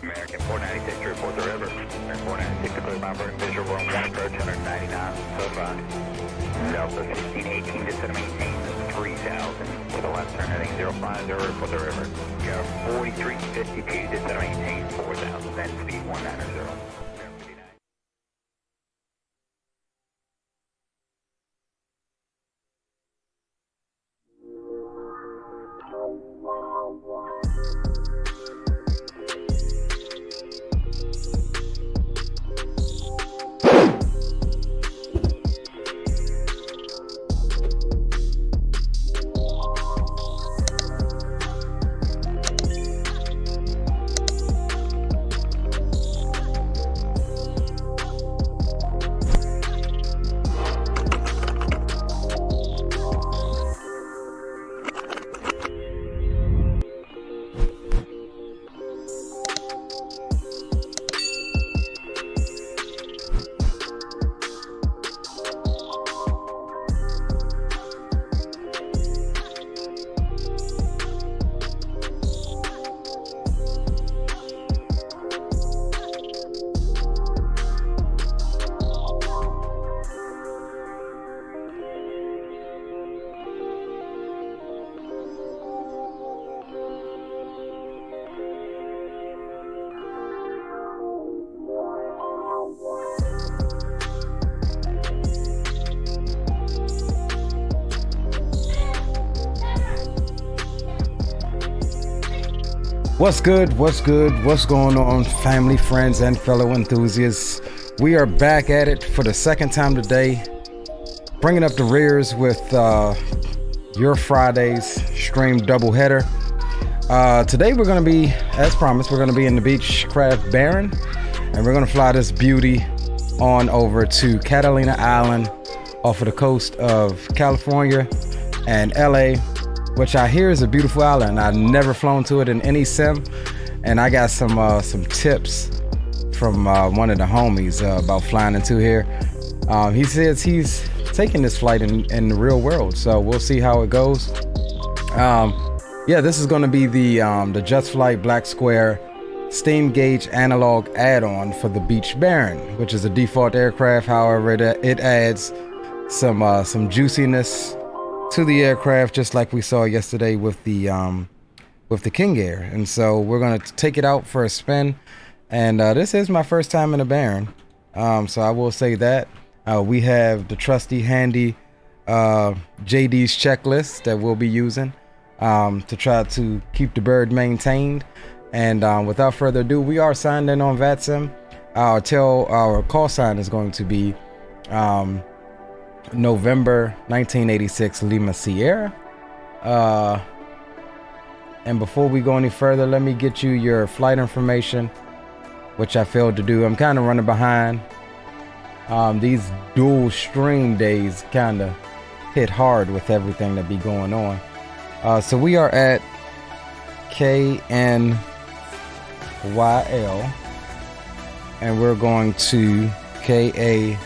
American 496 to report the river. American 496 to clear my burn visual on 1 approach 199, so far. Delta 1618 to set a maintain 3000 with a left turn heading 050 report the river. Go 4352 to set a maintain 4000, then speed 190. What's good? What's good? What's going on, family, friends, and fellow enthusiasts? We are back at it for the second time today, bringing up the rears with your Friday's stream doubleheader. Today we're going to be, as promised, we're going to be in the Beechcraft Baron, and we're going to fly this beauty on over to Catalina Island off of the coast of California and LA, which I hear is a beautiful island. I've never flown to it in any sim, and I got some tips from one of the homies about flying into here. He says he's taking this flight in the real world, so we'll see how it goes. Yeah, this is going to be the Just Flight Black Square steam gauge analog add-on for the Beech Baron, which is a default aircraft. However, it adds some juiciness to the aircraft, just like we saw yesterday with the King Air. And so we're going to take it out for a spin, and this is my first time in a Baron, so I will say that. We have the trusty handy JD's checklist that we'll be using to try to keep the bird maintained. And without further ado, we are signed in on VATSIM, our call sign is going to be November 1986 Lima Sierra. And before we go any further, let me get you your flight information, which I failed to do. I'm kind of running behind. These dual stream days kind of hit hard with everything that be going on. So we are at KNYL, and we're going to KAVX.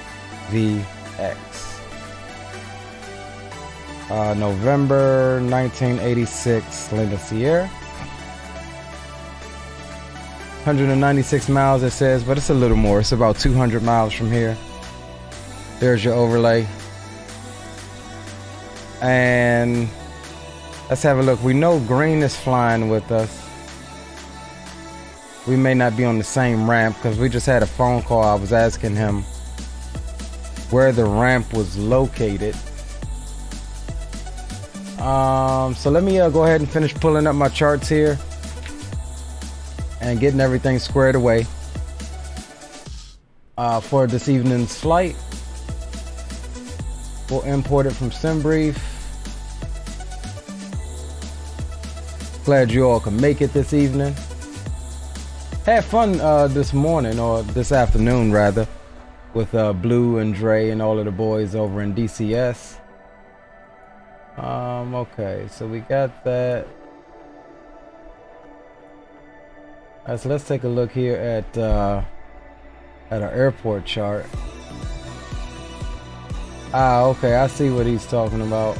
November 1986 Lima Sierra. 196 miles it says, but it's a little more. It's about 200 miles from here. There's your overlay. And let's have a look. We know Green is flying with us. We may not be on the same ramp because we just had a phone call. I was asking him where the ramp was located. So let me go ahead and finish pulling up my charts here and getting everything squared away for this evening's flight. We'll import it from SimBrief. Glad you all can make it this evening. Had fun this morning, or this afternoon rather, with Blue and Dre and all of the boys over in DCS. Okay, so we got that. Alright, so let's take a look here at our airport chart. Okay, I see what he's talking about.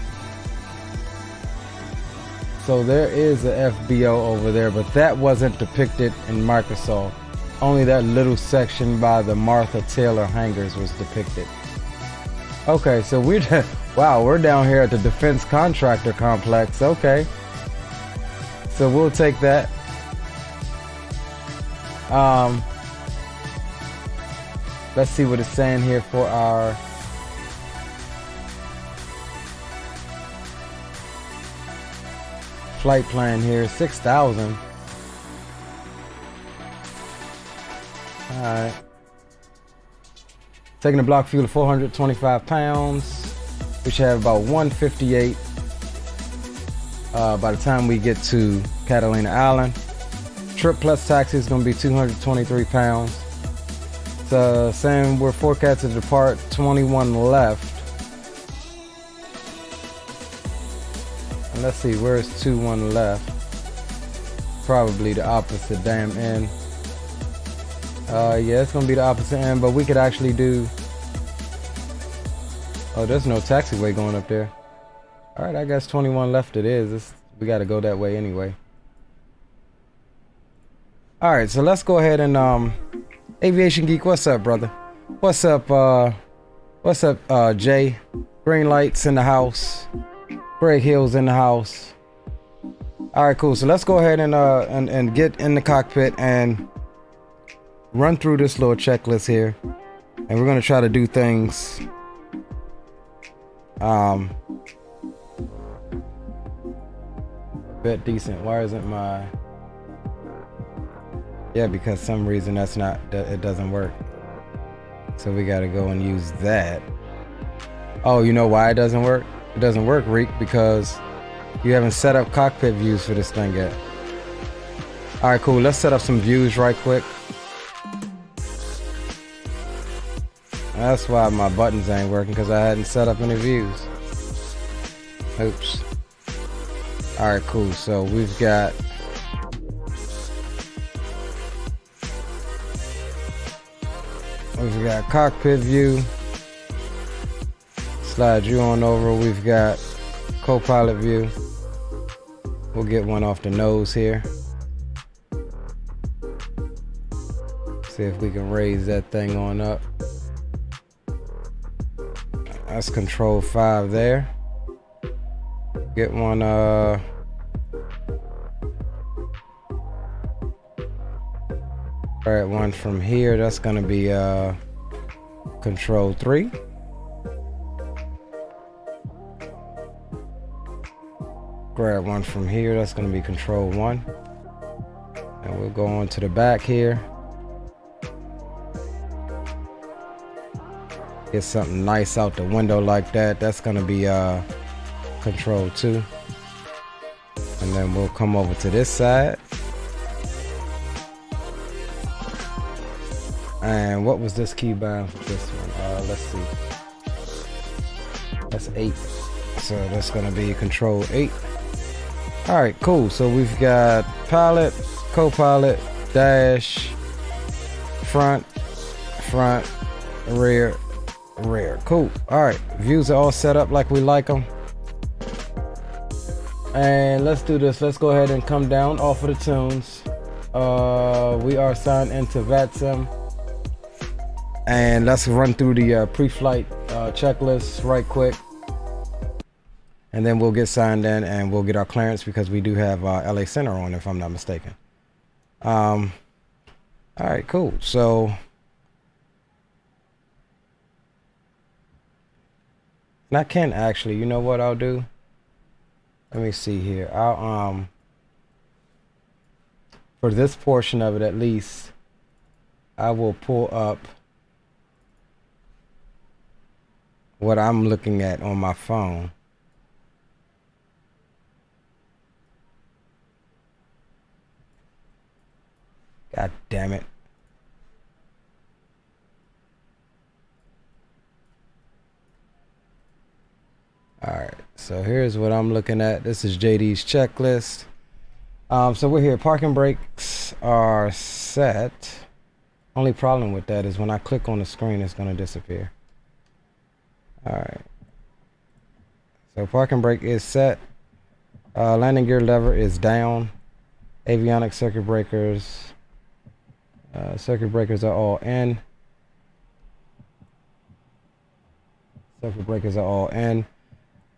So there is a FBO over there, but that wasn't depicted in Microsoft. Only that little section by the Martha Taylor hangars was depicted. Okay, so wow, we're down here at the Defense Contractor Complex. Okay, so we'll take that. Let's see what it's saying here for our flight plan here. 6,000. All right. Taking a block fuel of 425 pounds. We should have about 158 by the time we get to Catalina Island. Trip plus taxi is going to be 223 pounds. So saying we're forecasted to depart 21 left. And let's see, where's 21 left? Probably the opposite damn end. Yeah, it's going to be the opposite end, but we could actually do... Oh, there's no taxiway going up there. Alright, I guess 21 left it is. We got to go that way anyway. Alright, so let's go ahead and... Aviation Geek, what's up, brother? What's up, Jay? Green lights in the house. Greg Hill's in the house. Alright, cool. So let's go ahead and get in the cockpit and run through this little checklist here. And we're going to try to do things... bit decent. Why isn't my... Yeah, because some reason that's not, it doesn't work. So we got to go and use that. Oh, you know why it doesn't work? It doesn't work, Reek, because you haven't set up cockpit views for this thing yet. All right, cool. Let's set up some views right quick. That's why my buttons ain't working, because I hadn't set up any views. Oops. All right, cool. So we've got... We've got cockpit view. Slide you on over. We've got co-pilot view. We'll get one off the nose here. See if we can raise that thing on up. That's control 5 there. Get one grab one from here. That's gonna be control 3. Grab one from here. That's gonna be control 1. And we'll go on to the back here. Get something nice out the window like that. That's gonna be control 2. And then we'll come over to this side. And what was this key bind for this one? Let's see. That's 8. So that's gonna be control 8. All right, cool. So we've got pilot, co-pilot, dash, front, rear. Cool. All right, views are all set up like we like them. And let's do this. Let's go ahead and come down off of the tunes. We are signed into VATSIM. And let's run through the pre-flight checklist right quick. And then we'll get signed in and we'll get our clearance because we do have LA Center on, if I'm not mistaken. All right, cool. So and I can actually, you know what I'll do? Let me see here. I'll for this portion of it at least, I will pull up what I'm looking at on my phone. God damn it. Alright, so here's what I'm looking at. This is JD's checklist. So we're here. Parking brakes are set. Only problem with that is when I click on the screen, it's going to disappear. Alright. So parking brake is set. Landing gear lever is down. Avionics circuit breakers. Circuit breakers are all in. Circuit breakers are all in.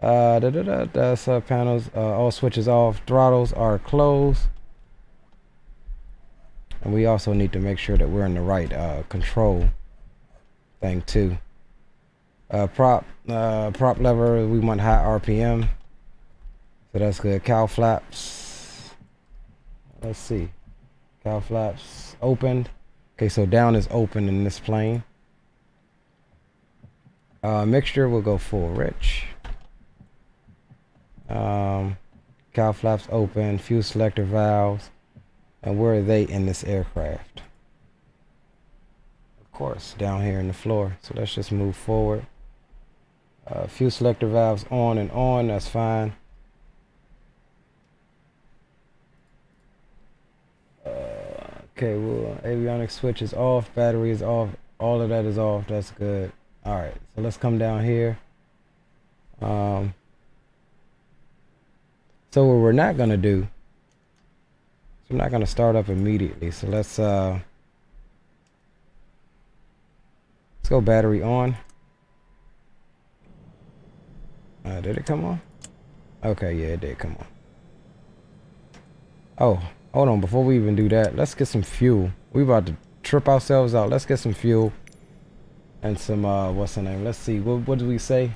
Sub panels, all switches off. Throttles are closed. And we also need to make sure that we're in the right control thing too. Prop lever, we want high RPM. So that's good. Cowl flaps. Let's see. Cowl flaps opened. Okay, so down is open in this plane. Mixture will go full rich. Cowl flaps open. Fuel selector valves. And where are they in this aircraft? Of course, down here in the floor. So let's just move forward. Fuel selector valves on and on. That's fine. Okay, well, avionics switch is off, battery is off, all of that is off. That's good. All right, so let's come down here. So what we're not gonna do, so we're not gonna start up immediately. So let's go battery on. Did it come on? Okay, yeah, it did come on. Oh, hold on, before we even do that, let's get some fuel. We about to trip ourselves out. Let's get some fuel and some what's the name? Let's see, what do we say?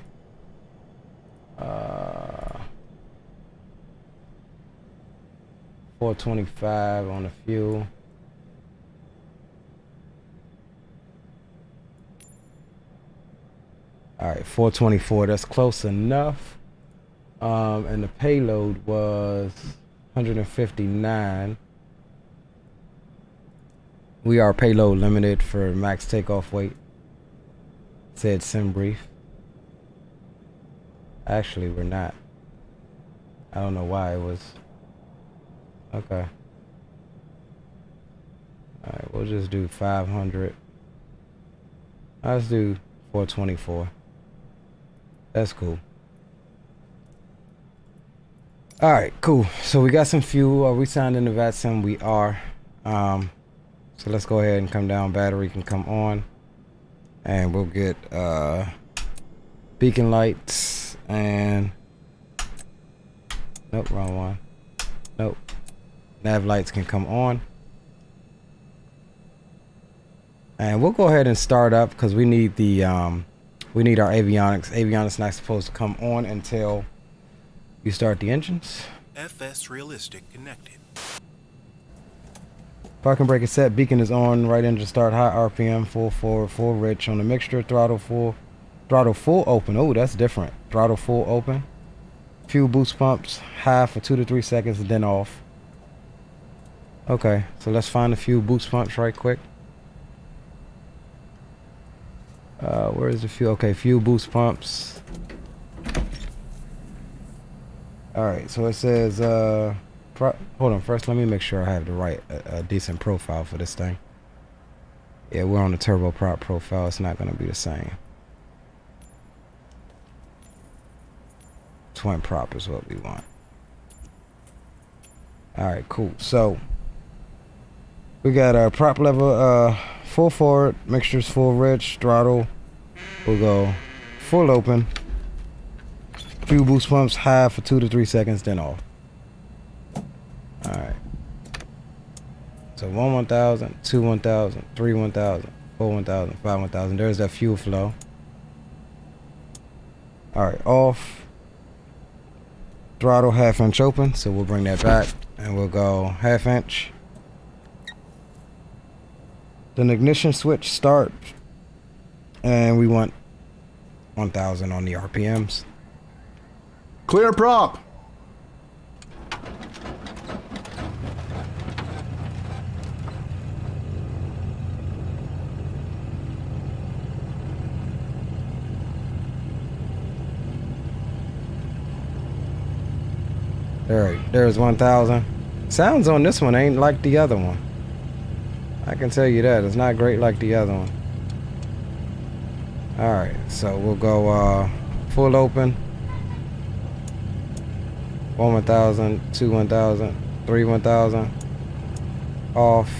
425 on the fuel. All right, 424, that's close enough. And the payload was 159. We are payload limited for max takeoff weight. Said sim brief. Actually, we're not. I don't know why it was. Okay. Alright, we'll just do 500. Let's do 424. That's cool. Alright, cool. So we got some fuel. Are we signed into VATSIM? We are. So let's go ahead and come down. Battery can come on. And we'll get beacon lights and nope, wrong one. Nope. Nav lights can come on. And we'll go ahead and start up because we need the we need our avionics. Avionics not supposed to come on until you start the engines. FS Realistic connected. Parking brake is set. Beacon is on. Right engine start. High RPM. Full forward. Full rich on the mixture. Throttle full. Throttle full open. Oh, that's different. Throttle full open. Fuel boost pumps high for 2 to 3 seconds, then off. Okay, so let's find the fuel boost pumps right quick. Where is the fuel? Okay, fuel boost pumps. Alright, so it says, hold on, first let me make sure I have the right, decent profile for this thing. Yeah, we're on the turboprop profile, it's not going to be the same. Twin prop is what we want. Alright, cool. So, we got our prop level, full forward, mixtures full rich, throttle. We'll go full open. Fuel boost pumps high for 2 to 3 seconds, then off. Alright. So 1 1000, 2 1000, 3 1000, 4 1000, 5 1000. There's that fuel flow. Alright, off. Throttle half inch open, so we'll bring that back and we'll go half inch. Then ignition switch start, and we want 1000 on the RPMs. Clear prop. There's 1000. Sounds on this one ain't like the other one. I can tell you that. It's not great like the other one. Alright, so we'll go full open. 1 1000, 2 1000, 3 1000. Off.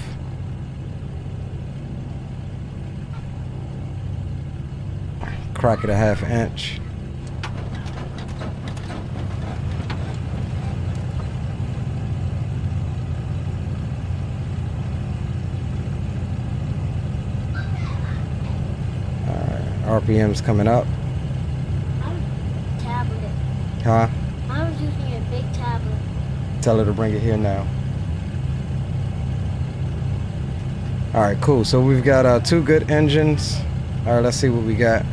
Crack it a half inch. RPM's coming up. Tablet. Huh? I was using a big tablet. Tell her to bring it here now. Alright, cool. So we've got 2 good engines. Alright, let's see what we got.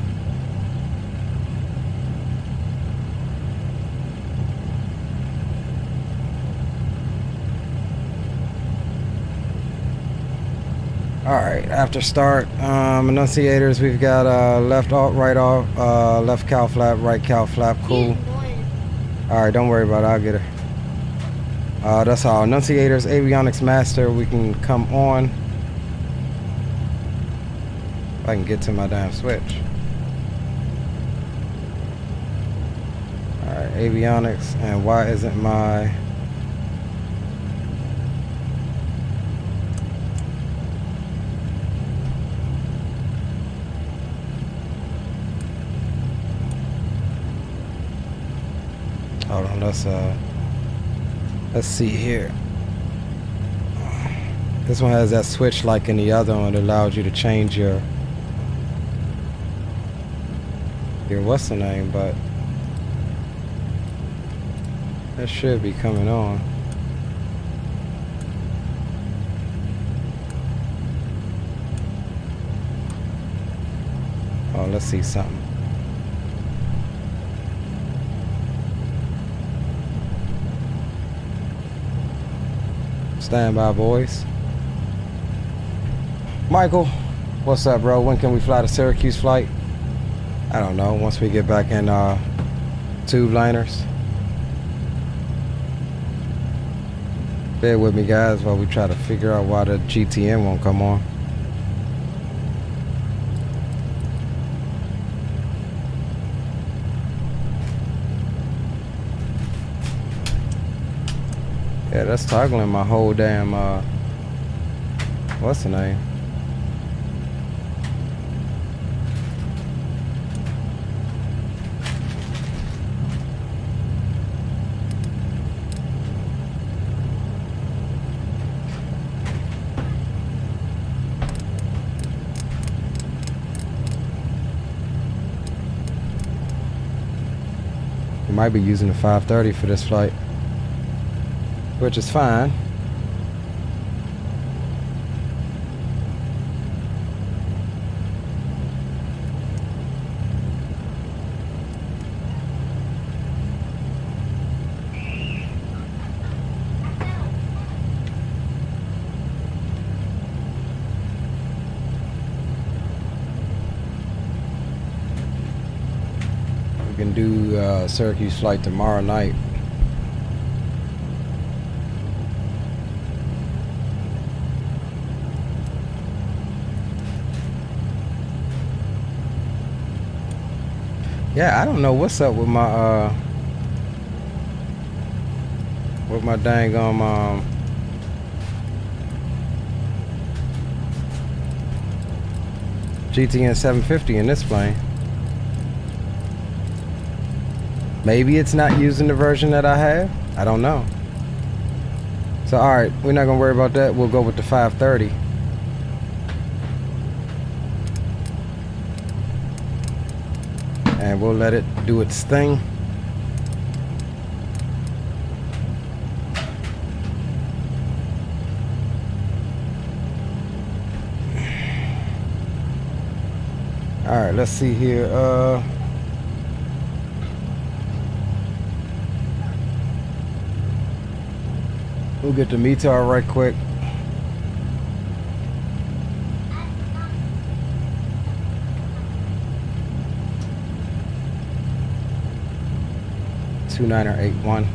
Alright, after start, enunciators, we've got left off, right off, left cow flap, right cow flap, cool. Alright, don't worry about it, I'll get her. That's all. Enunciators, avionics master, we can come on. If I can get to my damn switch. Alright, avionics, and why isn't my... Hold on, let's see here. This one has that switch like in the other one. It allows you to change your what's the name, but that should be coming on. Oh, let's see something. Stand by, boys. Michael, what's up, bro? When can we fly the Syracuse flight? I don't know. Once we get back in tube liners. Bear with me, guys, while we try to figure out why the GTN won't come on. Yeah, that's toggling my whole damn, what's the name? We might be using the 530 for this flight, which is fine. can do Syracuse flight tomorrow night. Yeah, I don't know what's up with my dang GTN 750 in this plane. Maybe it's not using the version that I have. I don't know. So alright, we're not gonna worry about that. We'll go with the 530. And we'll let it do its thing. Alright, let's see here. We'll get the METAR right quick. Two-niner 81.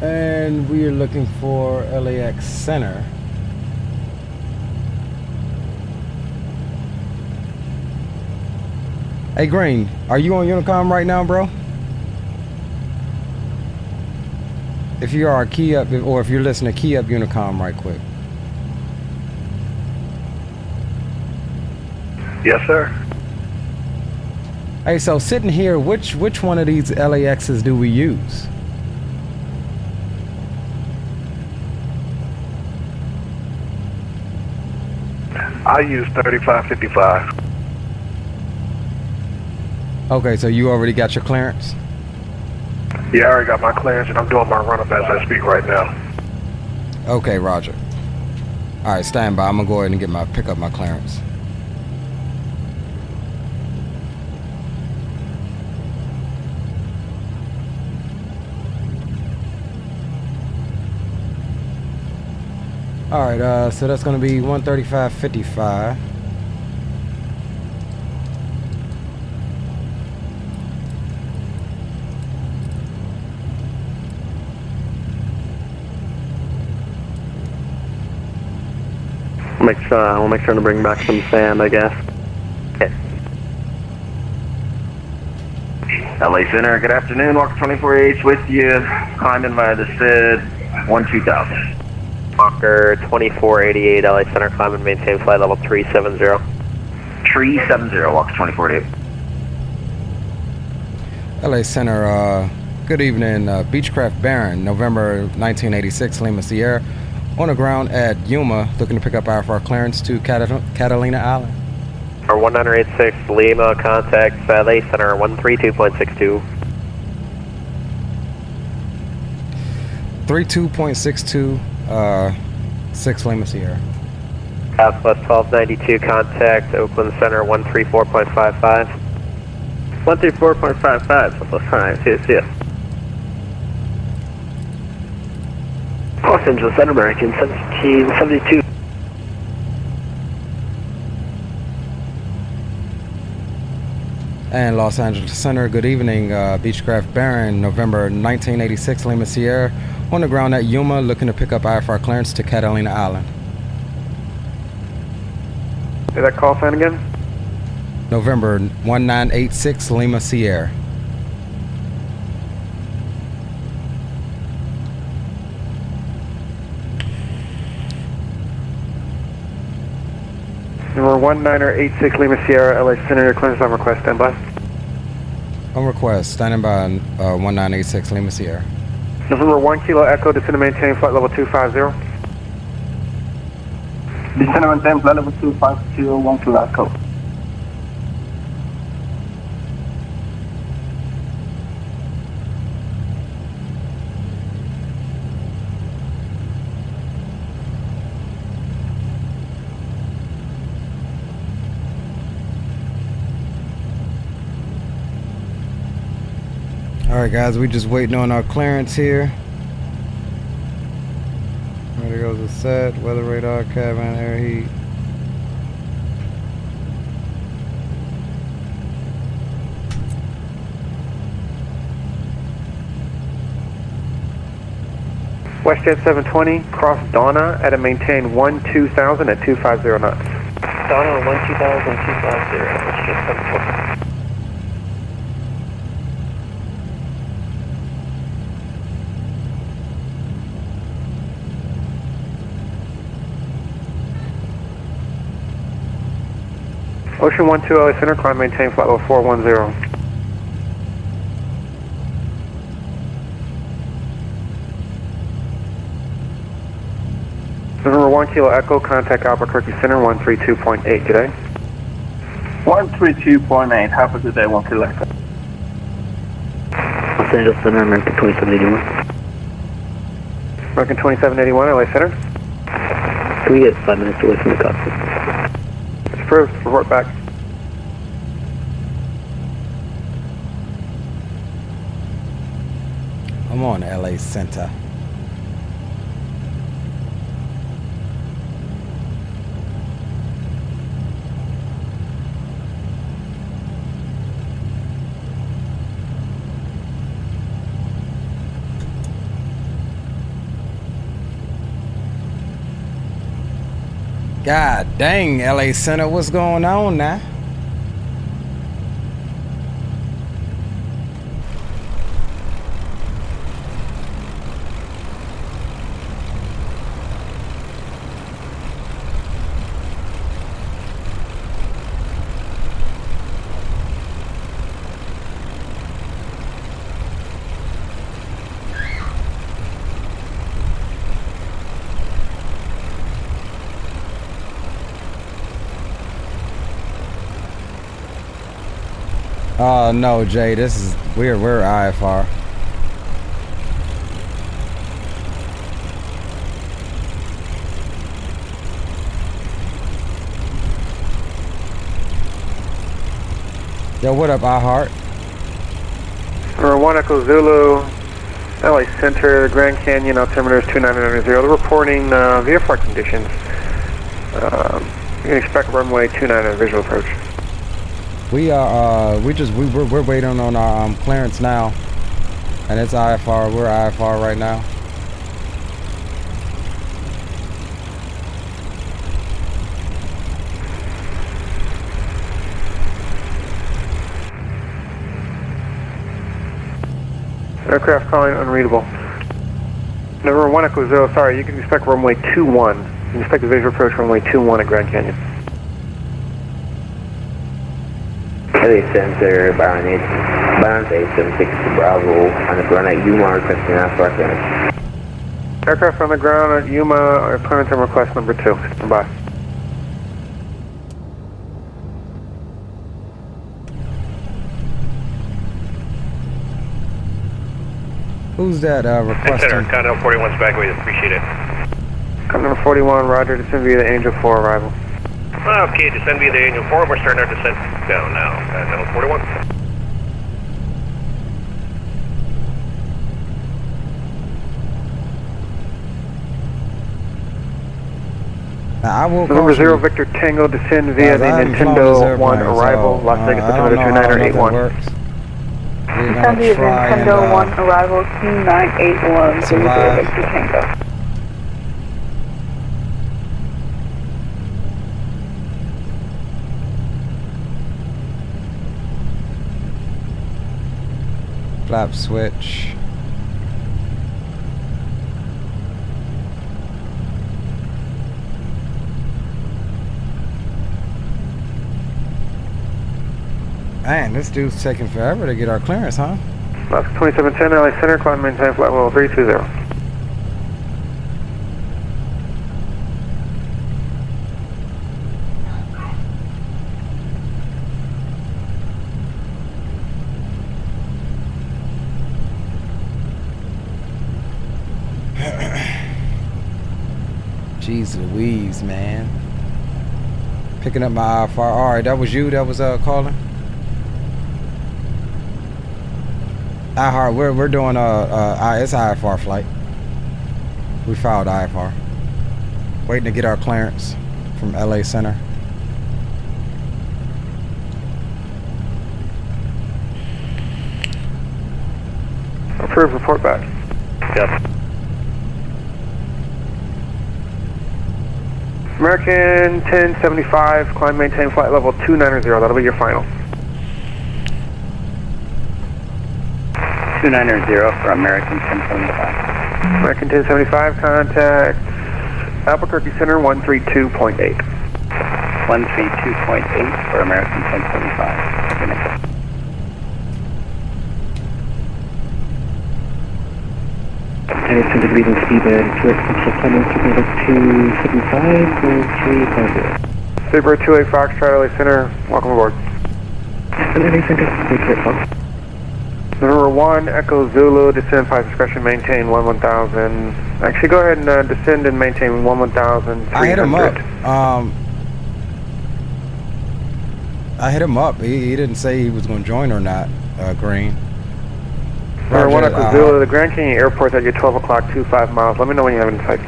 And we are looking for LAX Center. Hey Green, are you on Unicom right now, bro? If you are, key up, or if you're listening, key up Unicom right quick. Yes, sir. Hey, so sitting here, which one of these LAXs do we use? I use 3555. Okay, so you already got your clearance? Yeah, I already got my clearance and I'm doing my run-up as I speak right now. Okay, Roger. All right, stand by. I'm gonna go ahead and pick up my clearance. All right, so that's gonna be 135.55. We'll make sure to bring back some sand, I guess. Okay. LA Center, good afternoon. Walker 24H with you. Climbing via the SID 12000. Walker 2488, LA Center, climb and maintain flight level 370. 370, Walker 2488. LA Center, good evening. Beechcraft Baron, November 1986, Lima Sierra. On the ground at Yuma, looking to pick up IFR clearance to Catalina Island. Our 1986 Lima, contact LA Center 132.62. 32.62, 6 Lima Sierra. Southwest 1292, contact Oakland Center 134.55. 134.55, Southwest 1292, yes. Los Angeles Center, American 1772. And Los Angeles Center, good evening. Beechcraft Baron, November 1986, Lima Sierra. On the ground at Yuma, looking to pick up IFR clearance to Catalina Island. Say that call sign again? November 1986, Lima Sierra. Number 1986 Lima Sierra, LA Center, clearance on request, stand by. On request, standing by 1986 Lima Sierra. November 1 Kilo Echo, descend and maintain flight level 250. Descend and maintain flight level 250, 1 Kilo Echo. Alright guys, we just waiting on our clearance here. There goes the set, weather radar, cabin, air heat. WestJet 720, cross Donna at a maintain 12000 at 250 knots. Donna 12000, 250, WestJet 720. Ocean 12 LA Center, climb maintain flight level 410. November 1 Kilo Echo, contact Albuquerque Center 132.8, good day. 132.8, have a good day, 1 Kilo Echo. Los Angeles Center, American 2781. American 2781, LA Center. Can we get 5 minutes away from the cockpit? It's approved, report back. I'm on LA Center. God dang, LA Center, what's going on now? No, Jay, this is we're IFR. Yo, what up, iHeart? Number 1 Echo Zulu, LA Center, Grand Canyon, altimeter is 2990. They're reporting VFR conditions. You can expect runway 29 visual approach. We are we're waiting on our clearance now, and it's IFR. We're IFR right now. Aircraft calling unreadable. Number 1 Echo Zero, sorry, you can expect runway 21. You can expect the visual approach runway 21 at Grand Canyon. LA Center, Byron 876 Bravo, on the ground at Yuma, requesting Alpha clearance. Aircraft on the ground at Yuma, clearance and request number 2. Stand by. Who's that requesting? Center, Continental 41's back away, appreciate it. Come number 41, roger, descend via the Angel 4 arrival. Okay, descend via the Angel 4, we're starting our descent down now. Continental 41. Now, I will Number 0 Victor Tango, descend via the Nintendo 1 arrival, Las Vegas, altimeter 2981. Descend via the Nintendo 1 arrival, 2981, 0 Victor Tango. Flap switch. Man, this dude's taking forever to get our clearance, huh? Left 2710, LA Center, climb maintain flight level 320. Jeez Louise, man. Picking up my IFR. All right, that was you that was calling? We're doing it's IFR flight. We filed IFR. Waiting to get our clearance from LA Center. Approved, report back. Yep. American 1075, climb maintain flight level 290, that'll be your final. 290 for American 1075. American 1075, contact Albuquerque Center 132.8. 132.8 for American 1075. Good night. It's a breathing speed at 275, 350. Sabre 28 Foxtrot, LA Center, welcome aboard. Number 1, Echo Zulu, descend 5 discretion, maintain 1000. Actually, go ahead and descend and maintain 1000. I hit him up. I hit him up. He didn't say he was going to join or not, Green. Number 1, Echo Zulu, the Grand Canyon Airport at your 12 o'clock, 25 miles. Let me know when you have it in sight.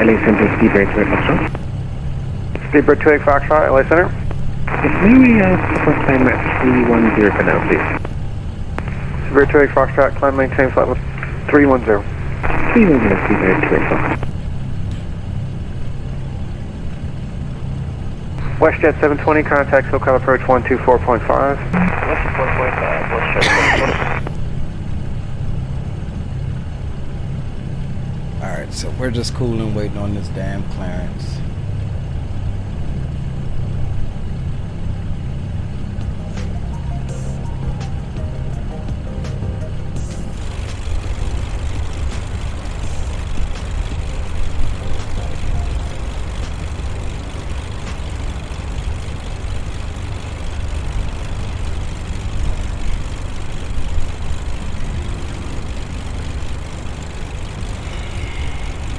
LA Center, Speedbird 28 Foxtrot. Speedbird 28 Foxtrot, LA Center. May we have first time at 310 for now, please? Speedbird 28 Foxtrot, climb maintain flight level 310. 310, Speedbird 28 Foxtrot. WestJet 720, contact SoCal approach 124.5. West 4.5, WestJet 720. Alright, so we're just cooling, waiting on this damn clearance.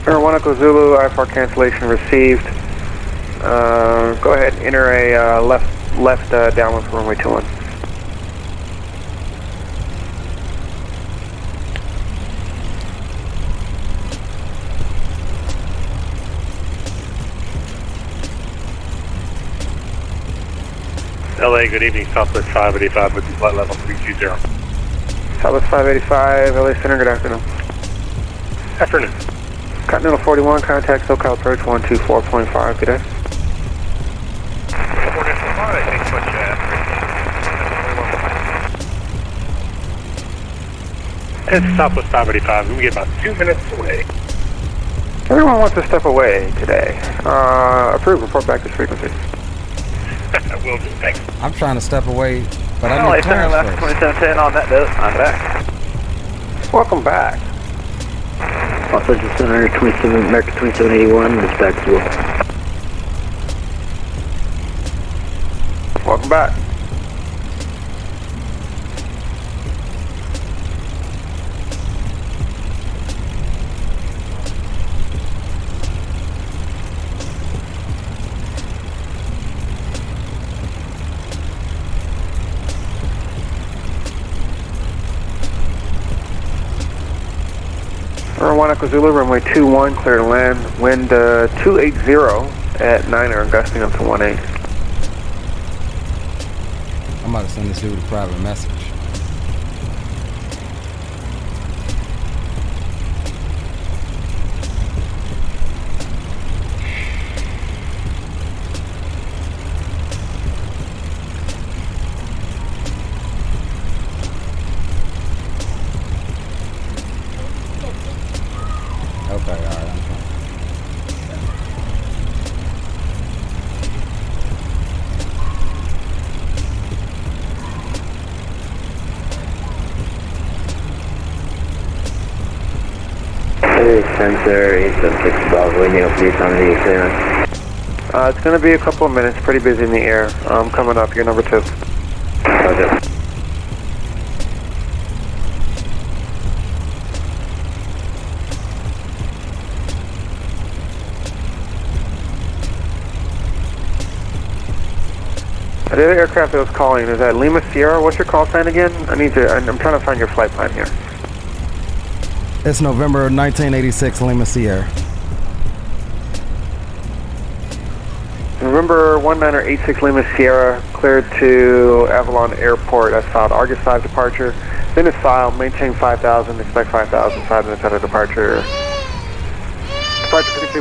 Air 1 Echo Zulu, IFR cancellation received. Go ahead and enter a left downwind for runway 21. LA, good evening, Southwest 585 with flight level 320. Southwest 585, LA Center, good afternoon. Afternoon. Continental 41, contact SoCal approach 124.5, good day. It's Southwest 585, we get about 2 minutes away. Everyone wants to step away today. Approved, report back to frequency. Will do, thanks. I'm trying to step away, but I LA need Center clearance left first. 2710 on that note. I'm back. Welcome back. Los Angeles Center, 27, American 2781, is back to you. Welcome back. Runway 1 Echo Zulu, runway 21, clear to land. Wind 280 at 9 or gusting up to 18. I'm about to send this dude a private message. Kelly Center 876 Bravo, any updates on the clearance? It's going to be a couple of minutes, pretty busy in the air. I'm coming up, you're number 2. Roger. The other aircraft that was calling, is that Lima Sierra? What's your call sign again? I'm trying to find your flight plan here. It's November 1986 Lima Sierra. November 1986 Lima Sierra, cleared to Avalon Airport. That's filed August 5 departure. Then it's filed, maintain 5,000, expect 5,000, 5 minutes out of departure. Departure frequency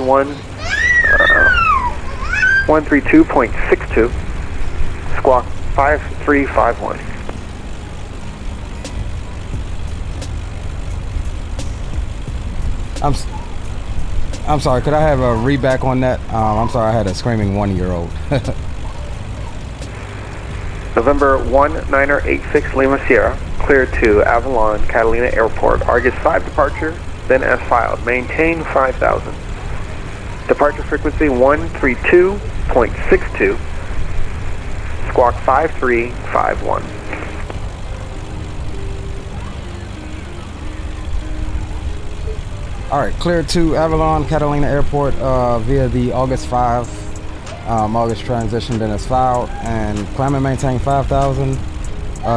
132.62. Squawk 5351. I'm sorry, could I have a read back on that? I'm sorry, I had a screaming 1-year-old. November 1986 Lima Sierra, cleared to Avalon Catalina Airport. August 5 departure, then as filed. Maintain 5,000. Departure frequency 132.62. Squawk 5351. All right, cleared to Avalon Catalina Airport via the August 5 August transition, then it's filed, and climb and maintain 5,000.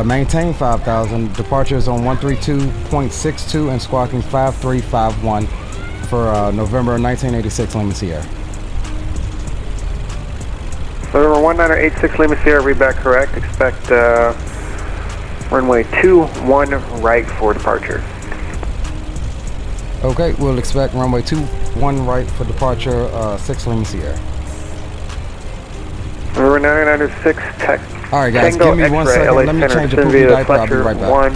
Maintain 5,000. Departures on 132.62 and squawking 5351 for November 1986 Lima Sierra. November 1986 Lima Sierra, read back correct. Expect runway 21 right for departure. Okay, we'll expect runway 21 right for departure 6 Lima Sierra. November 1996 Tech. All right, guys, Tango give me 1 second. LA Let me Center, change the poopy Cynthia diaper. I'll be Fletcher, right back. 1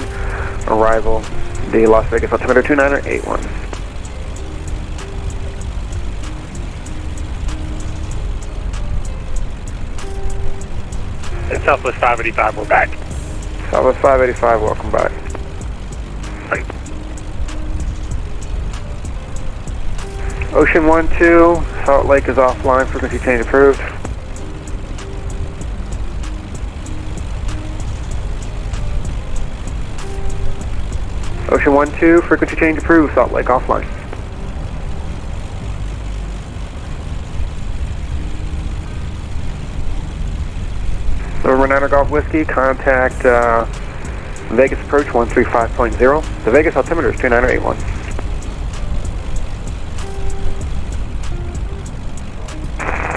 arrival, the Las Vegas altimeter 2981. And Southwest 585, we're back. Southwest 585, welcome back. Ocean 12, Salt Lake is offline, frequency change approved. Ocean 12, frequency change approved, Salt Lake offline. November 9 Golf Whiskey, contact Vegas approach 135.0. The Vegas altimeter is 2981.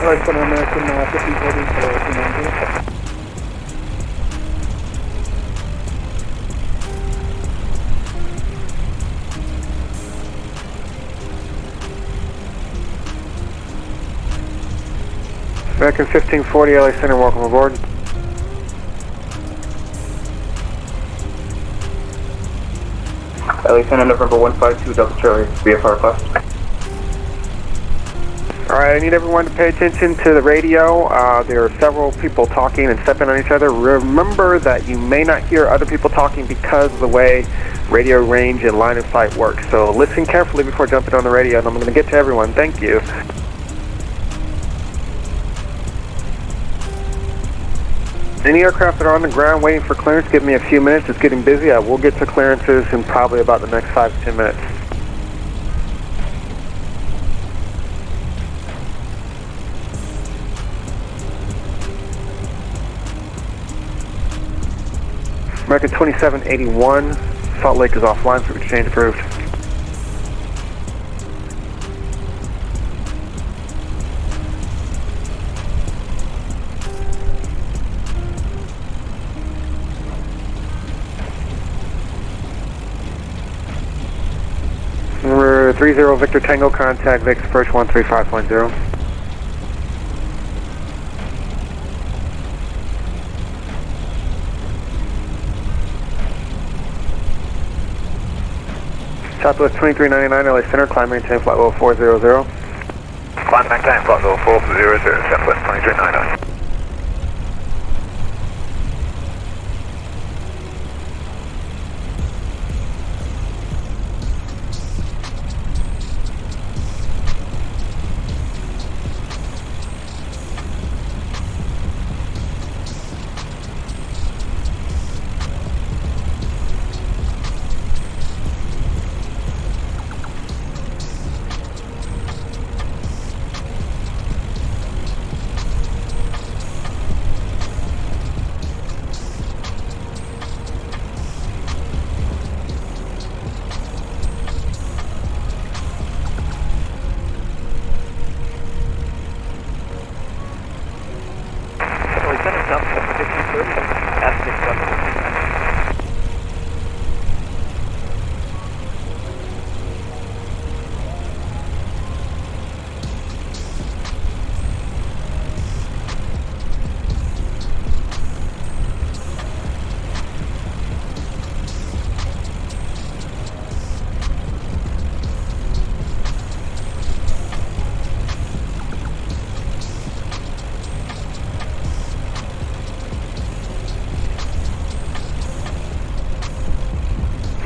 Alright, for American 1540 for 290. American 1540 LA Center, welcome aboard. LA Center, November 152, Delta Charlie, VFR request. Alright, I need everyone to pay attention to the radio. There are several people talking and stepping on each other. Remember that you may not hear other people talking because of the way radio range and line of sight works. So listen carefully before jumping on the radio, and I'm going to get to everyone. Thank you. Any aircraft that are on the ground waiting for clearance, give me a few minutes. It's getting busy. I will get to clearances in probably about the next 5 to 10 minutes. American 2781, Salt Lake is offline, frequency change approved. Number 30 Victor Tango, contact Vegas approach 135.0. Southwest 2399 LA Center, climb maintain flight level 400. Climb maintain flight level 400, Southwest 2399.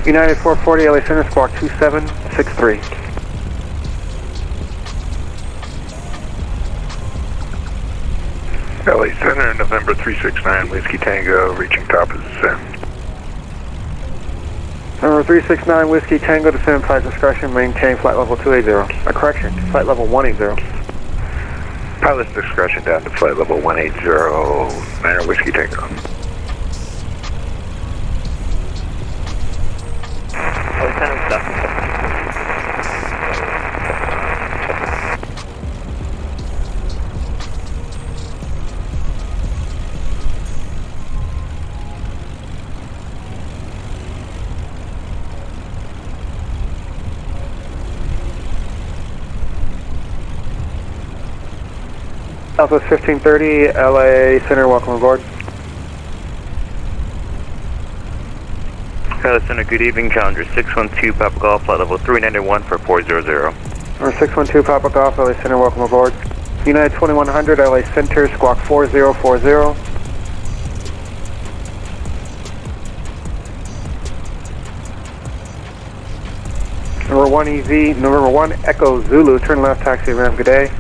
United 440, LA Center, squawk 2763. LA Center, November 369, Whiskey Tango, reaching top of descent. Number 369, Whiskey Tango, descend flight discretion, maintain flight level 280. Correction, flight level 180. Pilot's discretion down to flight level 180, Manor Whiskey Tango. LA Center, stop. Southwest 1530, LA Center, welcome aboard. LA Center, good evening, Challenger 612, Papa Golf, flight level 391 for 400. Number 612, Papa Golf, LA Center, welcome aboard. United 2100, LA Center, squawk 4040. Number 1 EZ, number 1 Echo Zulu, turn left, taxi ramp, good day.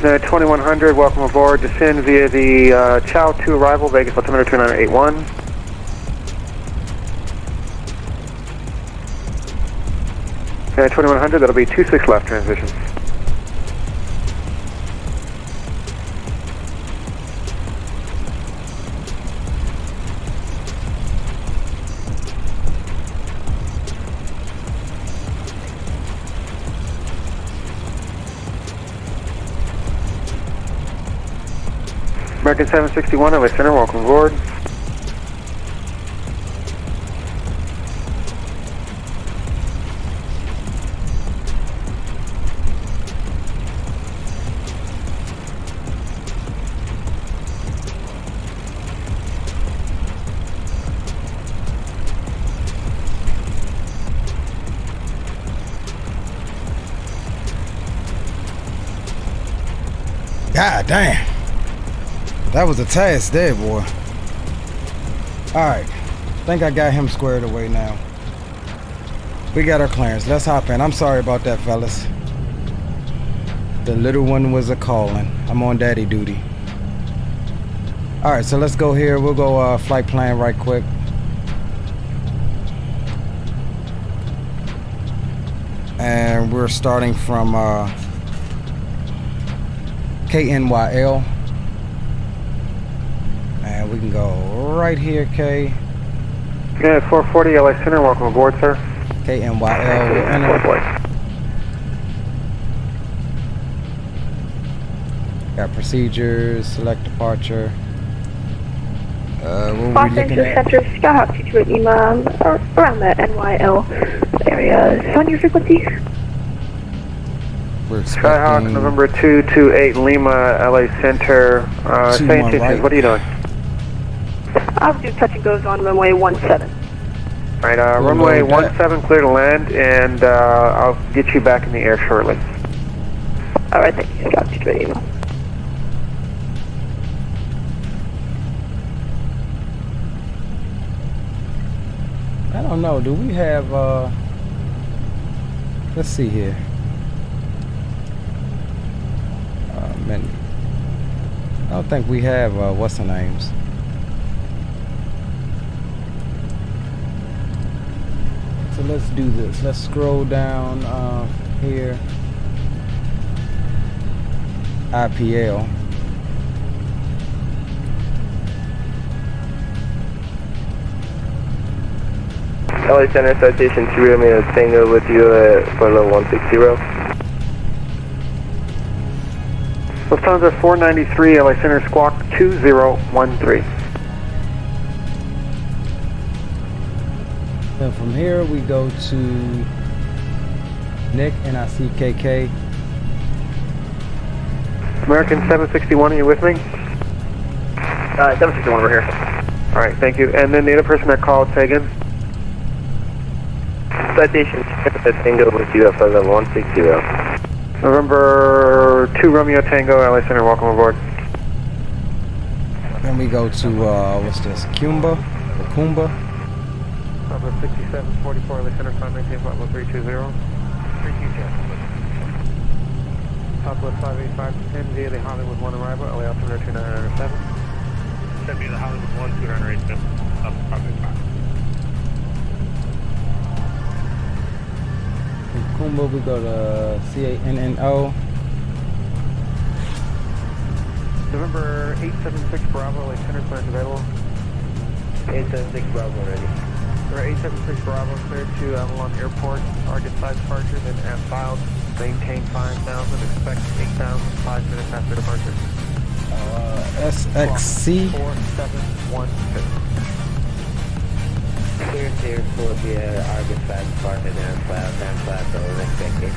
United 2100, welcome aboard, descend via the Chow 2 arrival, Vegas altimeter 2981. United 2100, that'll be 26 left transition. American 761, LA Center, welcome aboard. God damn. That was a task there, boy. Alright. Think I got him squared away now. We got our clearance. Let's hop in. I'm sorry about that, fellas. The little one was a calling. I'm on daddy duty. Alright, so let's go here. We'll go flight plan right quick. And we're starting from KNYL. And we can go right here, K. Yeah, 440 LA Center, welcome aboard, sir. KNYL, we'll enter. Got procedures, select departure. What were we looking at? Center, Skyhawk situation Yuma, around the NYL area. Is on your frequency? We're Skyhawk, November 228 Lima, LA Center. Same intentions, right. what are you doing? I'll do touch and goes on runway 17. Alright, runway 17 clear to land, and I'll get you back in the air shortly. Alright, thank you. Skyhawk situation Yuma. I don't know, do we have, let's see here. Menu. I don't think we have, what's the names? So let's do this. Let's scroll down here. IPL. LA Center, citation 2 Romeo Tango with you at flight level 160. Lufthansa 493, LA Center, squawk 2013. Then from here we go to Nick, NICKK. American 761, are you with me? 761 over here. Alright, thank you. And then the other person that called, say again? Citation 2 Tango with you at flight level 160. November 2 Romeo Tango, LA Center, welcome aboard. Then we go to, what's this, Kumba? Papa 6744, LA Center, climb maintain flight level 320. 320. Papa 58510, via the Hollywood 1 arrival, LA altimeter 2907. Send me the Hollywood 1, 2987. Up, probably 5. From Kumba, we go to CANNO. November 876 Bravo, LA Center, plans available. 876 Bravo ready. Number 876 Bravo, cleared to Avalon Airport. Target side departure, then as filed. Maintain 5,000, expect 8,000, 5 minutes after departure. SXC. 4712. Clear for the Argus side departure, then flat, so expect 8,000,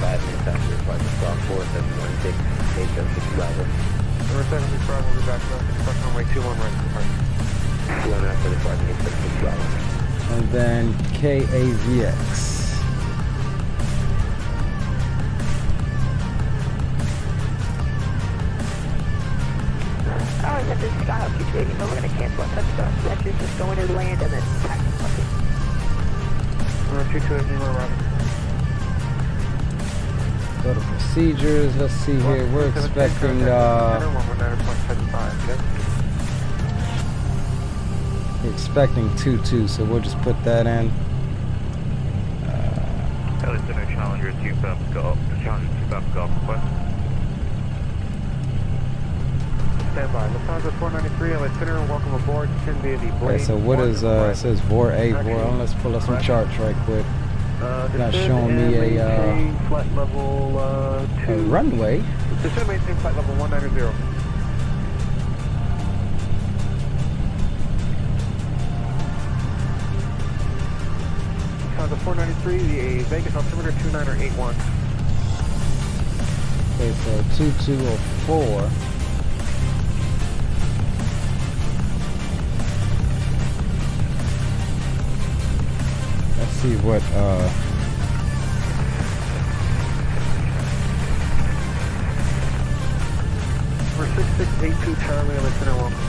5 minutes after departure. Squawk 4716, 876 Bravo. Number 76 Bravo, we'll be back to expect runway 21 right to departure. 21 after departure, 876 Bravo. And then KAVX. Alright, that is Skyhawk 280, but we're going to cancel on touchdown. That's just going to land and then taxi. Number 228, we're arriving. Go to procedures. Let's see here. We're expecting we're expecting 2-2, so we'll just put that in. LA Center, Challenger 2 Golf Golf. Challenger 2 Golf request. Standby. Lufthansa 493, LA Center, welcome aboard. Send via the Blade. Okay, so what is it says VOR 8 VOR. Let's pull up some charts right quick. Not showing me a flight level a runway. Descend maintain flight level 190. Lufthansa 493, the Vegas altimeter 2981. Okay, so 2204. Let's see what We're 6682 Charlie, LA Center, welcome.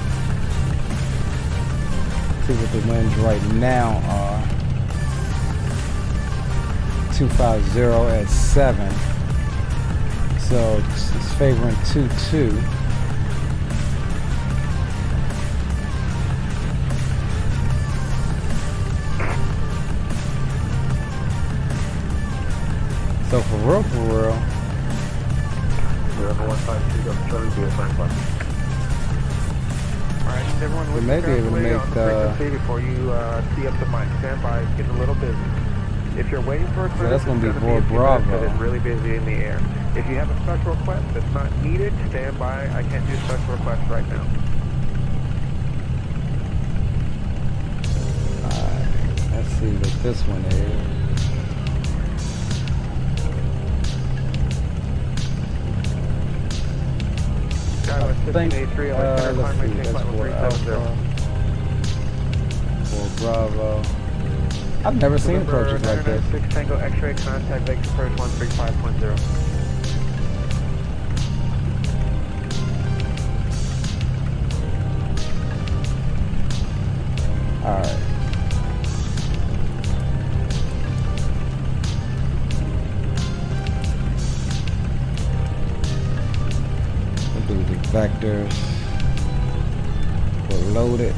see what the winds right now are. 250 at 7. So it's favoring 2-2. So for real, Alright, everyone, we may be able to make before you see up the mic. Standby, it's getting a little busy. If you're waiting for a clearance, that's going to be it's VOR a few Bravo. minutes, 'cause it's really busy in the air. If you have a special request that's not needed, stand by. I can't do special requests right now. Alright, let's see what this one is. I think, let's see, that's for Alpha, for Bravo. I've never seen approaches like this. 6 Tango X-ray, contact Vegas approach 135.0. Alright. We'll do the vectors. We'll load it.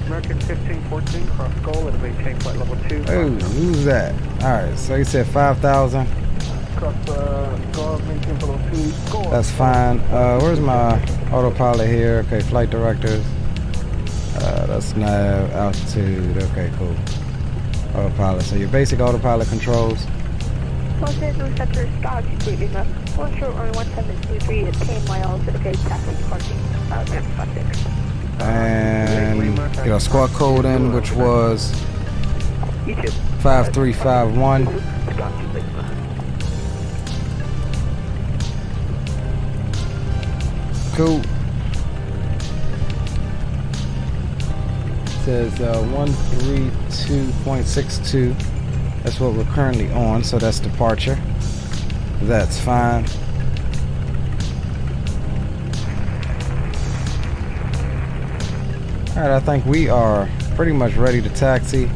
American 1514, cross Skull at maintain flight level 2. Oh, who's that? Alright, so you said 5,000. Cross Skull, maintain flight level 2. Skull. That's fine. Where's my autopilot here? Okay, flight directors. That's nav, altitude. Okay, cool. Autopilot. So your basic autopilot controls. Los Angeles Center, Skyhawk 280, Lima. One short runway 1723 at 10 miles. Okay, taxi parking. M56. And get a squawk code in, which was 5351. Cool. It says 132.62. That's what we're currently on, so that's departure. That's fine. Alright, I think we are pretty much ready to taxi.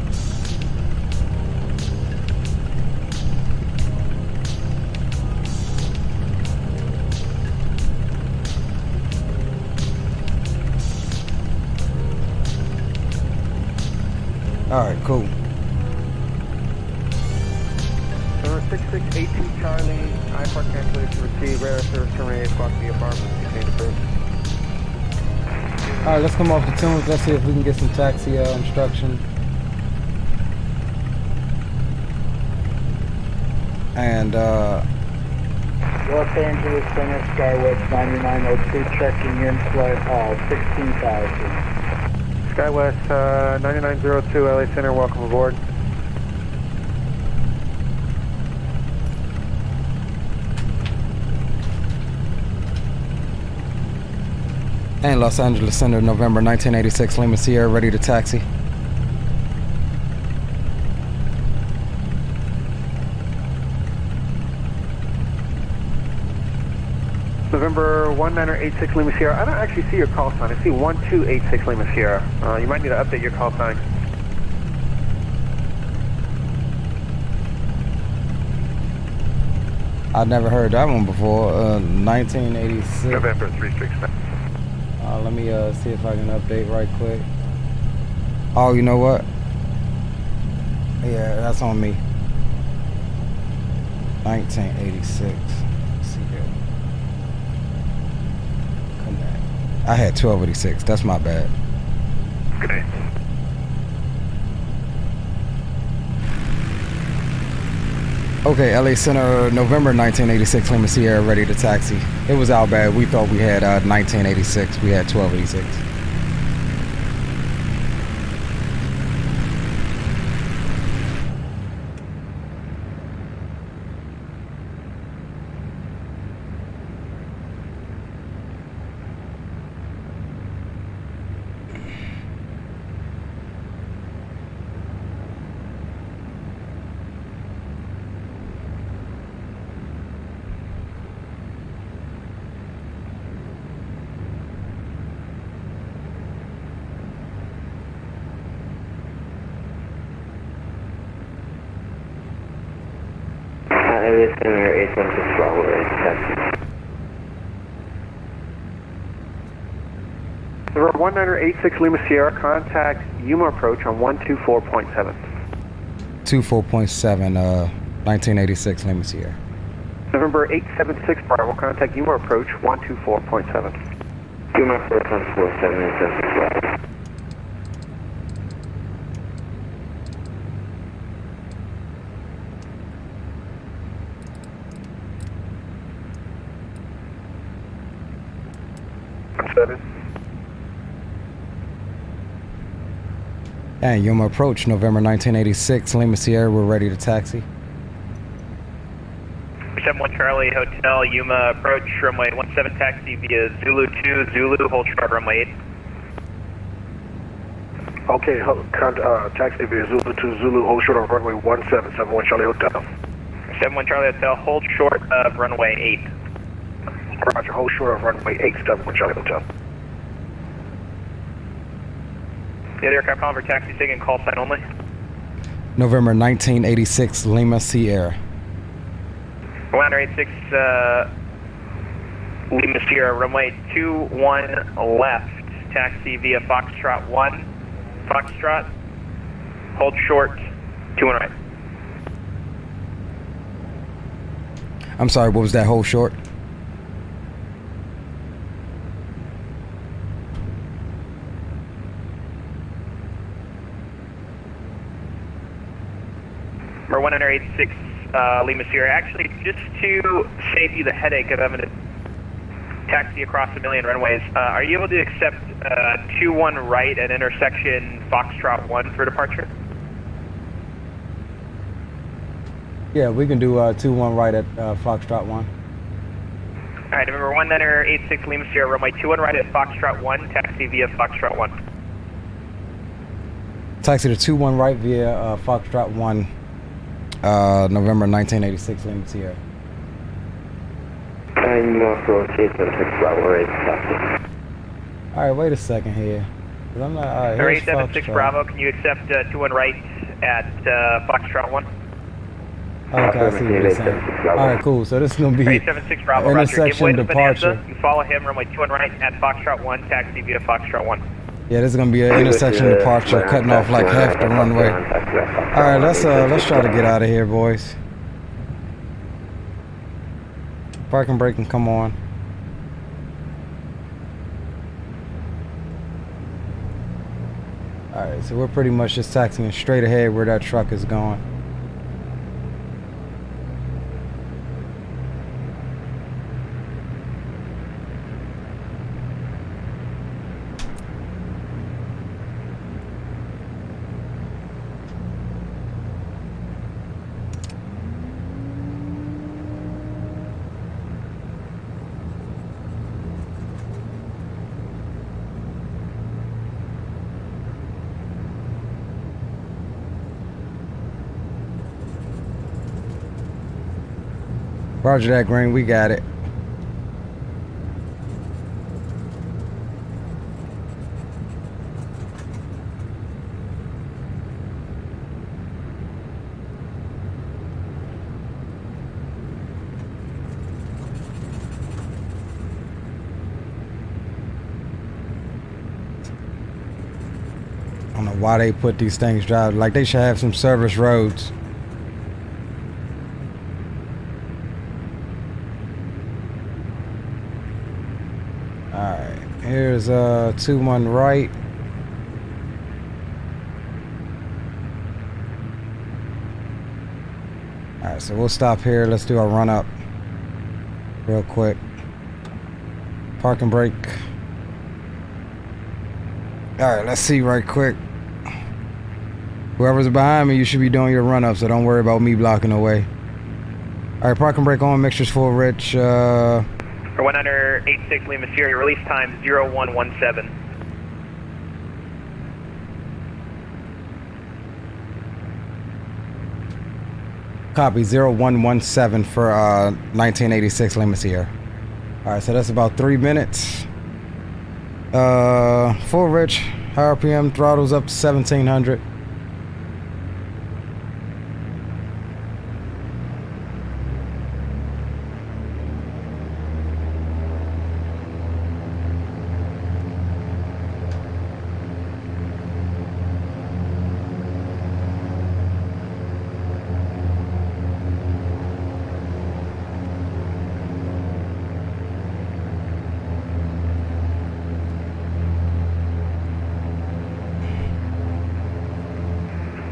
Alright, cool. 6682 Charlie, I-Park cancellation received, radar service terminated, squawk via apartment, contained approved. Alright, let's come off the tunes. Let's see if we can get some taxi instruction. And Los Angeles Center, Skywest 9902, checking in flight 16,000. Skywest 9902, LA Center, welcome aboard. And Los Angeles Center, November 1986, Lima Sierra, ready to taxi. November 1986 Lima Sierra. I don't actually see your call sign. I see 1286 Lima Sierra. You might need to update your call sign. I've never heard that one before. 1986. November 369. Let me see if I can update right quick. Oh, you know what? Yeah, that's on me. 1986. I had 1286. That's my bad. Good day. Okay, LA Center, November 1986, Lima Sierra, ready to taxi. It was our bad. We thought we had 1986. We had 1286. LA Center 816 Bravo, taxi. November 1986 Lima Sierra, contact Yuma approach on 124.7. 24.7, 1986, Lima Sierra. November 876 Bravo, contact Yuma approach 124.7. Yuma approach on 4786 Bravo. And Yuma approach, November 1986, Lima Sierra, we're ready to taxi. 71 Charlie Hotel, Yuma approach, runway 17 taxi via Zulu 2, Zulu, hold short, runway 8. Okay, taxi via Zulu 2, Zulu, hold short on runway 17, 71 Charlie Hotel. 71 Charlie Hotel, hold short of runway 8. Roger, hold short of runway 8, 71 Charlie Hotel. The other aircraft calling for taxi signal and call sign only. November 1986, Lima Sierra. 1986 Lima Sierra, runway 21 left, taxi via Foxtrot 1, Foxtrot, hold short, 21 right. I'm sorry, what was that hold short? Or 186 Lima Sierra. Actually, just to save you the headache of having to taxi across a million runways, are you able to accept 21 right at intersection Foxtrot 1 for departure? Yeah, we can do 2-1 right at Foxtrot 1. All right, November 1986 Lima Sierra, runway 21 right at Foxtrot 1, taxi via Foxtrot 1. Taxi to 2-1 right via Foxtrot 1, November 1986 Lima Sierra. Yuma approach 876 Bravo, right, taxi. Alright, wait a second here. 'Cause I'm not, alright, here's 876 Foxtrot. Bravo, can you accept 21 right at Foxtrot 1? Okay, I see what you're saying. Alright, cool. So this is going to be 876 Bravo, Roger. Give way intersection to departure. Bonanza. You follow him, runway 21 right at Foxtrot 1, taxi via Foxtrot 1. Yeah, this is going to be an intersection departure, cutting off like half the runway. Alright, let's try to get out of here, boys. Parking brake can come on. Alright, so we're pretty much just taxiing straight ahead where that truck is going. Roger that, Green. We got it. I don't know why they put these things drive. Like, they should have some service roads. Here's 21 right. Alright, so we'll stop here. Let's do a run up real quick. Park and brake. Alright, let's see right quick. Whoever's behind me, you should be doing your run up, so don't worry about me blocking the way. Alright, park and brake on, mixtures full, Rich. For 186 Lima Sierra, release time 0117. Copy, 0117 for 1986 Lima Sierra. Alright, so that's about 3 minutes. Full Rich, high RPM, throttles up to 1700.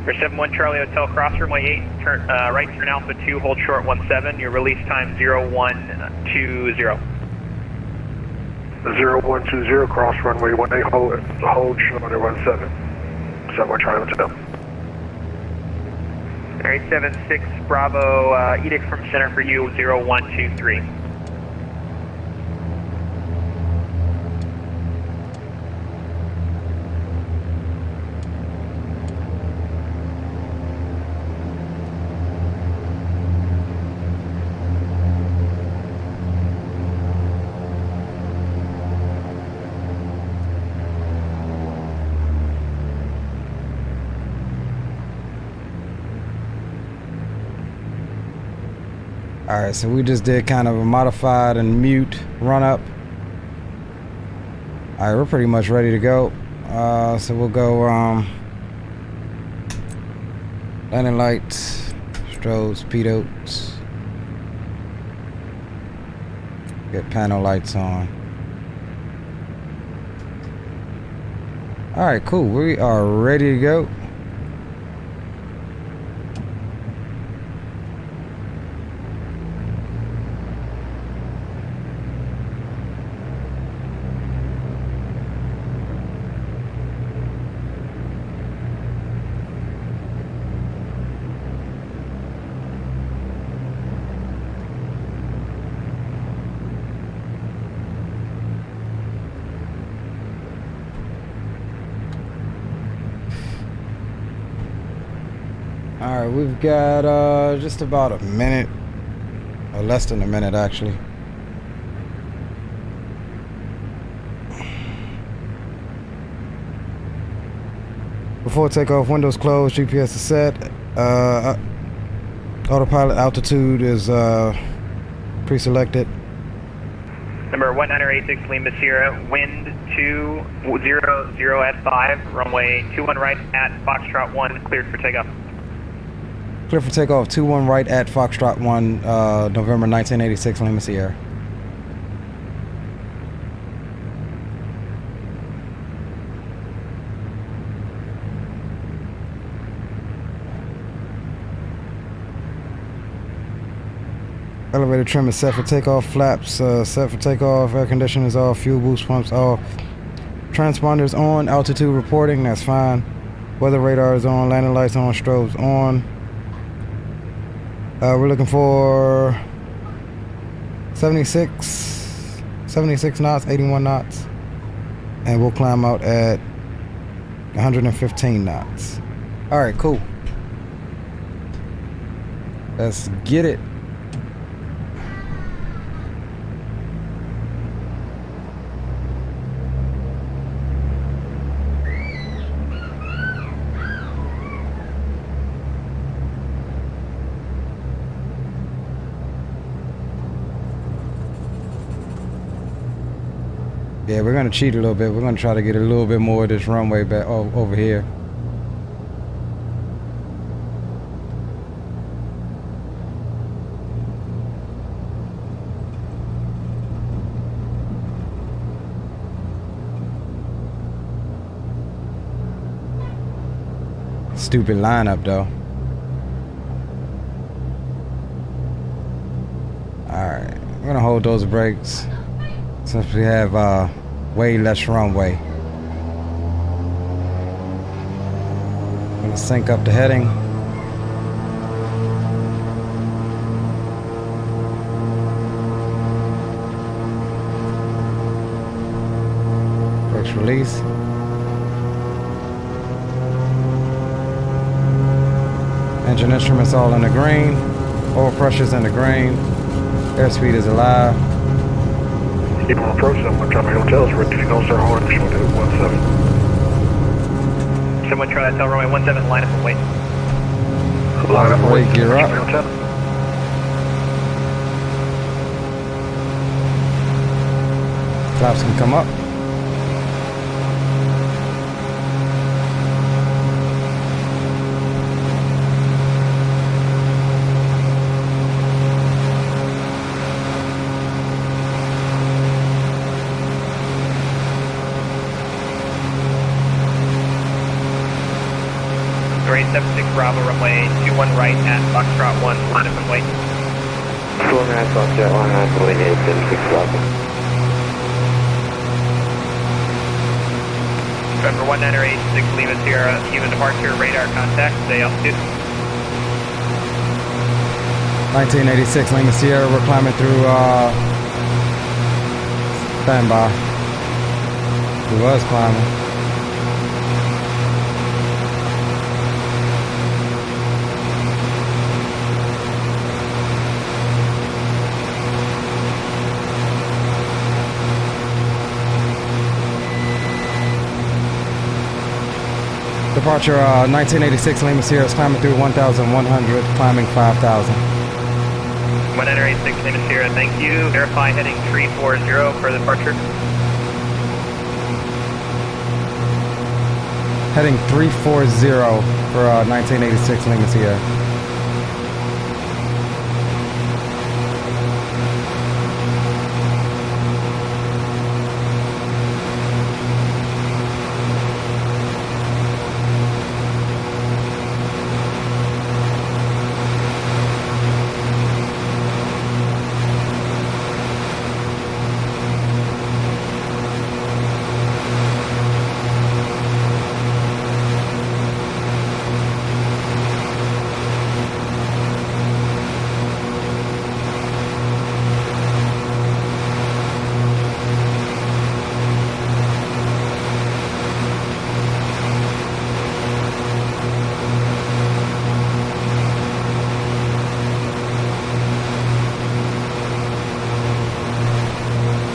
For 71 Charlie Hotel, cross runway 8, turn, right turn Alpha 2, hold short 17, your release time 0120. 0120, cross runway 18, hold short 17. 71 Charlie Hotel. 876 Bravo, edict from center for you 0123. Alright, so we just did kind of a modified and mute run up. Alright, we're pretty much ready to go. So we'll go landing lights, strobes, pedals. Get panel lights on. Alright, cool. We are ready to go. Alright, we've got just about a minute, or less than a minute actually, Before takeoff, windows closed, GPS is set. Autopilot altitude is pre-selected. Number 1986 Lima Sierra, wind 200 at 5, runway 21 right at Foxtrot 1, cleared for takeoff. Clear for takeoff, 21 right at Foxtrot 1, November 1986 Lima Sierra. Elevator trim is set for takeoff, flaps set for takeoff, air conditioning is off, fuel boost pumps off, transponders on, altitude reporting, that's fine. Weather radar is on, landing lights on, strobes on. We're looking for 76 knots, 81 knots, and we'll climb out at 115 knots. All right, cool. Let's get it. Yeah, we're gonna cheat a little bit. We're gonna try to get a little bit more of this runway back over here. Stupid lineup though. Alright, we're gonna hold those brakes since we have way less runway. I'm gonna sync up the heading. Brakes release. Engine instruments all in the green. Oil pressure's in the green. Airspeed is alive. Keep on approaching them. Montgomery Hotels, we're taking all our horn, 17. Someone try to tell runway 17, line up and wait. Line up and wait, gear up. Flaps can come up. Grade 76 Bravo, runway 21 right at Foxtrot 1, line up and wait. 49 Foxtrot 1, line up and wait, 76 Bravo. November 1986 Lima Sierra, Yuma departure, radar contact, stay altitude. 1986 Lima Sierra, we're climbing through standby. We was climbing. Departure 1986 Lima Sierra is climbing through 1,100, climbing 5,000. 1986 Lima Sierra, thank you. Verify heading 340 for the departure. Heading 340 for 1986 Lima Sierra.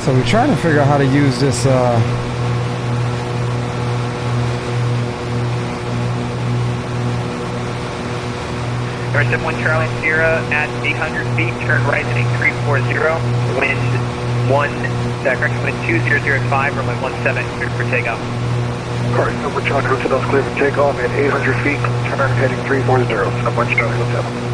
So we're trying to figure out how to use this Intercept 1 Charlie Sierra at 800 feet, turn right heading 340, wind 2005, runway 17, cleared for takeoff. Car number Charlie Hotel is clear for takeoff at 800 feet, turn heading 340, sub 1 Charlie Hotel.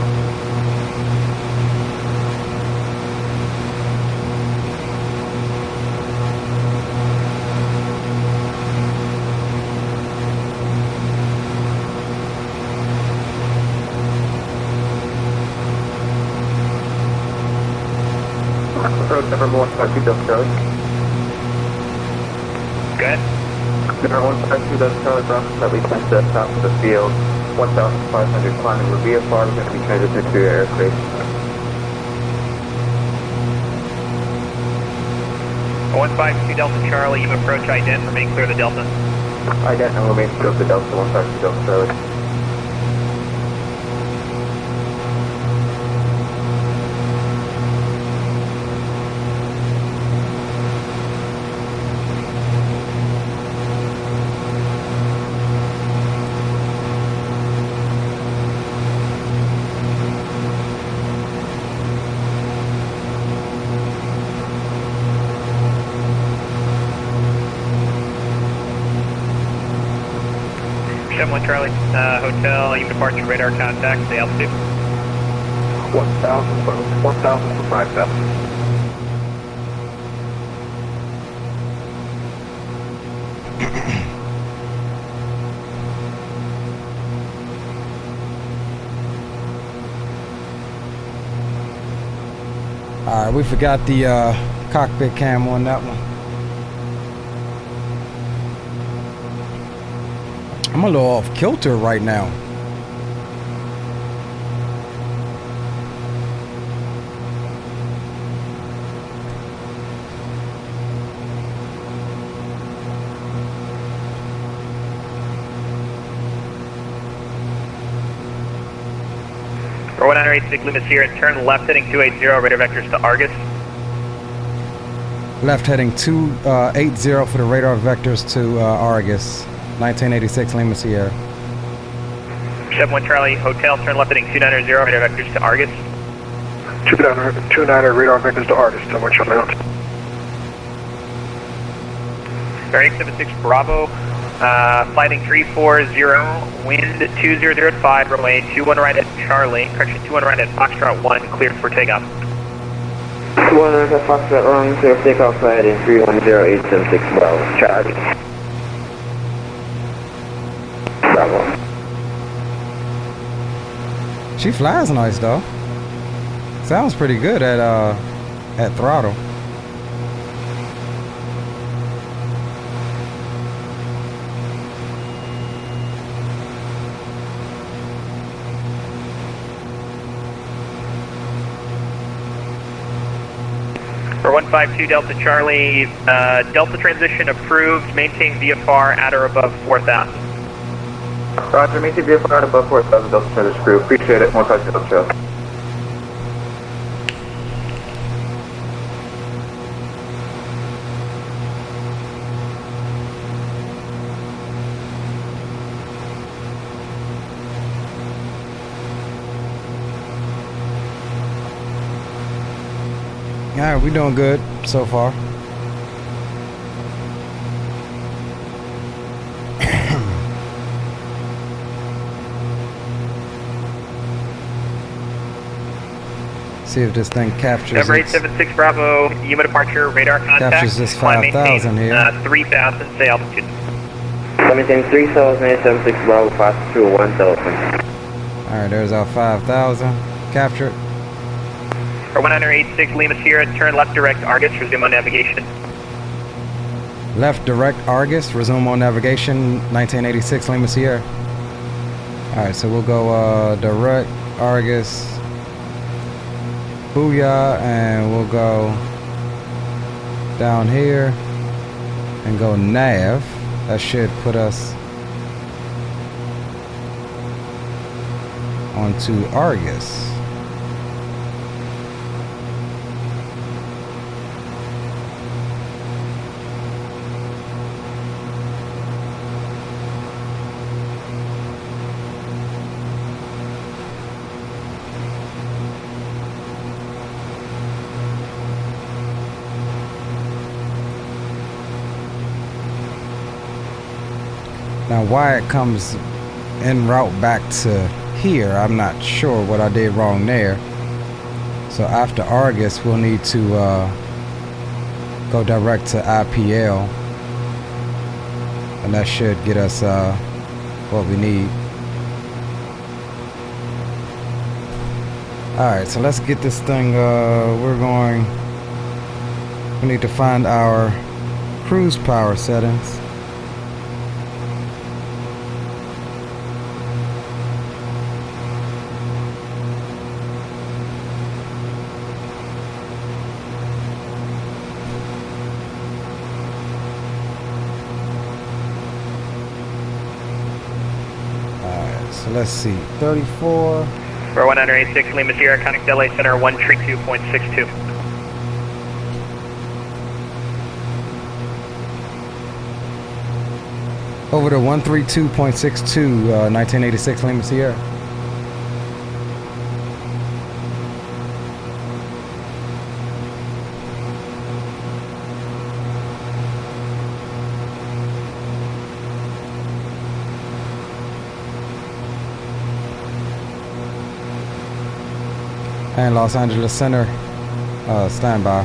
Road number 152 Delta Charlie. Go ahead. Number 152 Delta Charlie, Bronx, that we sent to the top of the field. 1,500 climbing with VFR, we're going to be transited to your airspace. 152 Delta Charlie, you approach ident, remain clear of the Delta. Ident and remain clear of the Delta, 152 Delta Charlie. Charlie, hotel, you departure radar contact, the altitude. 1,000 for 5,000. Alright, we forgot the cockpit cam on that one. I'm a little off kilter right now. For 1986 Lima Sierra, turn left heading 280, radar vectors to Argus. Left heading 280 for the radar vectors to Argus. 1986 Lima Sierra. 71 Charlie, hotel, turn left heading 290, radar vectors to Argus. 290 radar vectors to Argus, 71 Charlie out. Bearing 76 Bravo, flighting 340, wind 2005, runway 21 right at Charlie, correction 21 right at Foxtrot 1, cleared for takeoff. 21 right at Foxtrot 1, clear for takeoff, heading 310876 Bravo, Charlie. Bravo. She flies nice though. Sounds pretty good at throttle. For 152 Delta Charlie, Delta transition approved, maintain VFR at or above 4,000. Roger, maintain VFR at above 4,000 Delta Charlie crew. Appreciate it. 152 Delta Charlie. Alright, we doing good so far. See if this thing captures. Number 876 Bravo, Yuma departure, radar contact. Captures this 5,000 here. 3,000, say altitude. Maintain 3,876 Bravo, pass through 1,000. Alright, there's our 5,000. Captured. For 1986 Lima Sierra, turn left direct Argus, resume on navigation. Left direct Argus, resume on navigation, 1986 Lima Sierra. Alright, so we'll go direct Argus, booyah, and we'll go down here and go nav. That should put us onto Argus. Now why it comes en route back to here, I'm not sure what I did wrong there. So after Argus, we'll need to go direct to IPL, and that should get us what we need. Alright, so let's get this thing, we need to find our cruise power settings. So let's see, 34. For 186 Lima Sierra, contact LA Center 132.62. Over to 132.62, 1986 Lima Sierra. And Los Angeles Center, stand by.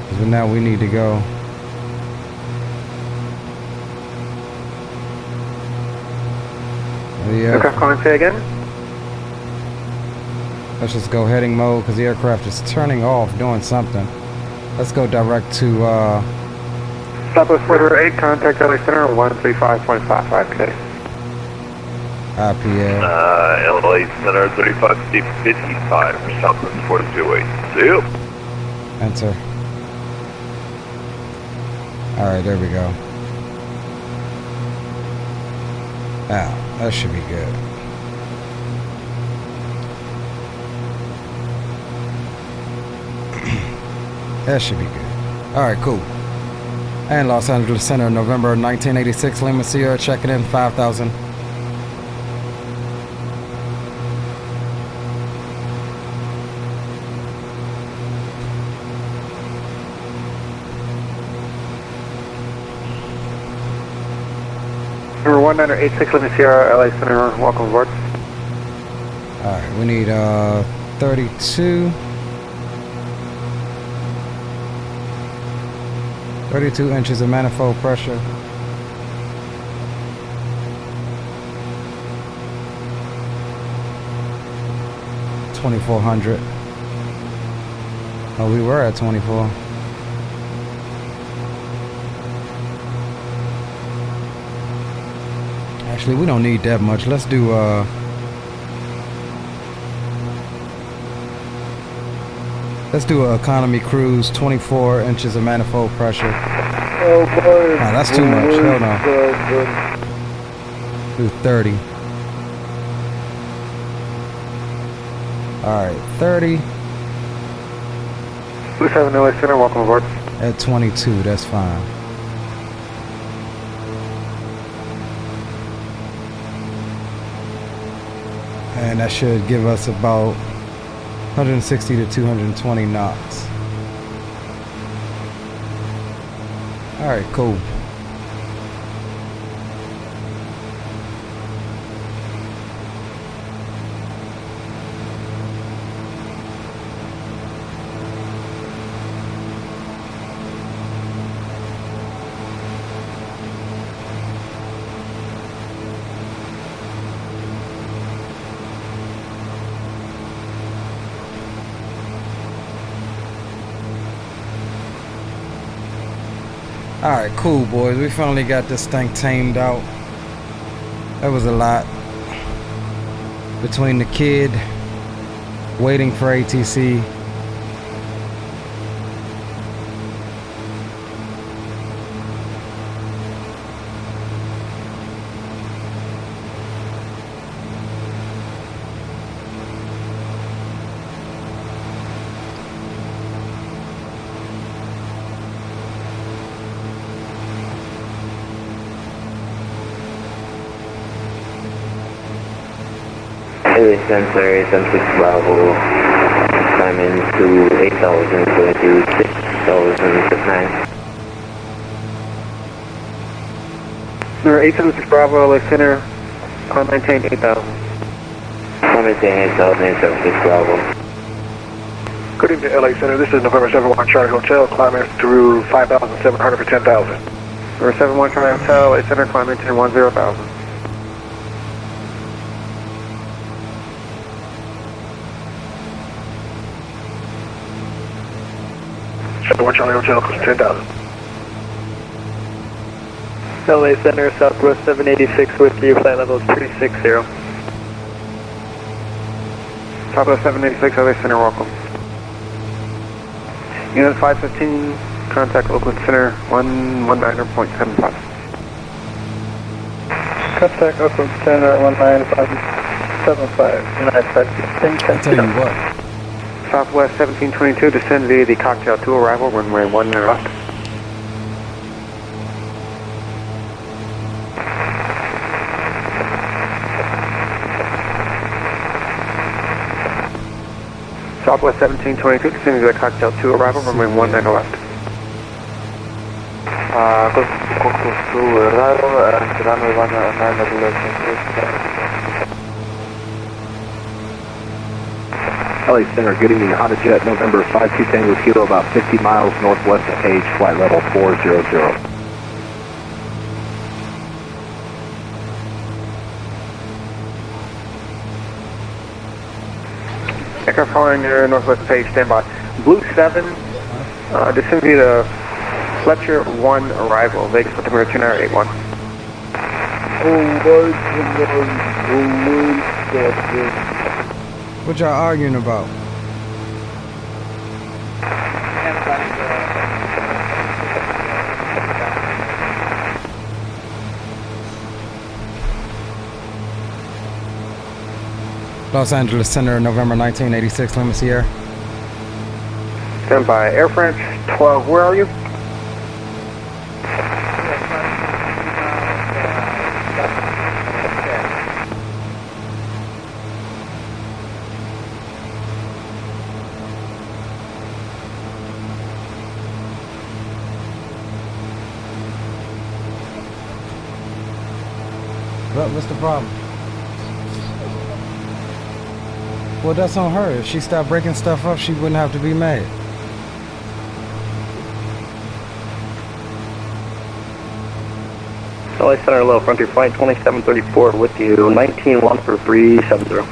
Because now we need to go. Aircraft calling, say again? Let's just go heading mode because the aircraft is turning off, doing something. Let's go direct to Southwest Order 8, contact LA Center 135.55K. IPL. LA Center 3555 for Southwest 428. See you. Enter. Alright, there we go. Now, that should be good. That should be good. Alright, cool. And Los Angeles Center, November 1986, Lima Sierra, checking in 5,000. Number 1986 Lima Sierra, LA Center, welcome aboard. Alright, we need 32. 32 inches of manifold pressure. $2,400. Oh, we were at 24. Actually, we don't need that much. Let's do economy cruise, 24 inches of manifold pressure. Oh boy. Nah, that's too much. Hell no. Do 30. Alright, 30. 27 LA Center, welcome aboard. At 22, that's fine. And that should give us about 160 to 220 knots. Alright, cool. Alright, cool boys, we finally got this thing tamed out. That was a lot. Between the kid, waiting for ATC, Sensor 76 Bravo, climbing to 8,000, going to 6,009. Number 876 Bravo, LA Center, climb maintain 8,000. Climb maintain 8,000, 876 Bravo. Good evening, LA Center. This is November 71 Charlie Hotel, climbing through 5,700 for 10,000. Number 71 Charlie Hotel, LA Center, climb maintain 10,000. One Charlie Hotel, close to 10,000. LA Center, Southwest 786 with you, flight level 360. Southwest 786, LA Center, welcome. Unit 515, contact Oakland Center, 119.75. Contact Oakland Center, 195.75. United 515, I'll tell you what. Southwest 1722, descend via the Cocktail 2 arrival, runway 1 left. Southwest 1722, descend via the Cocktail 2 arrival, runway 1 left. Cocktail 2 arrival, and runway 1 left. LA Center, good evening, Honda Jet, November 52 Tango Kilo, about 50 miles northwest of Page, flight level 400. Aircraft following near northwest Page, standby. Blue 7, descend via the Fletcher 1 arrival, Vegas altimeter 2981. What y'all arguing about? Los Angeles Center, November 1986, Lima Sierra. Stand by. Air France 12, where are you? What's the problem? Well, that's on her. If she stopped breaking stuff up, she wouldn't have to be mad. LA Center, low, Frontier Flight 2734 with you, 19-1 for 370.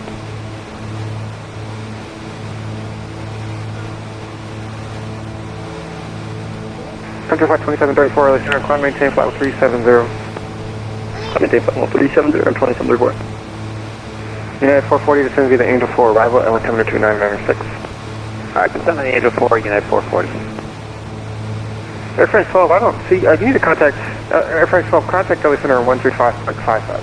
Frontier Flight 2734, LA Center, climb maintain flight 370. Climb maintain flight 370 or 2734. United 440, descend via the Angel 4 arrival, and altimeter 2996. Alright, descend on the Angel 4, United 440. Air France 12, I don't see, you need to contact, Air France 12, contact LA Center 135.55.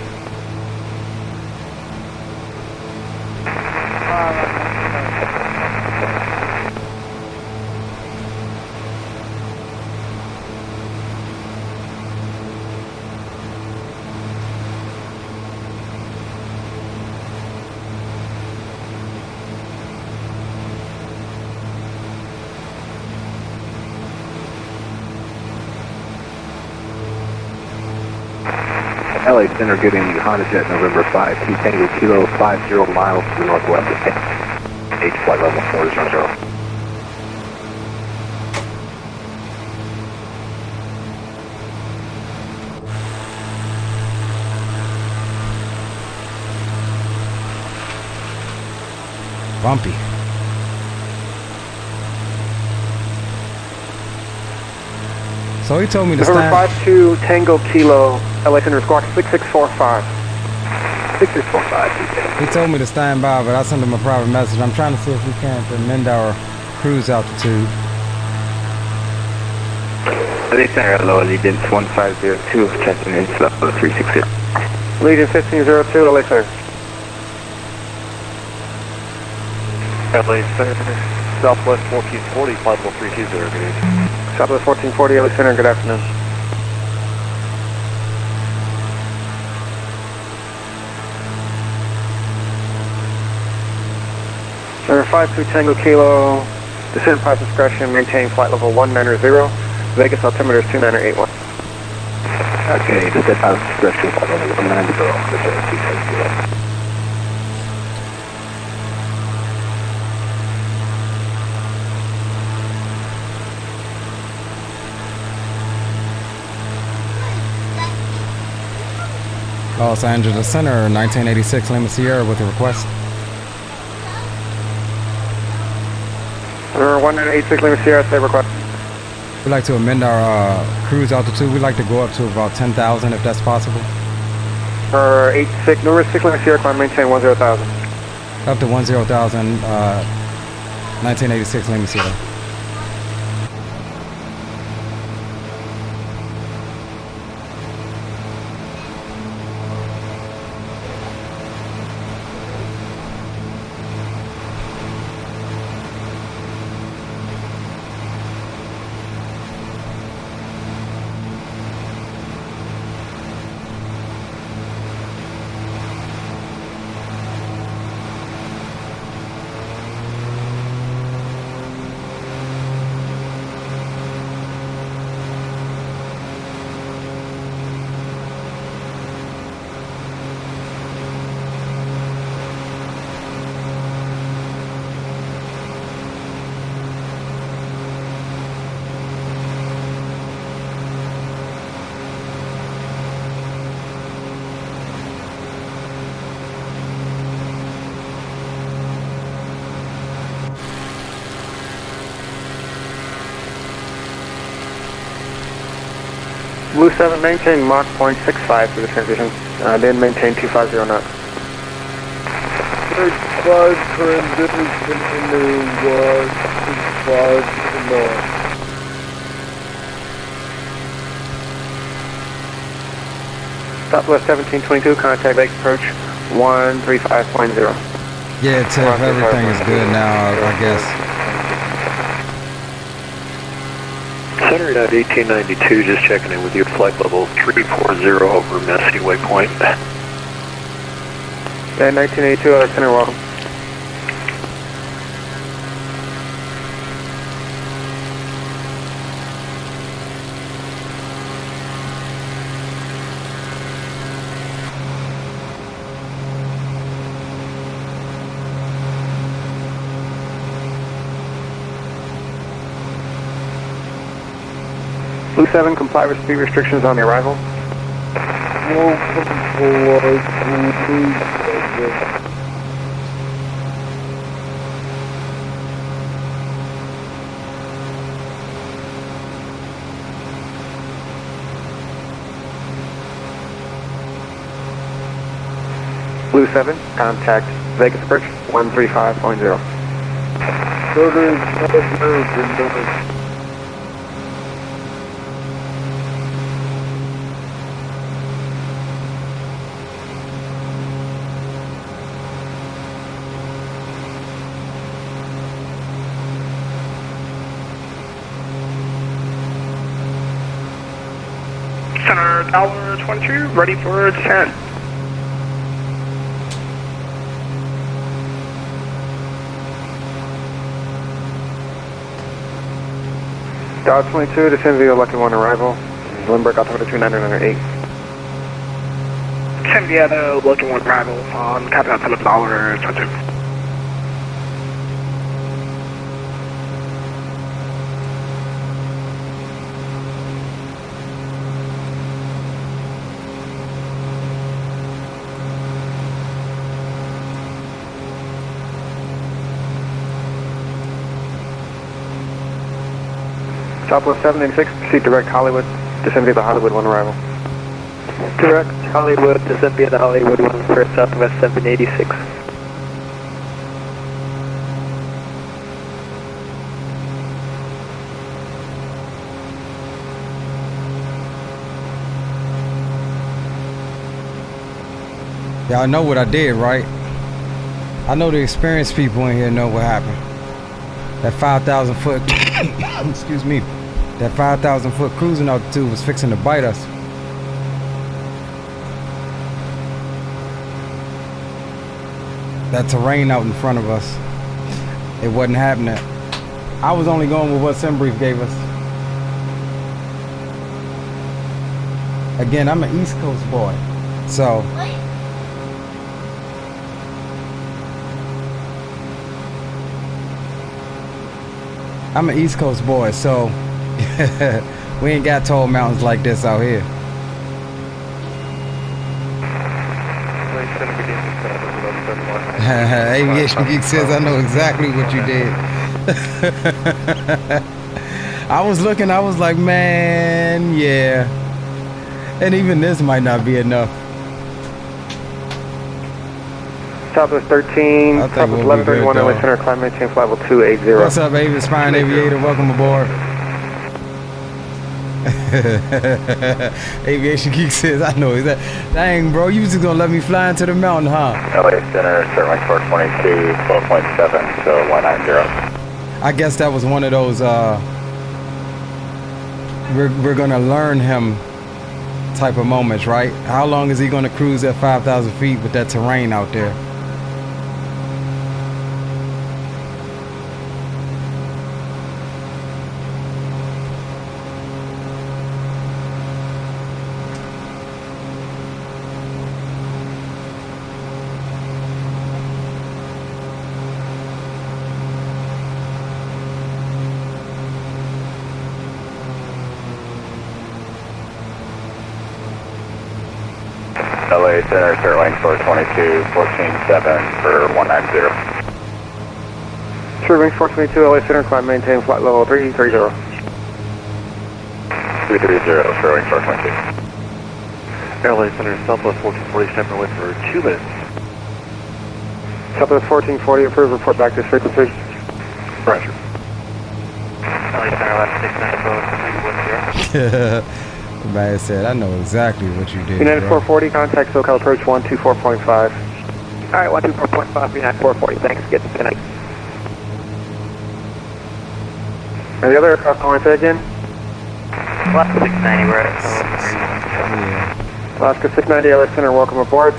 LA Center, good evening, Honda Jet, November 5, T Tango Kilo, 50 miles to the northwest of Page, flight level 400. Bumpy. So he told me to November stand. 52 Tango Kilo, LA Center squawk 6645. 6645. He told me to stand by, but I sent him a private message. I'm trying to see if we can amend our cruise altitude. LA Center, hello, Allegiance 1502, checking in, level 360. Allegiance 1502, LA Center. LA Center, Southwest 1440, flight level 320, good evening. Southwest 1440, LA Center, good afternoon. Number 52 Tango Kilo, descend by discretion, maintain flight level 190, Vegas altimeter is 2981. Okay, descend out rescue flight level 190, Horizon 210. Los Angeles Center, 1986 Lima Sierra with a request. 1986 Lima Sierra, say request. We'd like to amend our cruise altitude. We'd like to go up to about 10,000 if that's possible. For 86, number 6 Lima Sierra, climb maintain 10,000. Up to 10,000, 1986 Lima Sierra. Blue 7, maintain Mach 0.65 for the transition. Then maintain 250 knots. 35 transition into 165 to the north. Southwest 1722, contact lake approach 135.0. Yeah, Tiff, everything is good now, I guess. Center at 1892, just checking in with you. Flight level 340 over Messy waypoint. Yeah, 1982, other center, welcome. Blue 7, comply with speed restrictions on the arrival. Blue 7, contact Vegas approach 135.0. Center Tower 22, ready for descent. Tower 22, descend via Lucky 1 arrival. Lindbergh, altimeter 2908. Descend via the Lucky 1 arrival on Captain Altimeter Tower 22. Southwest 786, proceed direct Hollywood, descend via the Hollywood 1 arrival. Direct Hollywood, descend via the Hollywood 1 for Southwest 786. Yeah, I know what I did, right? I know the experienced people in here know what happened. That 5,000 foot, excuse me, that 5,000 foot cruising altitude was fixing to bite us. That terrain out in front of us, it wasn't happening. I was only going with what SimBrief gave us. Again, I'm an East Coast boy, so. I'm an East Coast boy, so we ain't got tall mountains like this out here. Aviation Geek says, I know exactly what you did. I was looking, I was like, man, yeah. And even this might not be enough. Southwest 13, Southwest 1131, LA Center, climb maintain flight level 280. What's up, Avis, Spine Aviator? Welcome aboard. Aviation Geek says, I know that. Dang, bro, you just gonna let me fly into the mountain, huh? LA Center, Starlink 422, 12.7 to 190. I guess that was one of those, we're gonna learn him type of moments, right? How long is he gonna cruise at 5,000 feet with that terrain out there? LA Center, Starlink 422, 14.7 for 190. Starlink 422, LA Center, climb maintain flight level 330. 330, Starlink 422. LA Center, Southwest 1447, away for 2 minutes. Southwest 1440, approved, report back to frequency. Roger. LA Center, left 690, The man said, I know exactly what you did. United 440, contact SoCal approach 124.5. Alright, 124.5, United 440, thanks, get to tonight. And the other aircraft going to again? Alaska 690, we're at Alaska 690, LA Center, welcome aboard.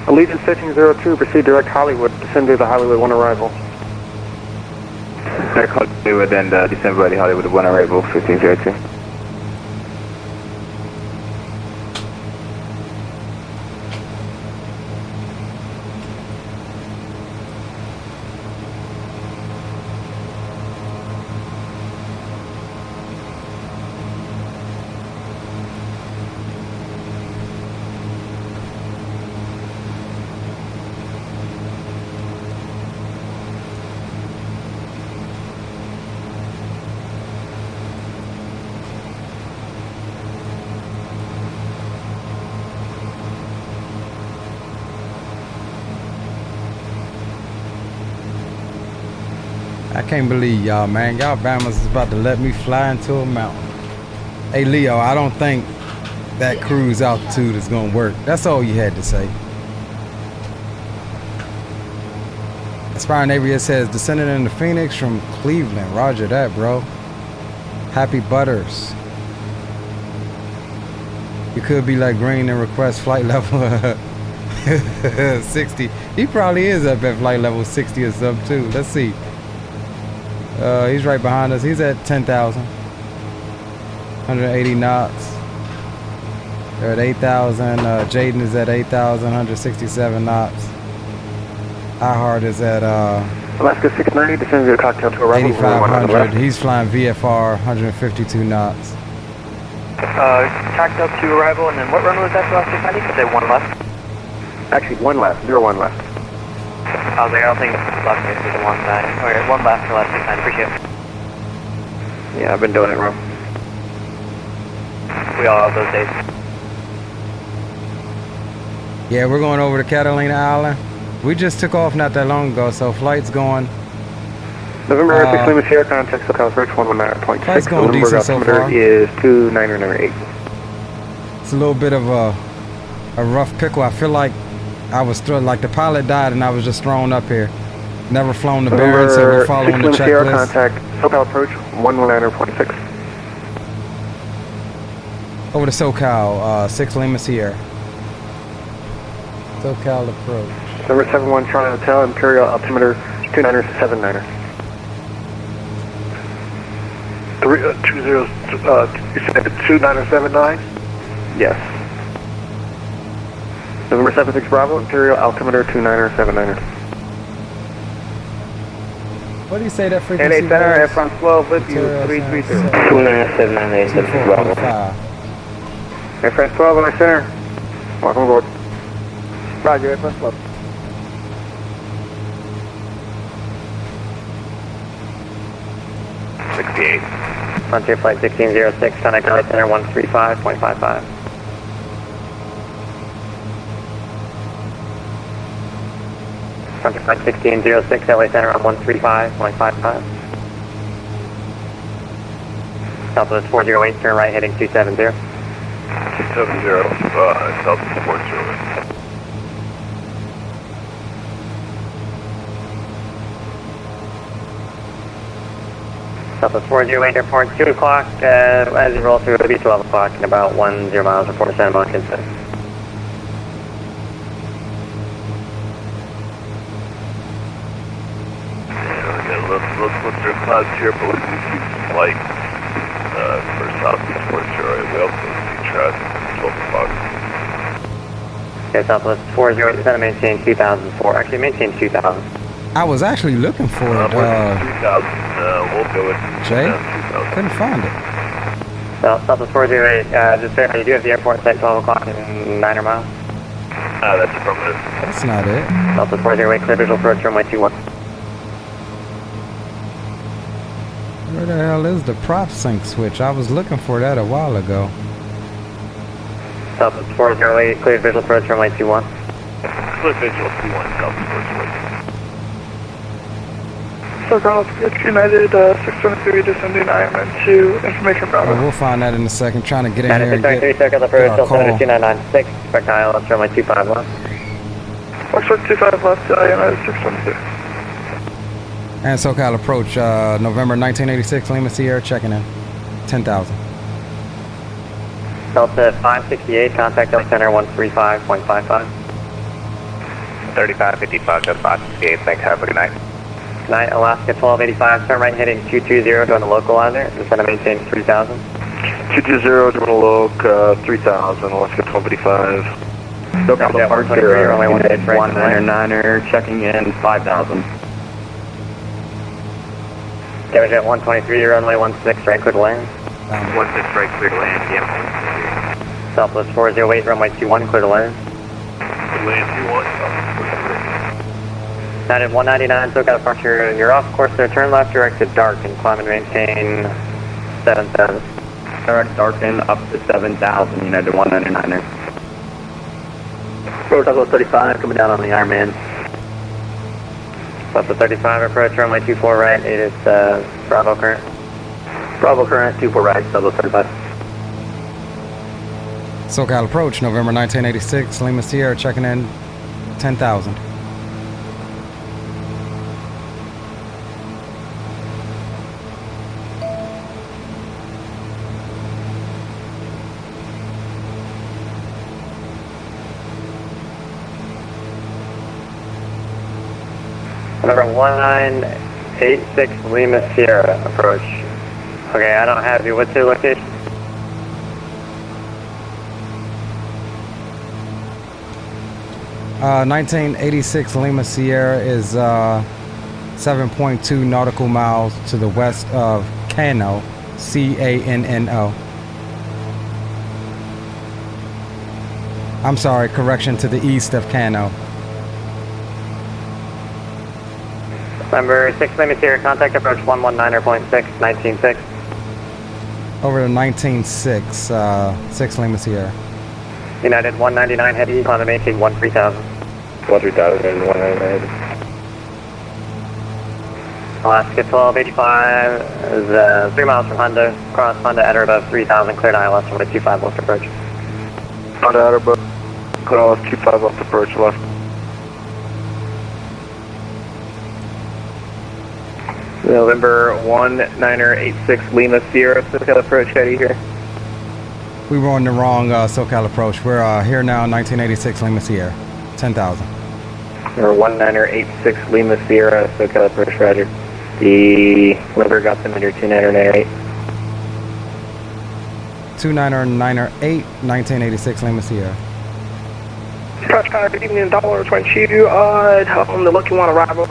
Allegiance 1502, proceed direct Hollywood, descend to the Hollywood 1 arrival. Direct Hollywood and descend by the Hollywood 1 arrival, 1502. I can't believe y'all, man. Y'all Bamas is about to let me fly into a mountain. Hey, Leo, I don't think that cruise altitude is going to work. That's all you had to say. Aspiring Avery says, descending into Phoenix from Cleveland. Roger that, bro. Happy Butters. You could be like Green and request flight level 60. He probably is up at flight level 60 or something, too. Let's see. He's right behind us. He's at 10,000. 180 knots. They're at 8,000. Jaden is at 8,000. 167 knots. iHeart is at Alaska 690, descend to the cocktail to arrival. 8,500. He's flying VFR, 152 knots. Cocktail to arrival, and then what run was that for Alaska 690? Could say 1 left? Actually, 1 left. 01 left. I was like, I don't think left is the 1 side. Okay, 1 left for Alaska 690, appreciate it. Yeah, I've been doing it wrong. We all have those days. Yeah, we're going over to Catalina Island. We just took off not that long ago, so flight's going. November 6 Lima Sierra, contact SoCal approach 119.6. Flight's going decent so far. Is 29998. It's a little bit of a rough pickle. I feel like I was thrown, like the pilot died and I was just thrown up here. Never flown the bearings, so we're following the checklist. Contact SoCal approach 119.6. Over to SoCal, 6 Lima Sierra. SoCal approach. Number 71 Charlie Hotel, Imperial altimeter 2979er. 2979? Yes. November 76 Bravo, Imperial altimeter 2979er. What do you say that frequency LA Center, was? F on 12 with you, 332. 2979 Bravo. FS 12, LA Center. Welcome aboard. Roger, F on 12. Frontier Flight 1606, contact LA Center 135.55. Frontier Flight 1606, LA Center on 135.55. Southwest 408, turn right heading 270. 270, Southwest 408. Southwest 408, airport 2 o'clock, as you roll through, it'll be 12 o'clock in about 10 miles or 4 Santa Monica instead. Let's look through clouds here, but we can see some light for Southeast 408. We also see traffic at 12 o'clock. Okay, Southwest 408, it's going to maintain 2004. Actually, maintain 2000. I was actually looking for it. 2000, we'll go with Jay? Couldn't find it. So, Southwest 408, just verify you do have the airport set 12 o'clock in 9 miles. That's affirmative. That's not it. Southwest 408, clear visual approach runway 21. Where the hell is the prop sync switch? I was looking for that a while ago. Southwest 408, clear visual approach runway 21. Clear visual 21, Southwest 408. So Carlos, United 623 descending IMN to information Bravo. We'll find that in a second. Trying to get in here and 623, circle approach, altimeter 2996, expect ILS runway 25 left. Foxtrot 25 left to United 623. And SoCal approach, November 1986, Lima Sierra checking in. 10,000. Delta 568, contact LA Center 135.55. 3555, Delta 568, thanks, have a good night. Good night, Alaska 1285, turn right heading 220, doing a localizer, just going to maintain 3000. 220, doing a loc, 3000, Alaska 1285. SoCal departure, 199er, checking in 5000. Jet 123, runway 16, right clear to land. 16 right clear to land, yeah. Southwest 408, runway 21, clear to land. Land 21, Southwest 408. United 199, SoCal departure, you're off course there, turn left directed dark and climb and maintain 7000. Direct darken up to 7000, United 199er. Southwest 35, coming down on the Ironman. Southwest 35, approach runway 24 right, it is Bravo current. Bravo current, 24 right, Southwest 35. SoCal approach, November 1986, Lima Sierra checking in. 10,000. Number 1986 Lima Sierra approach. Okay, I don't have you. What's your location? Uh, 1986 Lima Sierra is 7.2 nautical miles to the west of Cano, C-A-N-N-O. I'm sorry, correction, to the east of Cano. Number 6 Lima Sierra, contact approach 119.6, 19.6. Over to 19.6, 6 Lima Sierra. United 199 heavy, climb and maintain 13,000. 13,000 and 199. Alaska 1285 is 3 miles from Honda, cross Honda at or above 3,000, cleared ILS runway 25 left approach. Honda at or above, cross 25 left approach left. November 1986 Lima Sierra, SoCal approach, heading here. We were on the wrong SoCal approach. We're here now, 1986 Lima Sierra, 10,000. Number 1986 Lima Sierra, SoCal approach, roger. The Liver got them under 2998. 2998, 1986 Lima Sierra. Good evening, $22 on the Lucky One arrival,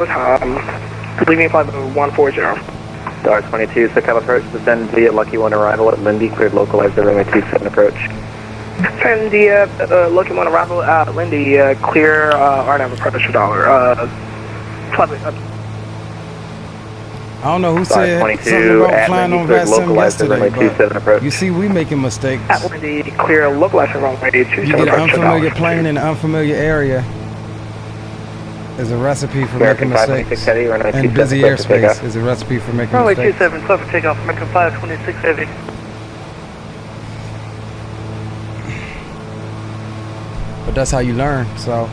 leaving flight level 140. $22, SoCal approach, descend via Lucky One arrival at Lindy, cleared localized runway 27 approach. Send the Lucky One arrival at Lindy, clear RNAV approach for $. I don't know who said something about flying on VATSIM yesterday, but you see, we making mistakes. At Lindy, clear localized runway 27 You get an approach for unfamiliar plane in an unfamiliar area. Is a recipe for making mistakes. And busy airspace is a recipe for making runway mistakes. 27, clear for takeoff, American 526 heavy. But that's how you learn, so.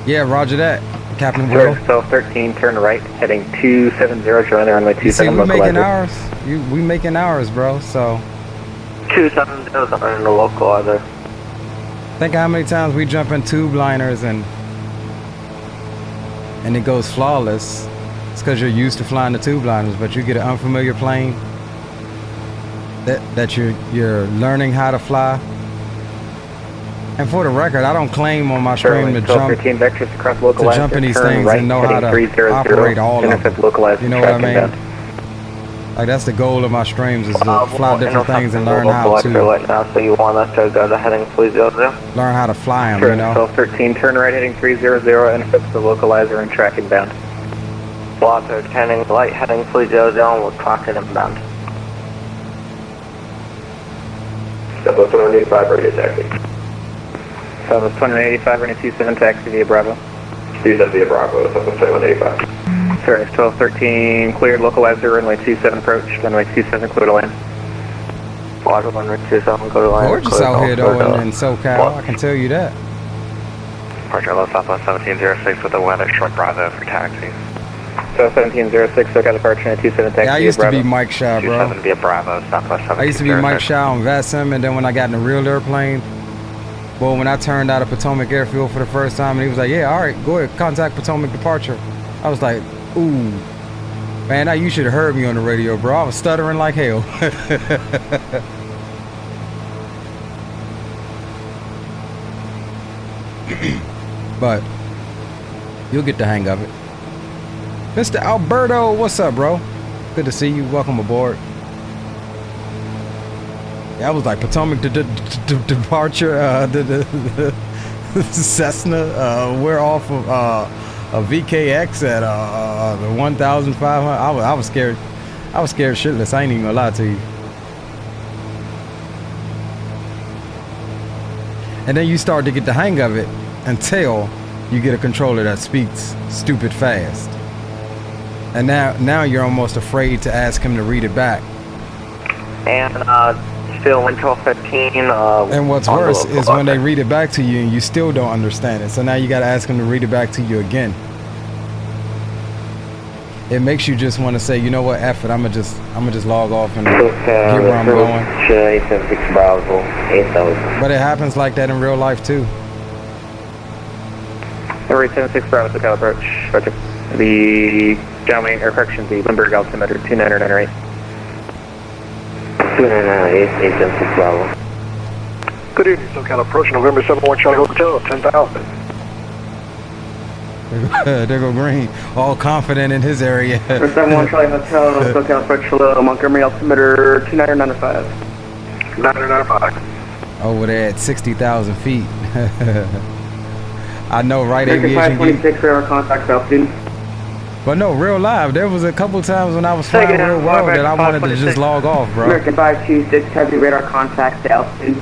Yeah, roger that, Captain Will. 1213, turn right, heading 270, join the runway 27. You see, we making ours. We making ours, bro, so. 270 on the localizer. Think how many times we jump in tube liners and it goes flawless. It's because you're used to flying the tube liners, but you get an unfamiliar plane that you're learning how to fly. And for the record, I don't claim on my stream to jump in these things and know how to operate all of them. You know what I mean? Like, that's the goal of my streams, is to fly different things and learn how to right now, so you want us to go to heading 300. Learn how to fly them, you know? 1213, turn right, heading 300, and fix the localizer and tracking bound. Blocker, turning light, heading 300, and we'll clock it inbound. 785 radio taxi. 2185, running 27 taxi via Bravo. 27 via Bravo, 785. Sir, 1213, cleared localizer, runway 27 approach, runway 27 clear to land. Water, runway 27, go to land. Gorgeous out here though in SoCal, I can tell you that. Departure low Southwest 1706 with the weather, short Bravo for taxi. So 1706, SoCal departure, 27 taxi. Yeah, I used to be Mike Shaw, bro. 27 via Bravo, Southwest 1706. I used to be Mike Shaw on VATSIM, and then when I got in a real airplane, well, when I turned out of Potomac Airfield for the first time, and he was like, yeah, all right, go ahead, contact Potomac departure. I was like, ooh, man, now you should have heard me on the radio, bro. I was stuttering like hell. But you'll get the hang of it. Mr. Alberto, what's up, bro? Good to see you. Welcome aboard. Yeah, I was like Potomac departure, the Cessna. We're off of a VKX at the 1,500. I was scared. I was scared shitless. I ain't even gonna lie to you. And then you start to get the hang of it until you get a controller that speaks stupid fast. And now you're almost afraid to ask him to read it back. And still in 1215. And what's worse is when they read it back to you and you still don't understand it. So now you got to ask them to read it back to you again. It makes you just want to say, you know what, F it, I'm gonna just log off and get where I'm going. But it happens like that in real life too. Every 76 Bravo, SoCal approach. Roger. The downwind, or correction, the Limburg altimeter 2998. 2998, 876 Bravo. Good evening, SoCal approach, November 71 Charlie Hotel, 10,000. There go Green, all confident in his area. Number 71 Charlie Hotel, SoCal approach, hello, Montgomery altimeter 2995. 995. Over there at 60,000 feet. I know, right? American Aviation 526 radar contact altitude. But no, real live, there was a couple times when I was flying real well that I wanted to just log off, bro. American 526 heavy radar contact to altitude.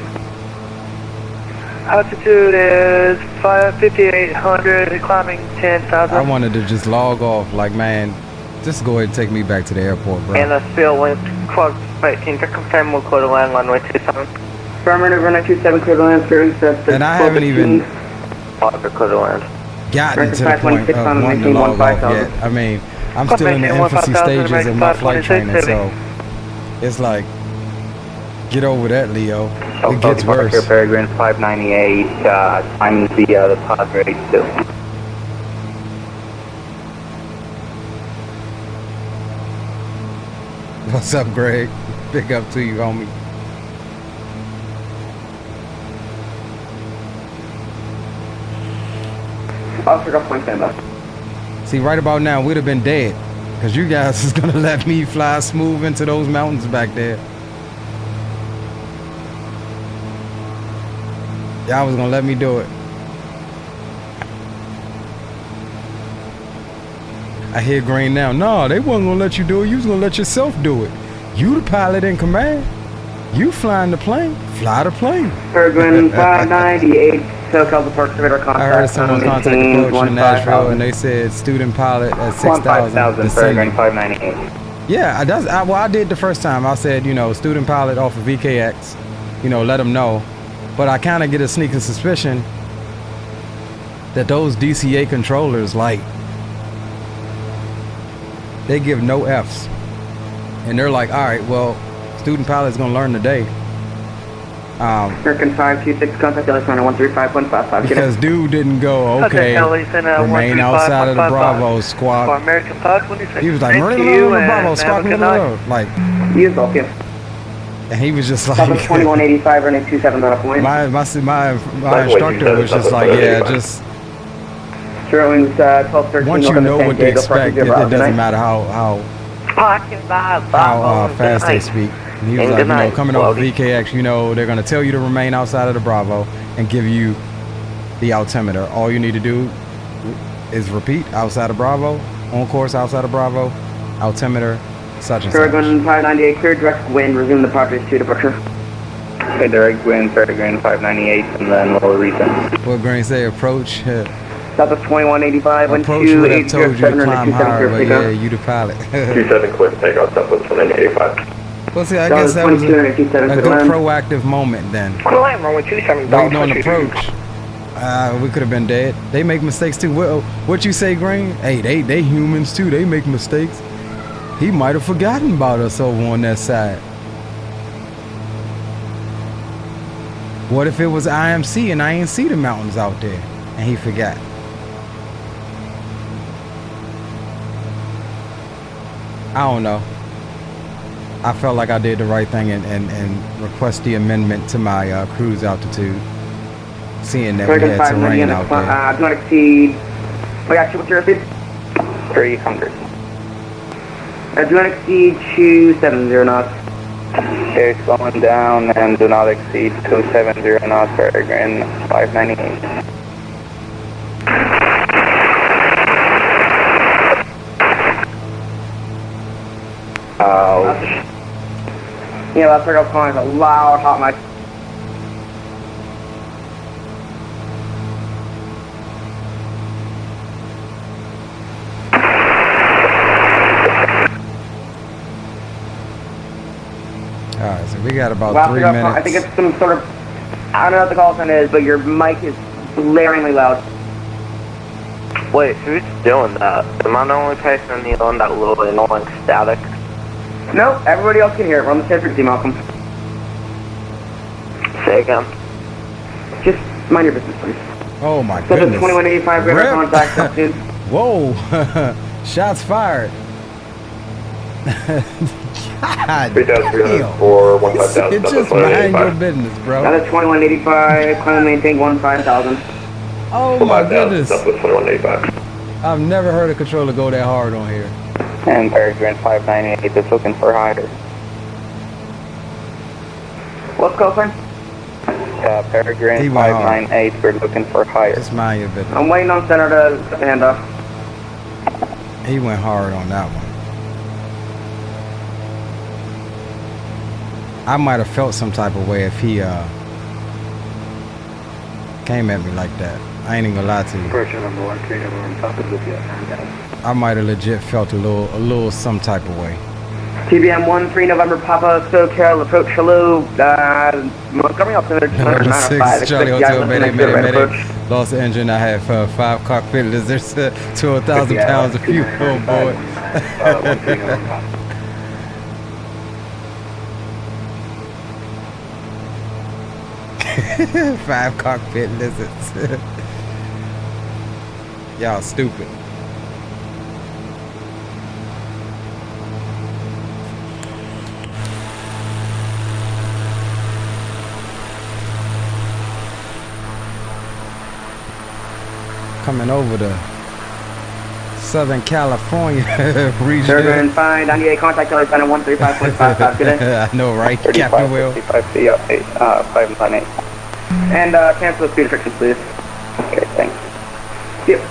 Altitude is 5,800, climbing 10,000. I wanted to just log off, like, man, just go ahead and take me back to the airport, bro. And the field wind, close, wait, can you confirm we'll clear to land runway 27? Affirmative, runway 27, clear to land, 37. And I haven't even clear to land. gotten to the point of wanting to log off yet. I mean, I'm still in the infancy stages of my flight training, so it's like, get over that, Leo. It gets worse. Peregrine 598, times the pod rate too. What's up, Greg? Big up to you, homie. See, right about now, we'd have been dead. Because you guys is going to let me fly smooth into those mountains back there. Y'all was going to let me do it. I hear Green now. No, they wasn't going to let you do it. You was going to let yourself do it. You the pilot in command. You flying the plane. Fly the plane. Peregrine 598. SoCal Park Surveyor contact. I heard someone contact the coach in Nashville and they said student pilot at 6,000. Peregrine 598. Yeah, well, I did the first time. I said, you know, student pilot off of VKX, you know, let them know. But I kind of get a sneaking suspicion that those DCA controllers, like, they give no Fs. And they're like, all right, well, student pilot's going to learn today. American 526, contact LS 135.55. Because dude didn't go, okay, remain outside of the Bravo squawk. American 526. He was like, Bravo squawk me like, and he was just like, 2185 running 27 on a point. My instructor was just like, yeah, just once you know what to expect, it doesn't matter how fast they speak. And he was like, you know, coming off VKX, you know, they're going to tell you to remain outside of the Bravo and give you the altimeter. All you need to do is repeat outside of Bravo, on course outside of Bravo, altimeter, such and such. Peregrine 598, clear direct wind, resume the Padres 2 departure. Okay, direct wind, Peregrine 598, and then lower recent. What Green say, approach? Southwest 2185, wind 2807, told you to climb higher, but yeah, you the pilot. 27 clear takeoff, Southwest 2185. Well, see, I guess that was a good proactive moment then. Waiting on approach. We could have been dead. They make mistakes too. What you say, Green? Hey, they humans too. They make mistakes. He might have forgotten about us over on that side. What if it was IMC and I ain't see the mountains out there and he forgot? I don't know. I felt like I did the right thing and request the amendment to my cruise altitude, seeing that we had terrain out there. Do not exceed. What's your speed? 300. Do not exceed 270 knots. Okay, slowing down and do not exceed 270 knots, Peregrine 598. Ouch. Yeah, that's where I'm calling a loud hot mic. Alright, so we got about 3 minutes. I think it's some sort of, I don't know what the call sign is, but your mic is blaringly loud. Wait, who's doing that? Am I the only person on that little annoying static? No, everybody else can hear it. We're on the same frequency, Malcolm. Say again. Just mind your business, please. Oh my goodness. 2185 radar contact, dude. Whoa. Shots fired. God damn. For 15000. It's just mind your business, bro. That's 2185, climb and maintain 15,000. Oh my goodness. That's 2185. I've never heard a controller go that hard on here. And Peregrine 598 is looking for higher. What's call sign? Peregrine 598, we're looking for higher. Just mind your business. I'm waiting on center to hand off. He went hard on that one. I might have felt some type of way if he came at me like that. I ain't even gonna lie to you. Approaching number 13, on top of this yet. I might have legit felt a little some type of way. TBM 13 November Papa, SoCal, approach hello, Montgomery, altimeter 295, 6 Charlie Hotel, Mayday. Lost the engine. I have 5 cockpit lizards, 12,000 pounds of fuel. Oh boy. 5 cockpit lizards. Y'all stupid. Coming over to Southern California region. Surgeon 598, contact Kelly Center 135.55, good day. I know, right? Captain Will. 55C update, 598. And cancel the speed restrictions, please. Okay, thanks. Yep.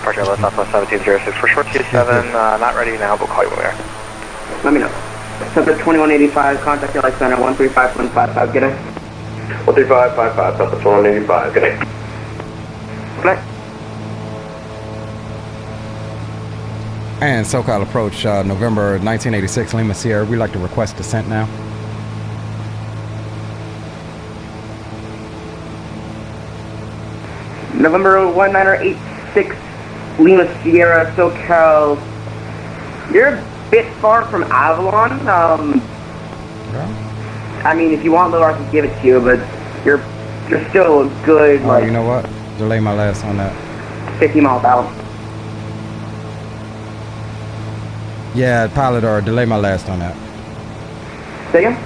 Roger, left Southwest 1706 for short 27, not ready now, but call you when we are. Let me know. Subject 2185, contact Kelly Center 135.55, good day. 13555, Southwest 2185, good day. And SoCal approach, November 1986, Lima Sierra. We'd like to request descent now. November 1986, Lima Sierra, SoCal. You're a bit far from Avalon. I mean, if you want low, I can give it to you, but you're still a good, you know what? Delay my last on that. 50 miles out. Yeah, pilot error, delay my last on that. Say again?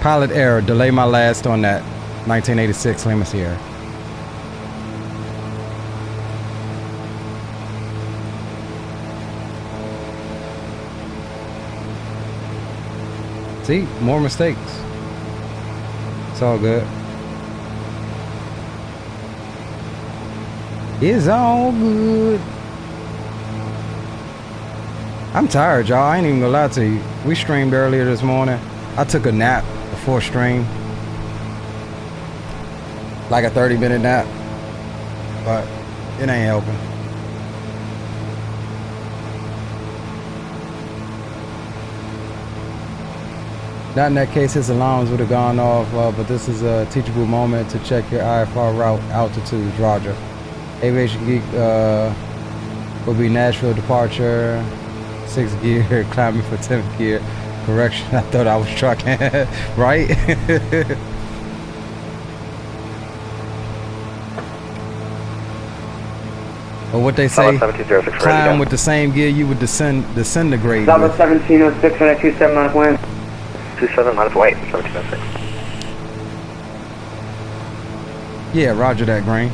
Pilot error, delay my last on that. 1986 Lima Sierra. See, more mistakes. It's all good. It's all good. I'm tired, y'all. I ain't even gonna lie to you. We streamed earlier this morning. I took a nap before stream. Like a 30-minute nap. But it ain't helping. Not in that case, his alarms would have gone off, but this is a teachable moment to check your IFR route altitudes, Roger. Aviation Geek will be Nashville departure, 6th gear, climbing for 10th gear. Correction, I thought I was trucking, right? Or what they say, climb with the same gear you would disintegrate. Number 1706 on a 27 minus wind. 27 minus weight, 1706. Yeah, roger that, Green.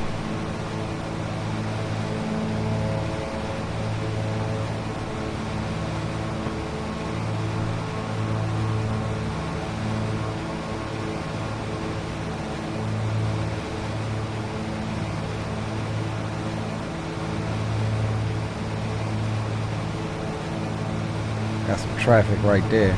Got some traffic right there.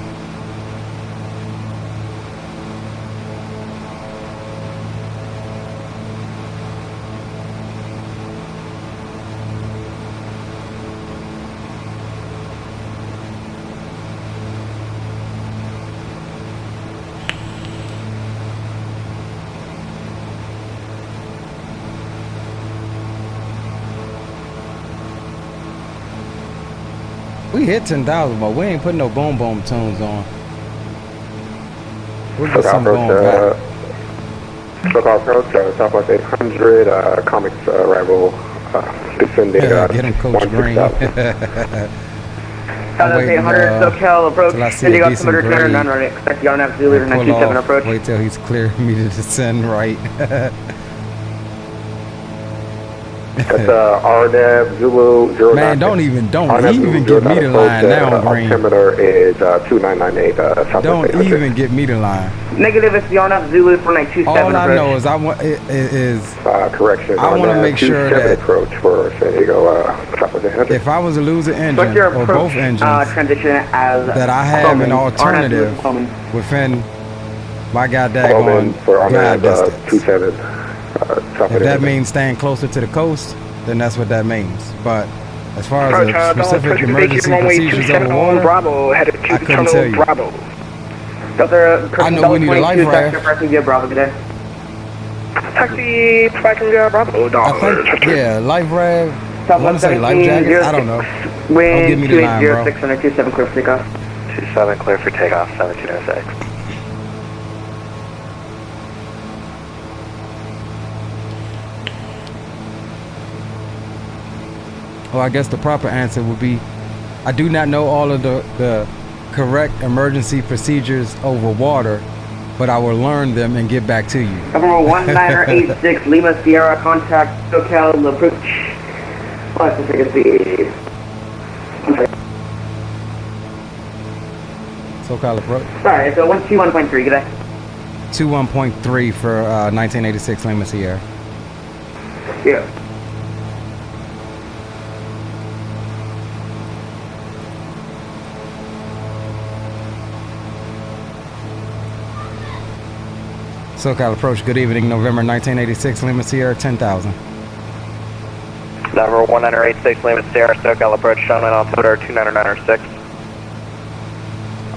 We hit 10,000, but we ain't putting no boom boom tunes on. We'll get some going back. SoCal approach, Southwest 800, comics arrival, descending. Get him, Coach Green. Southwest 800, SoCal approach, sending up to Motor Center, none right. Expect you on that Zulu 927 approach. Wait till he's clear me to descend right. That's RNAV Zulu 09. Man, don't even get me the line now, Green. Altimeter is 2998. Don't even get me the line. Negative, it's the RNAV Zulu for 927 All I approach. know is I want correction. I want to make sure that approach for San Diego. if I was to lose an engine or both engines, transition as that I have an alternative within my goddamn glide distance. 27. If that means staying closer to the coast, then that's what that means. But As far as Approach, the specific Delta, emergency runway procedures 27 over on water, Bravo, headed to I couldn't tell you. Bravo. I know we need a life raft. Bravo, good day. Taxi, Passenger Bravo, I dollars. think, yeah, life raft. I want to say life jacket. I don't know. Don't give me the line, bro. 27 clear for takeoff. 27 clear for takeoff, 1706. Well, I guess the proper answer would be, I do not know all of the correct emergency procedures over water, but I will learn them and get back to you. Number 1986, Lima Sierra, contact SoCal approach. Let's take a speed. SoCal approach. Sorry, so 121.3, good day. 21.3 for 1986 Lima Sierra. Yeah. SoCal approach, good evening, November 1986 Lima Sierra, 10,000. Number 1986 Lima Sierra, SoCal approach, showing altimeter 29906.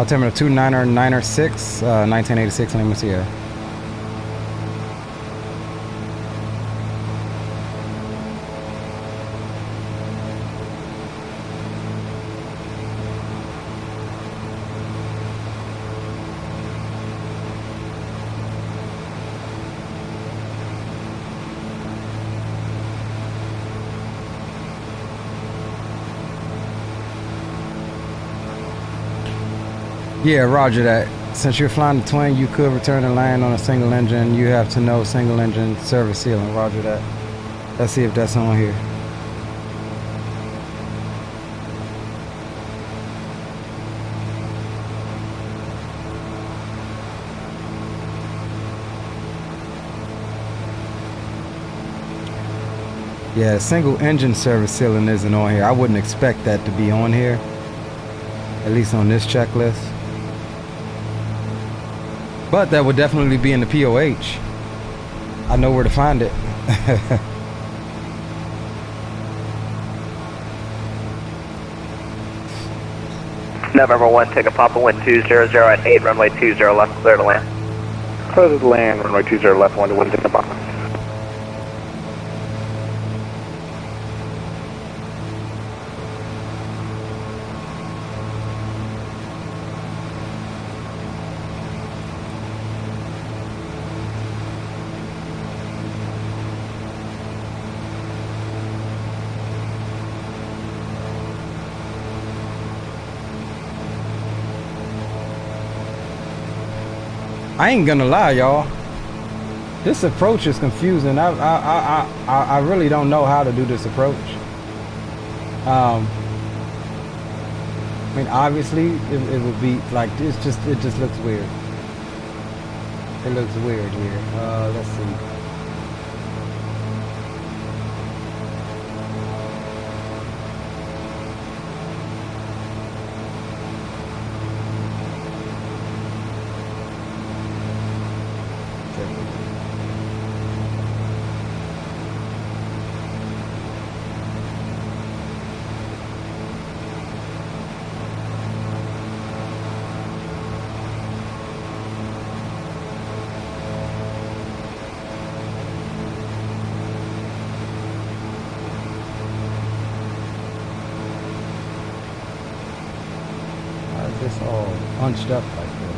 Altimeter 29906, 1986 Lima Sierra. Yeah, roger that. Since you're flying the twin, you could return and land on a single engine. You have to know single engine service ceiling. Roger that. Let's see if that's on here. Yeah, single engine service ceiling isn't on here. I wouldn't expect that to be on here, at least on this checklist. But that would definitely be in the POH. I know where to find it. November 1, take a Papa, wind 200 at 8, runway 20 left, clear to land. Clear to land, runway 20 left, 1 to wind, take a Papa. I ain't gonna lie, y'all. This approach is confusing. I really don't know how to do this approach. I mean, obviously, it would be like this. It just looks weird. It looks weird here. Let's see. This all bunched up like this.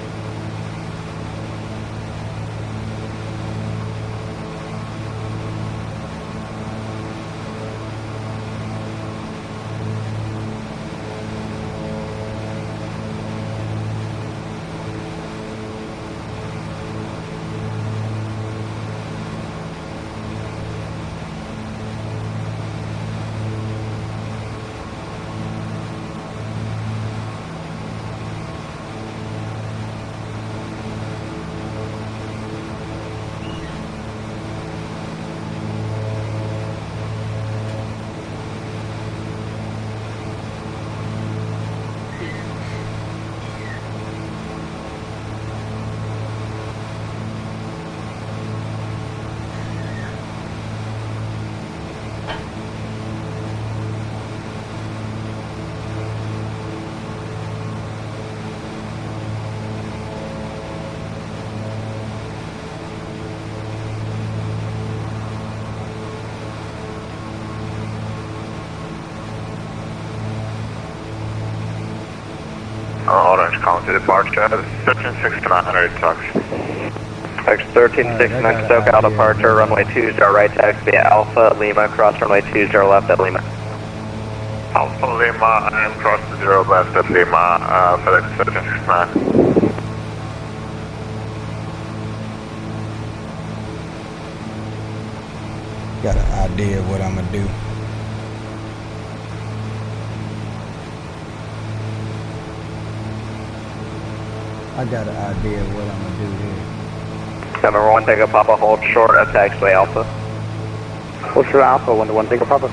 Orange calling to departure. 136900 talks. X1369 SoCal departure, runway 20 right taxi via Alpha Lima, cross runway 20 left at Lima. Alpha Lima, I am cross to 0 left at Lima, FedEx 1369. Got an idea of what I'm gonna do. I got an idea of what I'm gonna do here. Number 1, take a Papa, hold short at taxiway Alpha. Hold short Alpha, 1-1, take a Papa.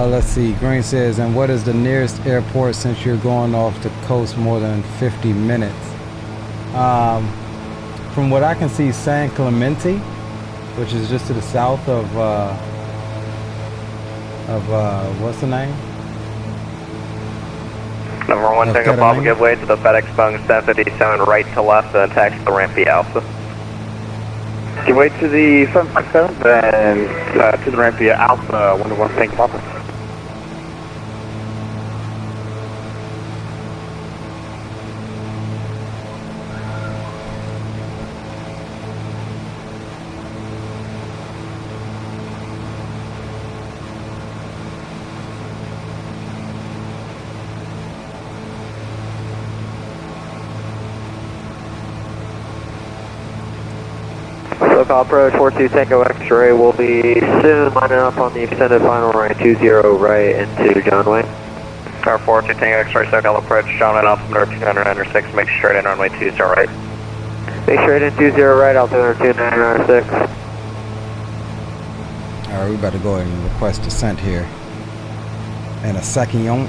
Let's see. Green says, and what is the nearest airport since you're going off the coast more than 50 minutes? From what I can see, San Clemente, which is just to the south of what's the name? Number 1, take a Papa, give way to the FedEx Boeing 757 right to left, and taxi the ramp via Alpha. Give way to the 757 and to the ramp via Alpha, 1-1, take a Papa. SoCal approach 42 Tango X-ray will be soon lining up on the extended final runway 20 right into John Wayne. Car 42 Tango X-ray SoCal approach, John Wayne altimeter 296, make straight in runway 20 right. Make straight in 20 right, altimeter 296. Alright, we better go ahead and request descent here. And a second.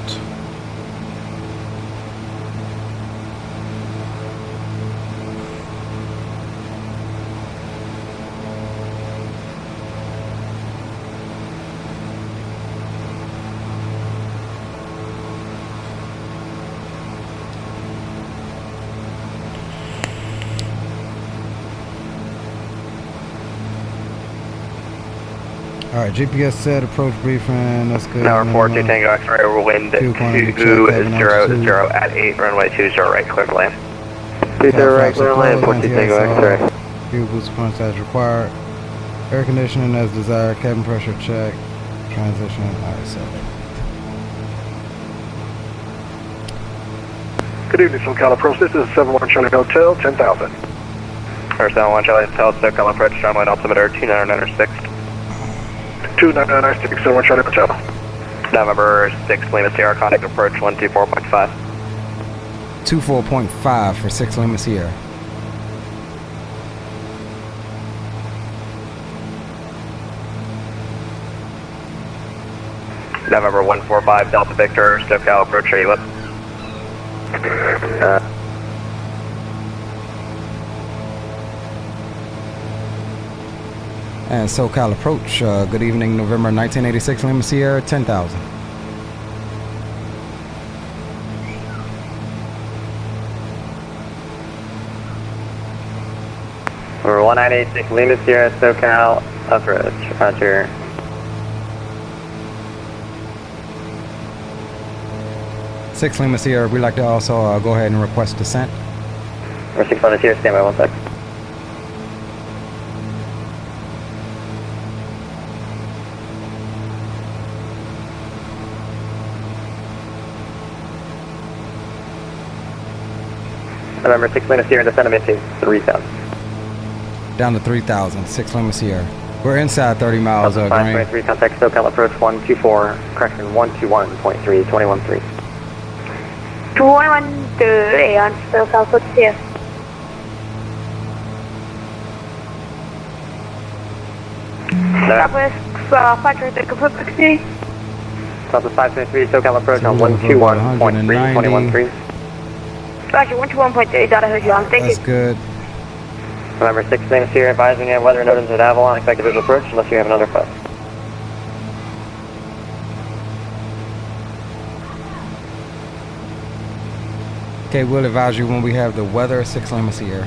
Alright, GPS said approach briefing, that's good. Number 42 Tango X-ray, wind 200 at 8, runway 20 right, clear to land. 20 right, clear to land, 42 Tango X-ray. Fuel boost punch as required. Air conditioning as desired, cabin pressure check, transition, alright, so. Good evening, SoCal approach. This is 71 Charlie Hotel, 10,000. Or 71 Charlie Hotel, SoCal approach, John Wayne altimeter 2996. 2996, 71 Charlie Hotel. November 6 Lima Sierra, contact approach 124.5. 24.5 for 6 Lima Sierra. November 145 Delta Victor, SoCal approach AIO. And SoCal approach, good evening, November 1986, Lima Sierra, 10,000. Number 1986 Lima Sierra, SoCal approach, roger. Six Lima Sierra, we'd like to also go ahead and request descent. Number 6 Lima Sierra, stand by 1 sec. November 6 Lima Sierra, descend into 3,000. Down to 3,000, 6 Lima Sierra. We're inside 30 miles of Green. 523, contact SoCal approach 124, correction 121.3, 21.3. 21 on SoCal approach here. Southwest 523, confirm 60. Southwest 523, SoCal approach on 121.3, 21.3. Roger, 121.3, data heard you on, thank you. That's good. November 6 Lima Sierra, advising you have weather notice at Avalon, expected visual approach unless you have another request. Okay, we'll advise you when we have the weather, 6 Lima Sierra.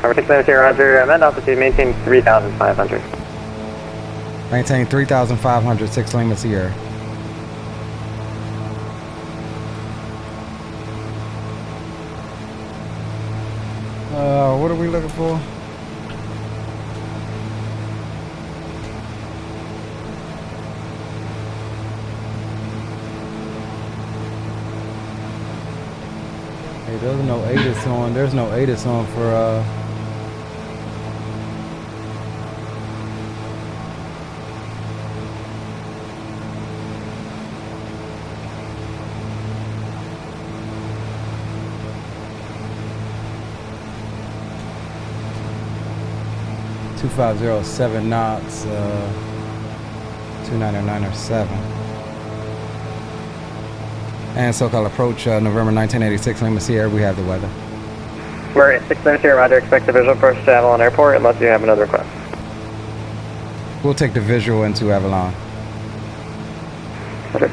Number 6 Lima Sierra, roger, amend altitude, maintain 3,500. Maintain 3,500, 6 Lima Sierra. What are we looking for? Hey, there's no ATIS on. There's no ATIS on for 2507 knots, 29907. And SoCal approach, November 1986, Lima Sierra, we have the weather. We're at 6 minutes here, roger, expect the visual approach to Avalon Airport unless you have another request. We'll take the visual into Avalon. Okay.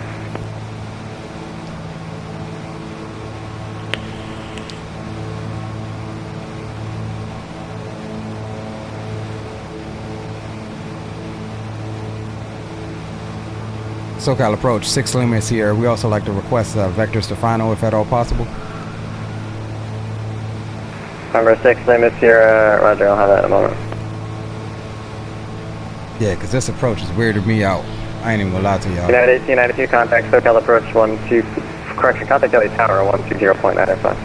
SoCal approach, 6 Lima Sierra. We also like to request vectors to final if at all possible. Number 6 Lima Sierra, roger, I'll have that in a moment. Yeah, because this approach has weirded me out. I ain't even gonna lie to y'all. United 1892, contact SoCal approach 12, correction, contact LA Tower 120.905.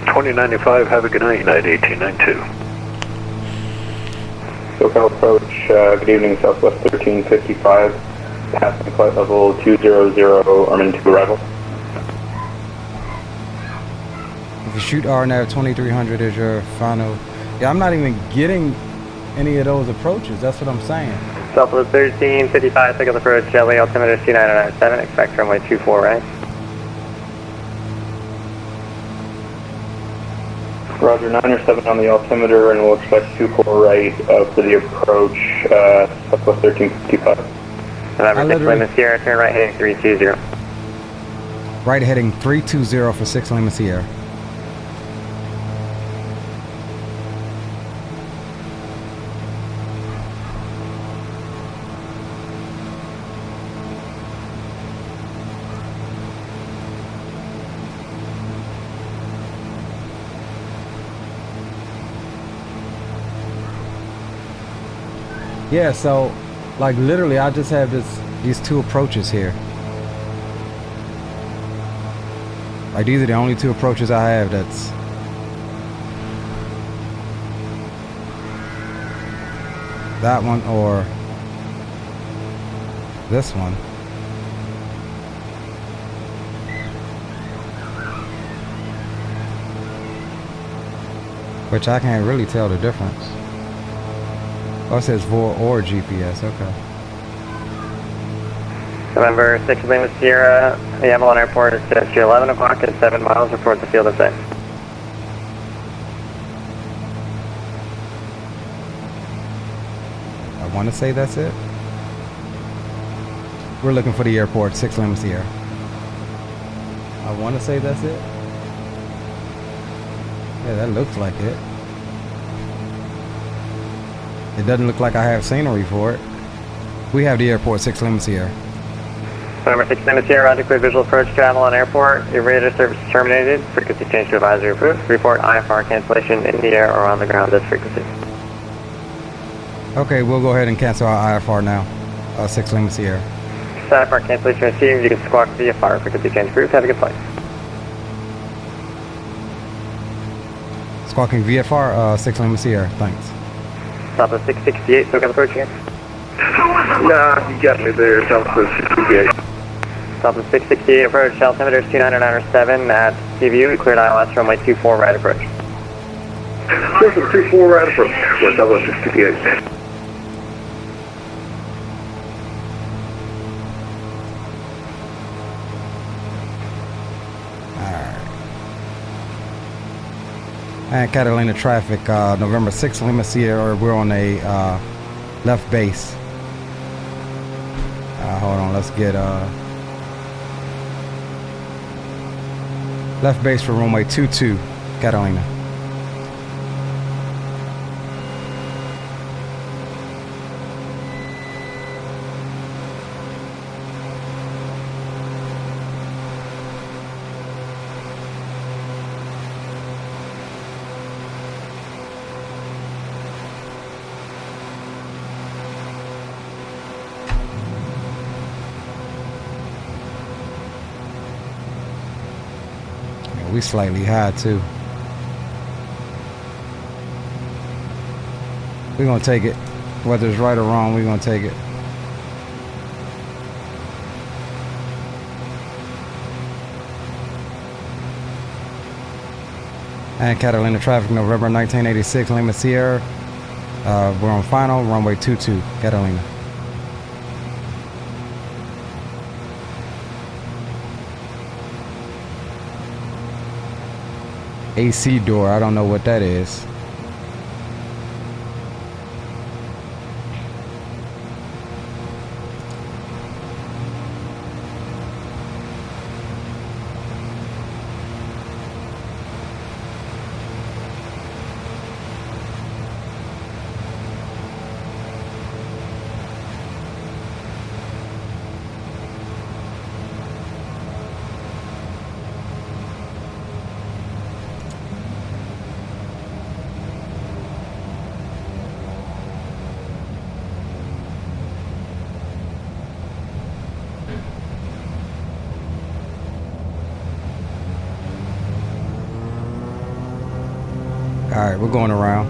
2095, have a good night, United 1892. SoCal approach, good evening, Southwest 1355. Passing flight level 200, Armin 2 arrival. If you shoot RNAV 2300 is your final. Yeah, I'm not even getting any of those approaches. That's what I'm saying. Southwest 1355, SoCal approach, LA altimeter 2997, expect runway 24 right. Roger, 9 or 7 on the altimeter, and we'll expect 24 right for the approach, Southwest 1355. November 6 Lima Sierra, turn right heading 320. Right heading 320 for 6 Lima Sierra. Yeah, so like literally I just have these two approaches here. Like these are the only two approaches I have that's that one or this one. Which I can't really tell the difference. Oh, it says VOR or GPS, okay. November 6 Lima Sierra, the Avalon Airport is just 11 o'clock at 7 miles, report the field of sight. I want to say that's it. We're looking for the airport, 6 Lima Sierra. I want to say that's it. Yeah, that looks like it. It doesn't look like I have scenery for it. We have the airport, 6 Lima Sierra. Number 6 Lima Sierra, roger, clear visual approach to Avalon Airport. Your radar service is terminated. Frequency change to advisory approved. Report IFR cancellation in the air or on the ground this frequency. Okay, we'll go ahead and cancel our IFR now. 6 Lima Sierra. IFR cancellation received. You can squawk VFR. Frequency change approved. Have a good flight. Squawking VFR, 6 Lima Sierra. Thanks. Southwest 668, SoCal approach again. Nah, you got me there, Southwest 668. Southwest 668 approach, altimeter is 29907 at CVU, cleared ILS runway 24 right approach. There's a 24 right approach, we're Southwest 668. And Catalina traffic, November 6 Lima Sierra, we're on a left base. Hold on, let's get left base for runway 22, Catalina. We slightly high too. We're gonna take it. Whether it's right or wrong, we're gonna take it. And Catalina traffic, November 1986, Lima Sierra. We're on final, runway 22, Catalina. AC door, I don't know what that is. Alright, we're going around.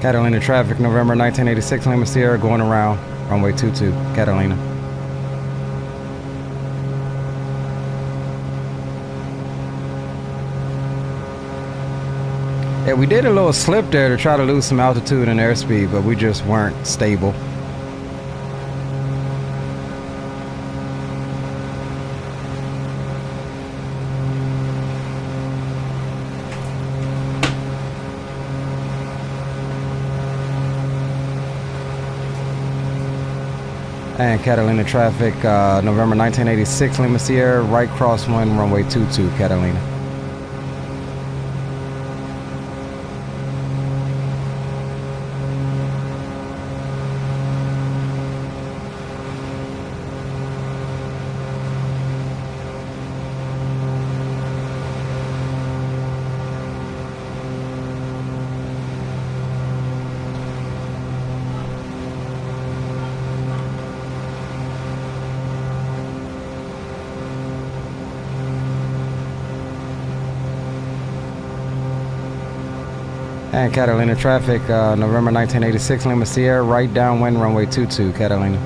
Catalina traffic, November 1986, Lima Sierra, going around, runway 22, Catalina. Yeah, we did a little slip there to try to lose some altitude and airspeed, but we just weren't stable. And Catalina traffic, November 1986, Lima Sierra, right crosswind, runway 22, Catalina. And Catalina traffic, November 1986, Lima Sierra, right downwind, runway 22, Catalina.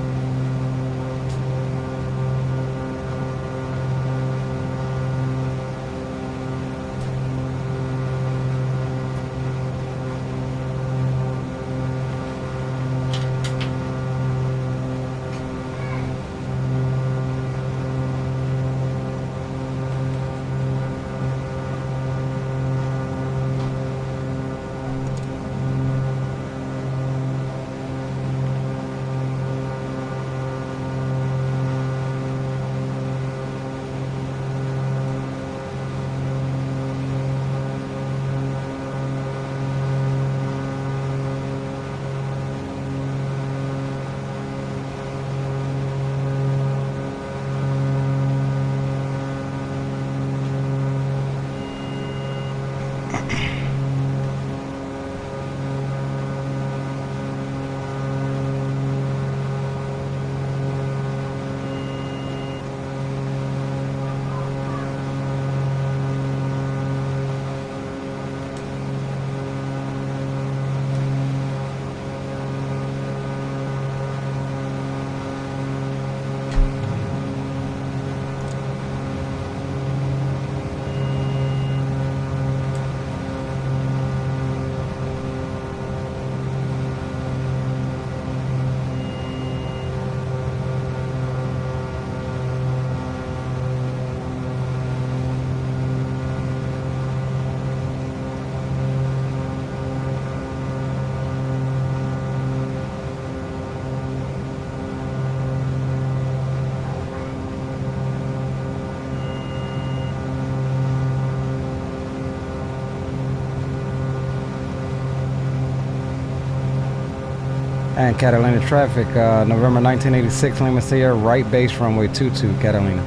And Catalina traffic, November 1986, Lima Sierra, right base runway 22, Catalina.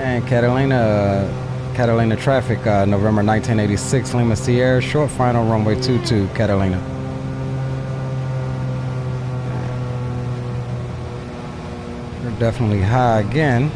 And Catalina traffic, November 1986, Lima Sierra, short final runway 22, Catalina. We're definitely high again.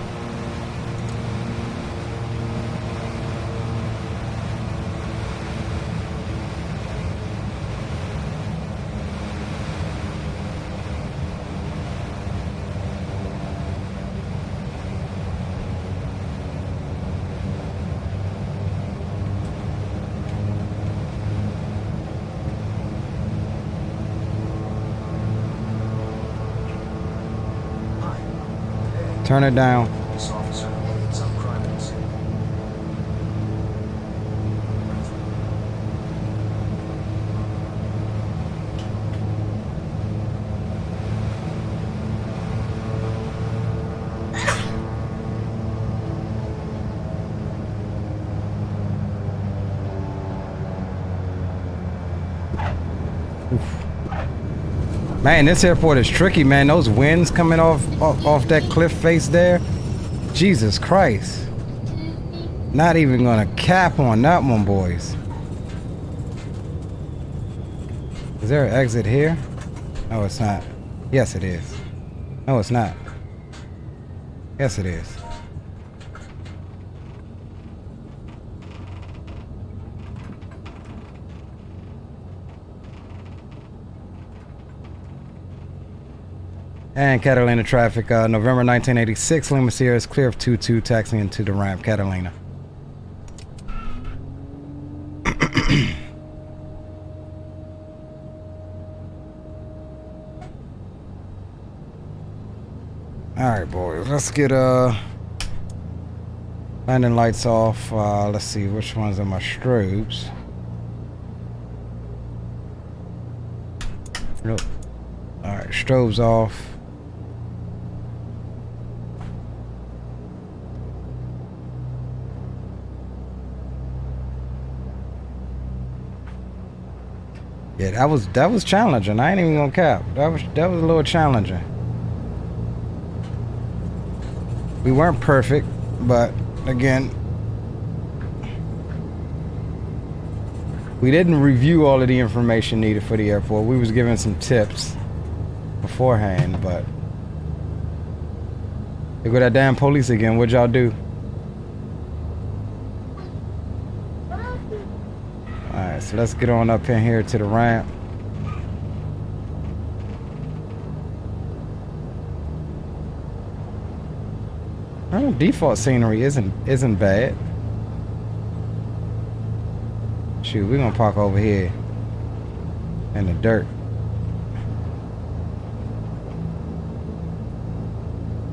Turn it down. Man, this airport is tricky, man. Those winds coming off that cliff face there. Jesus Christ. Not even gonna cap on that one, boys. Is there an exit here? No, it's not. Yes, it is. No, it's not. Yes, it is. And Catalina traffic, November 1986, Lima Sierra is clear of 22, taxiing into the ramp, Catalina. Alright, boys, let's get landing lights off. Let's see, which ones are my strobes? Nope. Alright, strobes off. Yeah, that was challenging. I ain't even gonna cap. That was a little challenging. We weren't perfect, but again, we didn't review all of the information needed for the airport. We was given some tips beforehand, but there go that damn police again. What'd y'all do? Alright, so let's get on up in here to the ramp. Default scenery isn't bad. Shoot, we're gonna park over here in the dirt.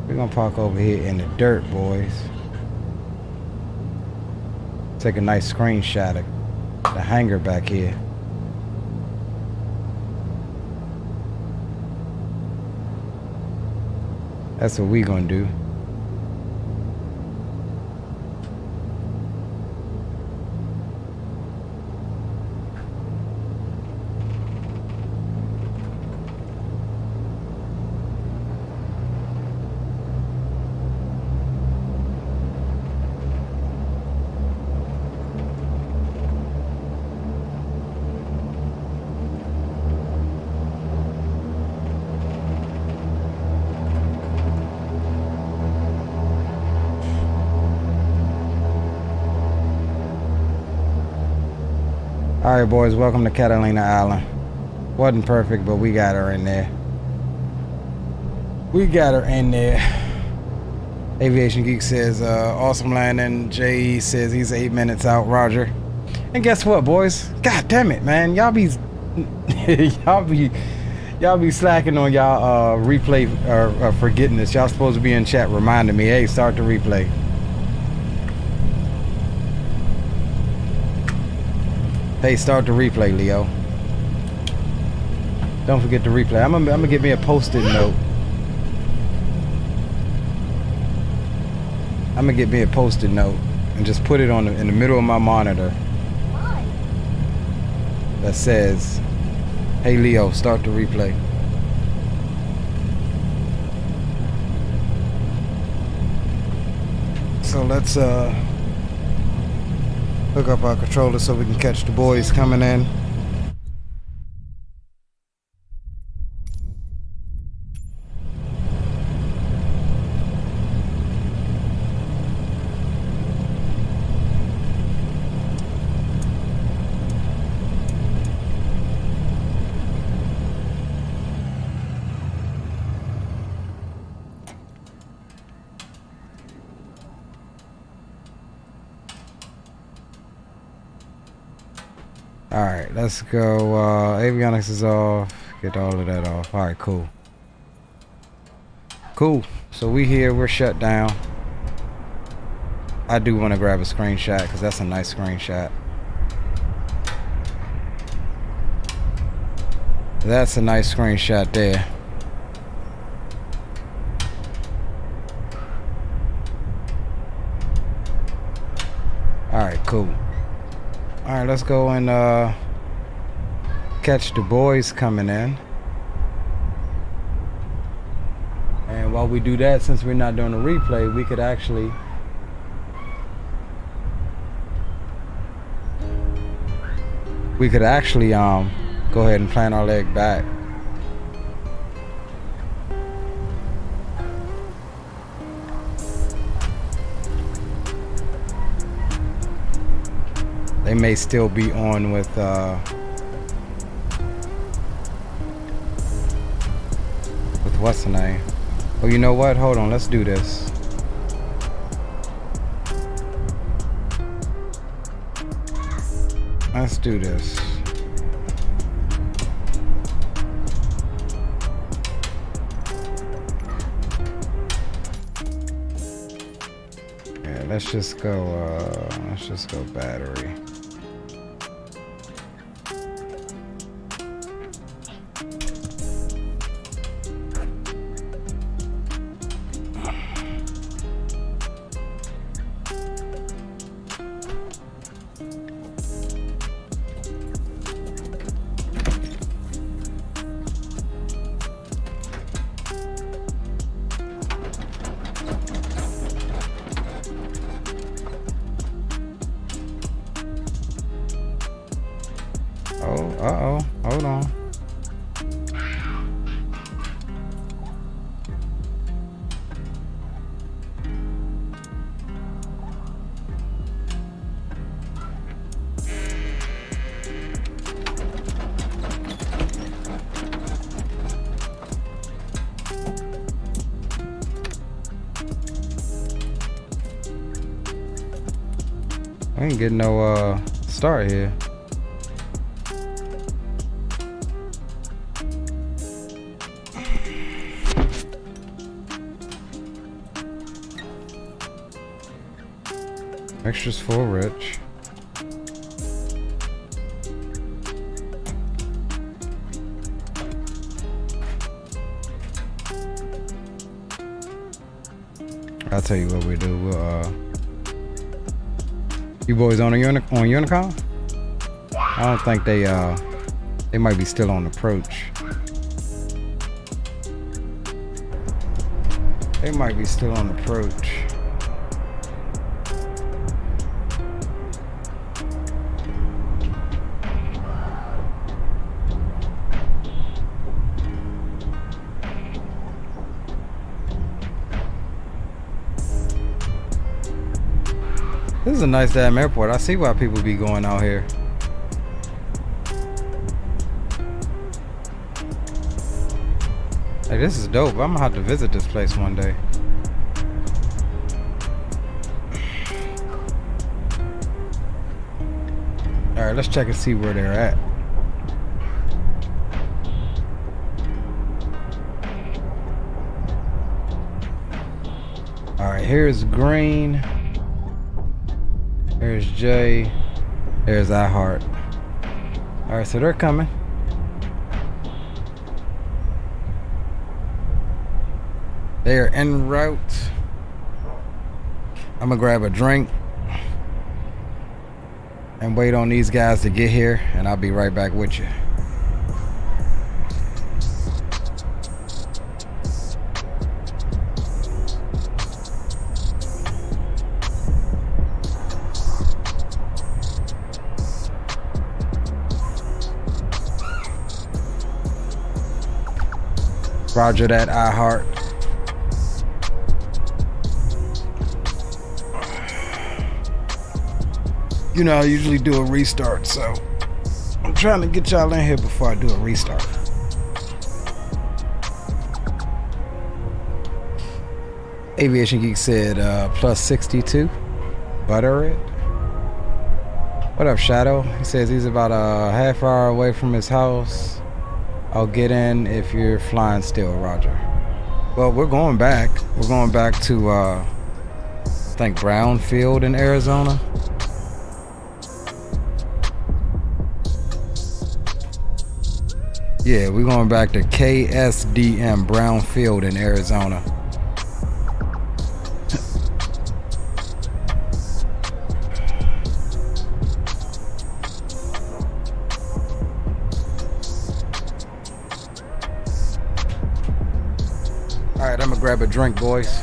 We're gonna park over here in the dirt, boys. Take a nice screenshot of the hangar back here. That's what we gonna do. Alright, boys, welcome to Catalina Island. Wasn't perfect, but we got her in there. We got her in there. Aviation Geek says, awesome landing. JE says he's 8 minutes out, Roger. And guess what, boys? God damn it, man. Y'all be slacking on y'all replay or forgetting this. Y'all supposed to be in chat reminding me, hey, start the replay. Hey, start the replay, Leo. Don't forget the replay. I'm gonna get me a post-it note. I'm gonna get me a post-it note and just put it on in the middle of my monitor. That says, "Hey, Leo, start the replay." So let's hook up our controller so we can catch the boys coming in. Alright, let's go. Avionics is off. Get all of that off. Alright, cool. Cool. So we here, we're shut down. I do want to grab a screenshot because that's a nice screenshot. That's a nice screenshot there. Alright, cool. Alright, let's go and catch the boys coming in. And while we do that, since we're not doing a replay, we could actually go ahead and plant our leg back. They may still be on with what's the name? Oh, you know what? Hold on, let's do this. Let's do this. Yeah, let's just go battery. Uh-oh, hold on. I ain't getting no start here. Extras for Rich. I'll tell you what we do. We'll, you boys on Unicom? I don't think they might be still on approach. They might be still on approach. This is a nice damn airport. I see why people be going out here. Hey, this is dope. I'm gonna have to visit this place one day. Alright, let's check and see where they're at. Alright, here's green. There's Jay. There's iHeart. Alright, so they're coming. They are en route. I'm gonna grab a drink and wait on these guys to get here, and I'll be right back with you. Roger that, iHeart. You know, I usually do a restart, so I'm trying to get y'all in here before I do a restart. Aviation Geek said plus 62. Butter it. What up, Shadow? He says he's about a half hour away from his house. I'll get in if you're flying still, Roger. Well, we're going back. We're going back to, I think, Brownfield in Arizona. Yeah, we're going back to KSDM, Brownfield in Arizona. Alright, I'm gonna grab a drink, boys.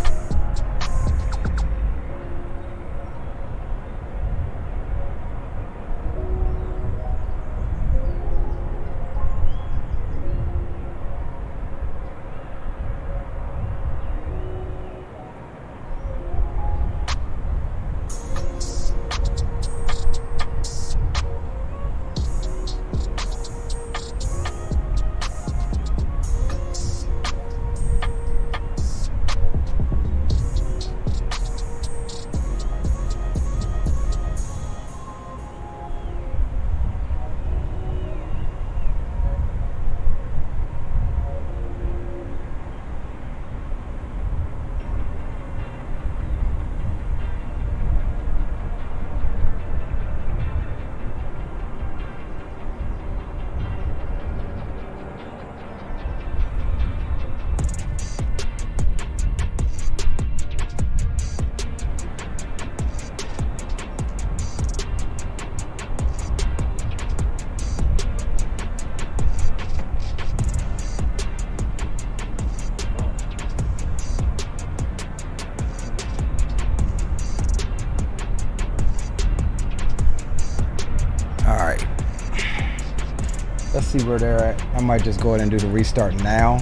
Let's see where they're at. I might just go ahead and do the restart now.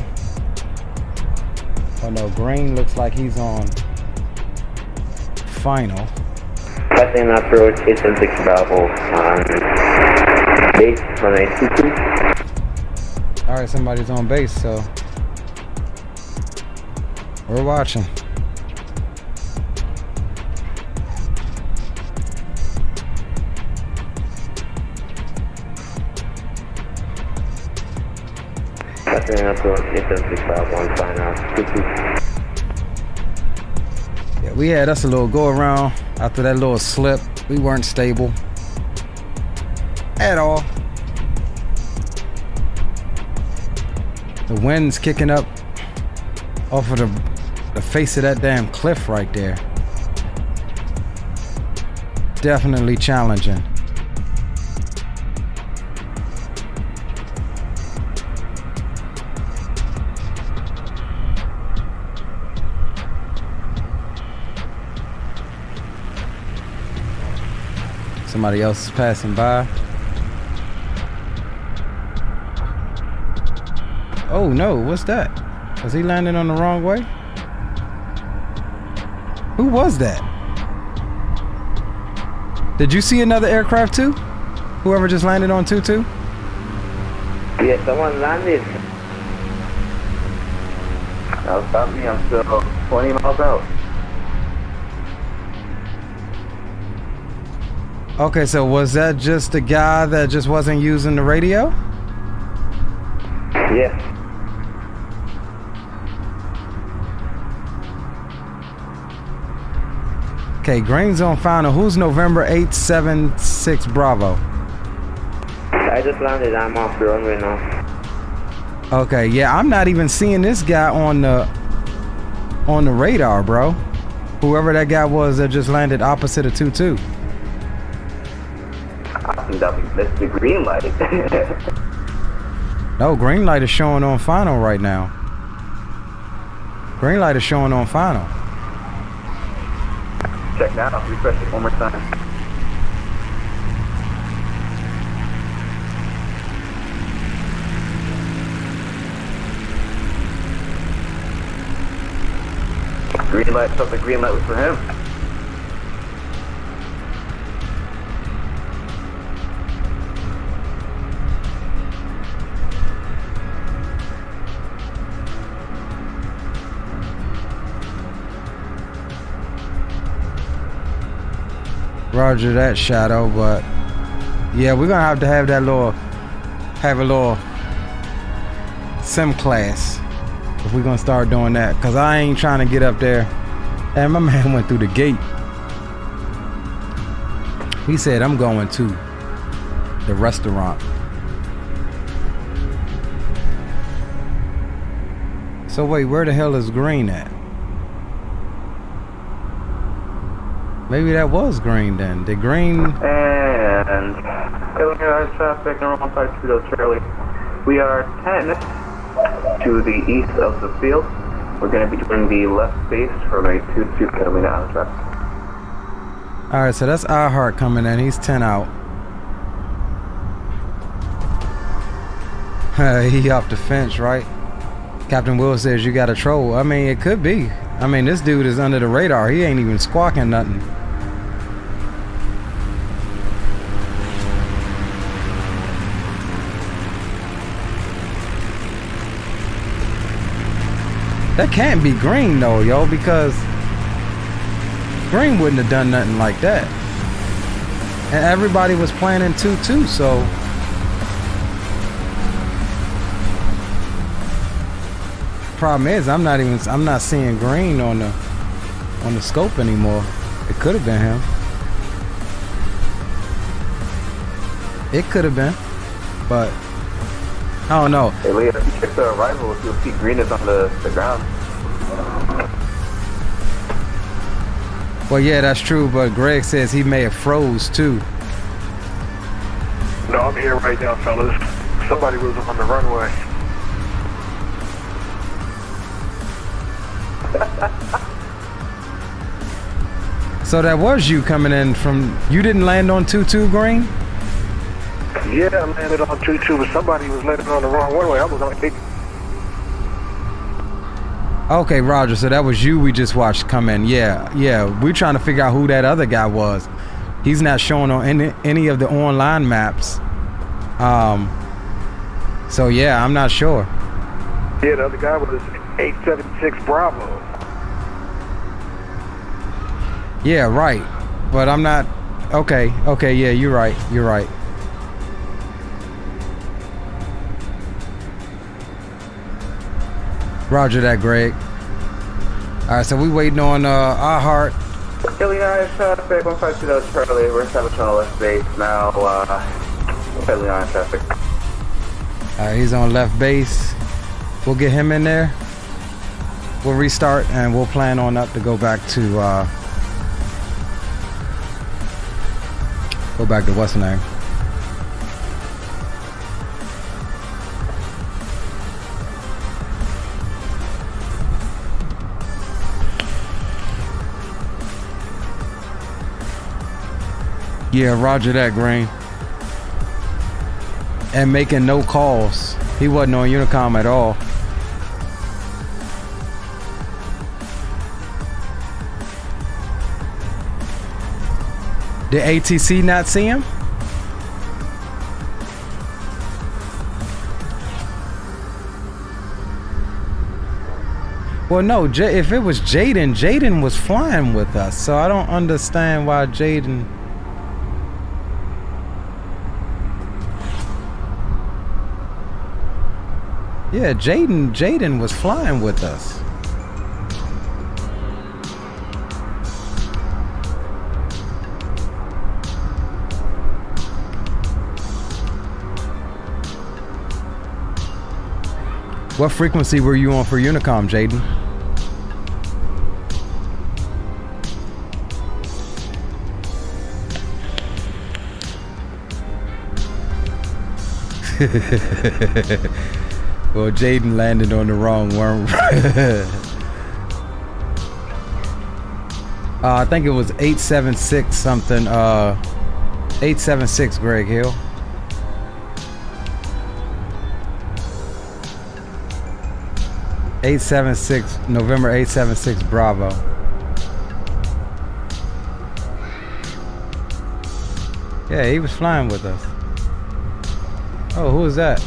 Oh no, Green looks like he's on final. Passing approach 876 Bravo on base 1822. Alright, somebody's on base, so we're watching. Yeah, we had us a little go around after that little slip. We weren't stable at all. The wind's kicking up off of the face of that damn cliff right there. Definitely challenging. Somebody else is passing by. Oh no, what's that? Was he landing on the wrong way? Who was that? Did you see another aircraft too? Whoever just landed on 22? Yeah, someone landed. Now stop me, I'm still 20 miles out. Okay, so was that just the guy that just wasn't using the radio? Yeah. Okay, Green's on final. Who's November 876 Bravo? I just landed. I'm off the runway now. Okay, yeah, I'm not even seeing this guy on the radar, bro. Whoever that guy was that just landed opposite of 22. That's the green light. No, green light is showing on final right now. Green light is showing on final. Check now. Refresh it one more time. Green light, thought the green light was for him. Roger that, Shadow, but yeah, we're gonna have to have that have a little sim class if we're gonna start doing that, because I ain't trying to get up there. And my man went through the gate. He said, I'm going to the restaurant. So wait, where the hell is green at? Maybe that was green then. The green... And Illinois traffic, number 152 Charlie. We are 10 to the east of the field. We're going to be doing the left base for runway 22 Catalina Island traffic. Alright, so that's iHeart coming in. He's 10 out. He off the fence, right? Captain Will says you got a troll. I mean, it could be. I mean, this dude is under the radar. He ain't even squawking nothing. That can't be green though, yo, because green wouldn't have done nothing like that. And everybody was planning 2-2, so problem is I'm not seeing green on the scope anymore. It could have been him. It could have been, but I don't know. Hey Leah, if you check the arrival, you'll see green is on the ground. Well, yeah, that's true, but Greg says he may have froze too. No, I'm here right now, fellas. Somebody was on the runway. So that was you coming in from... You didn't land on 2-2 green? Yeah, I landed on 2-2, but somebody was landing on the wrong runway. I was on big. Okay, Roger. So that was you we just watched come in. Yeah. We're trying to figure out who that other guy was. He's not showing on any of the online maps. So yeah, I'm not sure. Yeah, the other guy was 876 Bravo. Yeah, right. But I'm not... Okay, yeah, you're right. Roger that, Greg. Alright, so we waiting on iHeart. Illinois traffic, 152 Charlie. We're establishing on the left base now. Illinois traffic. Alright, he's on left base. We'll get him in there. We'll restart and we'll plan on up to go back to what's the name? Yeah, roger that, Green. And making no calls. He wasn't on Unicom at all. Did ATC not see him? Well, no, if it was Jaden was flying with us, so I don't understand why Jaden... Yeah, Jaden was flying with us. What frequency were you on for Unicom, Jaden? Well, Jaden landed on the wrong one. I think it was 876 something. 876 Greg Hill. 876, November 876 Bravo. Yeah, he was flying with us. Oh, who is that?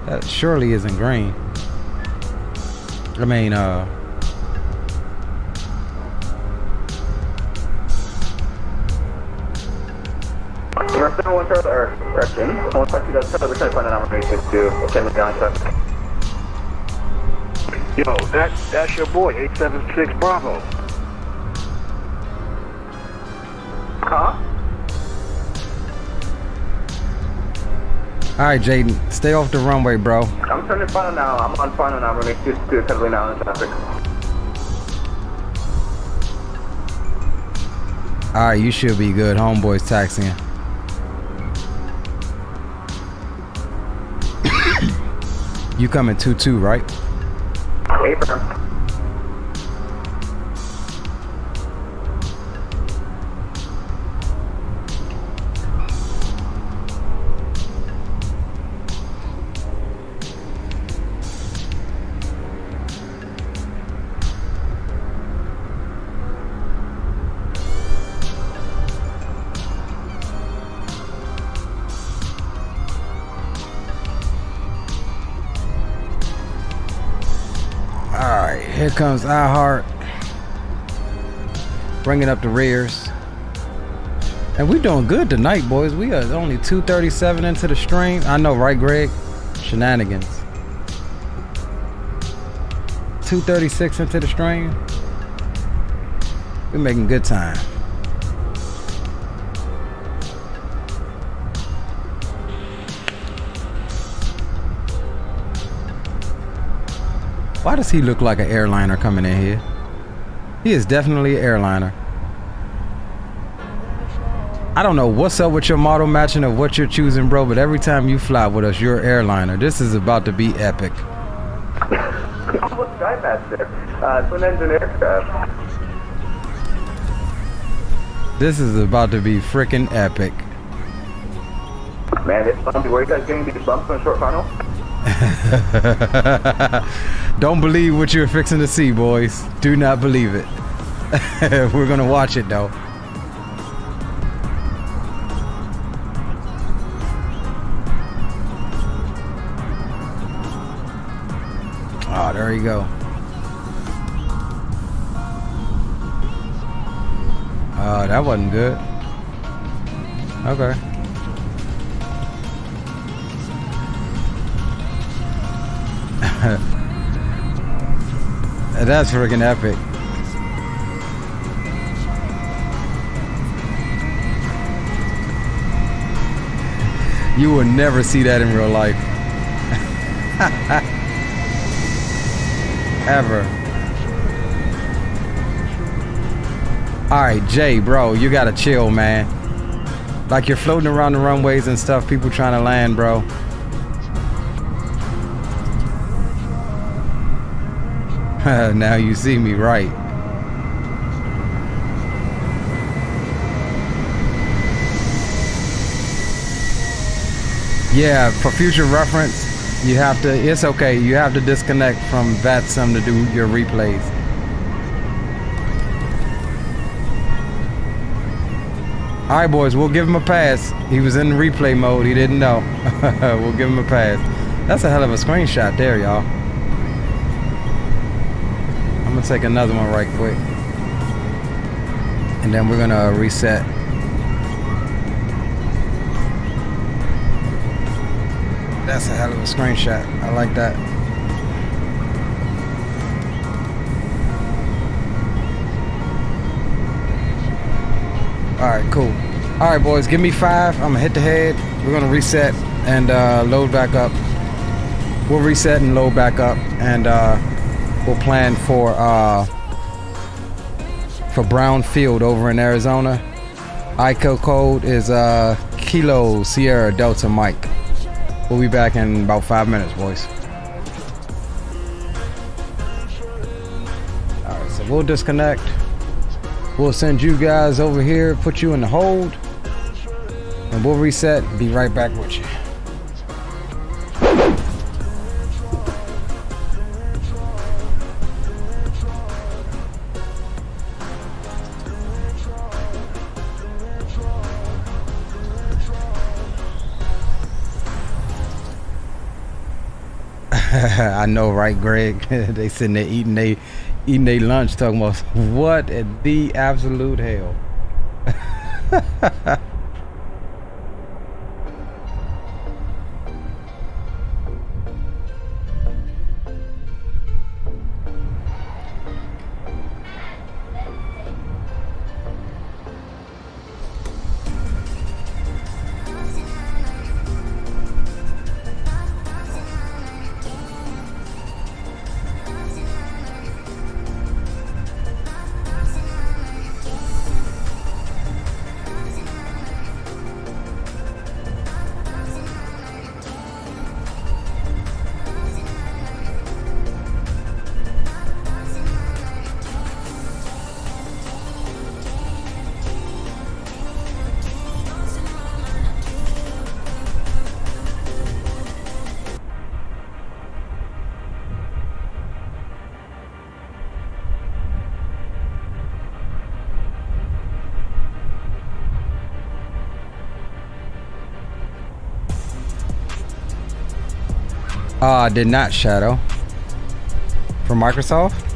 That surely isn't green. I mean, correction. 152 does we're trying to find an opportunity to attend with down traffic. Yo, that's your boy, 876 Bravo. Huh? alright, Jaden, stay off the runway, bro. I'm turning final now. I'm on final now. We're going to do Catalina Island traffic. Alright, you should be good. Homeboy's taxiing. You coming 2-2, right? Affirm. Here comes iHeart, bringing up the rears. And we doing good tonight, boys. We are only 2:37 into the stream. I know, right, Greg? Shenanigans. 2:36 into the stream. We're making good time. Why does he look like an airliner coming in here? He is definitely an airliner. I don't know what's up with your model matching of what you're choosing, bro, but every time you fly with us, you're an airliner. This is about to be epic. Almost Skymaster. Twin engine aircraft. This is about to be freaking epic. Man, it's bumpy. Where you guys getting these bumps on short final? Don't believe what you're fixing to see, boys. Do not believe it. We're gonna watch it though. Oh, there you go. That wasn't good. Okay. That's freaking epic. You will never see that in real life. Ever. Alright, Jay, bro, you gotta chill, man. Like, you're floating around the runways and stuff, people trying to land, bro. Now you see me, right? Yeah, for future reference, you have to, it's okay, you have to disconnect from VATSIM to do your replays. Alright, boys, we'll give him a pass. He was in replay mode, he didn't know. We'll give him a pass. That's a hell of a screenshot there, y'all. I'm gonna take another one right quick, and then we're gonna reset. That's a hell of a screenshot. I like that. All right, cool. All right, boys, give me 5. I'm gonna hit the head. We're gonna reset and load back up. We'll reset and load back up, and we'll plan for Brown Field over in Arizona. ICO code is Kilo Sierra Delta Mike. We'll be back in about 5 minutes, boys. Alright, so we'll disconnect. We'll send you guys over here, put you in the hold, and we'll reset and be right back with you. I know, right, Greg? They sitting there eating they lunch, talking about what in the absolute hell. Did not Shadow from Microsoft.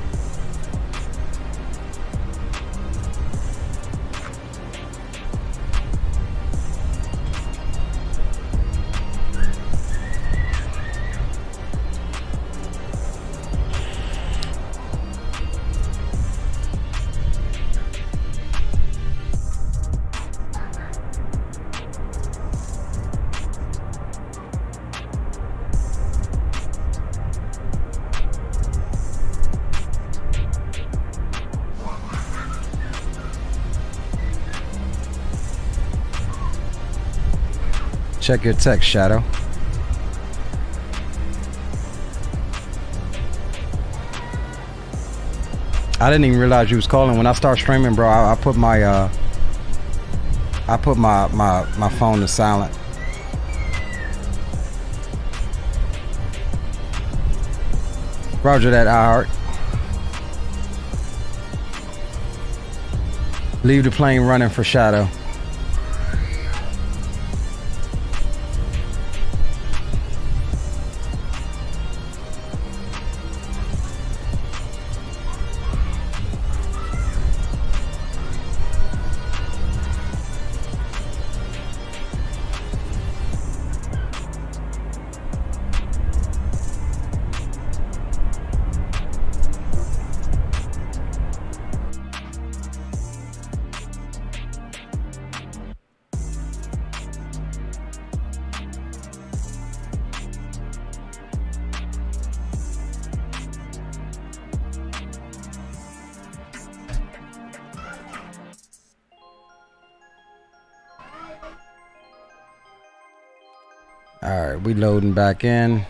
Check your text, Shadow. I didn't even realize you was calling. When I start streaming, bro, I put my my phone to silent. Roger that, iHeart. Leave the plane running for Shadow. Alright, we loading back in.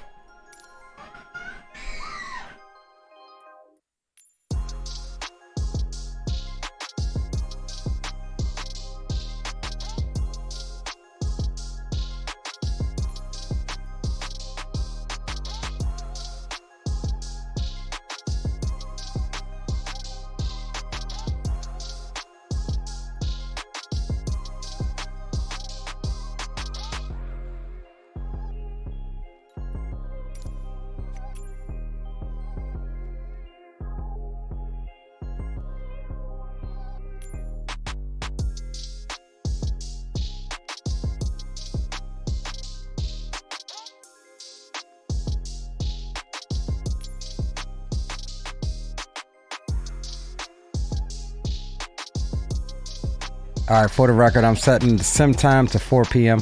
Alright, for the record, I'm setting the sim time to 4 p.m.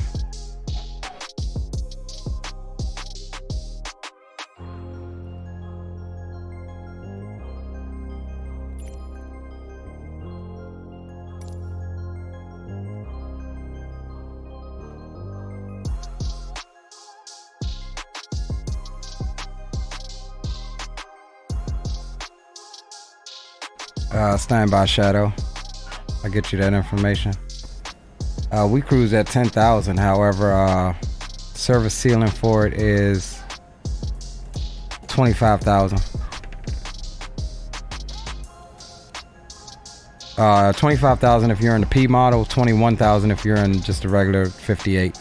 Stand by, Shadow. I'll get you that information. We cruise at 10,000. However, service ceiling for it is 25,000. 25,000 if you're in the P model, 21,000 if you're in just a regular 58.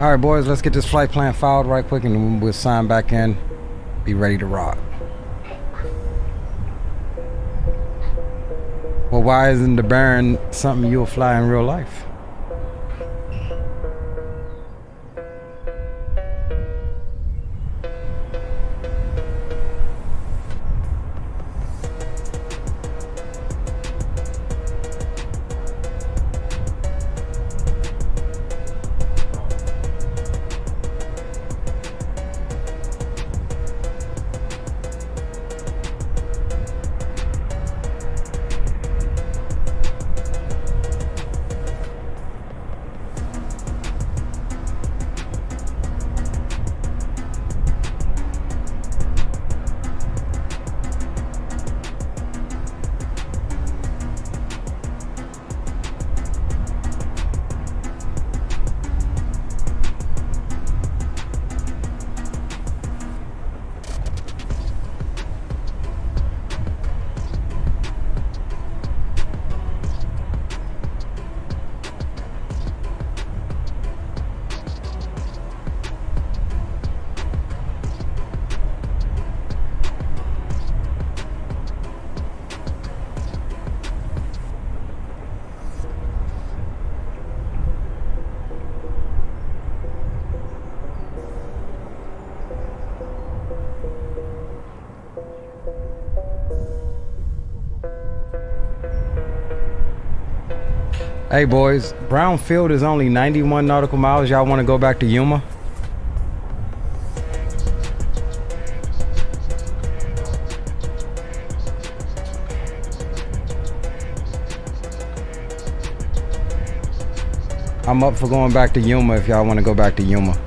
All right, boys, let's get this flight plan filed right quick and we'll sign back in. Be ready to rock. Well, why isn't the Baron something you'll fly in real life? Hey boys, Brownfield is only 91 nautical miles. Y'all want to go back to Yuma? I'm up for going back to Yuma if y'all want to go back to Yuma.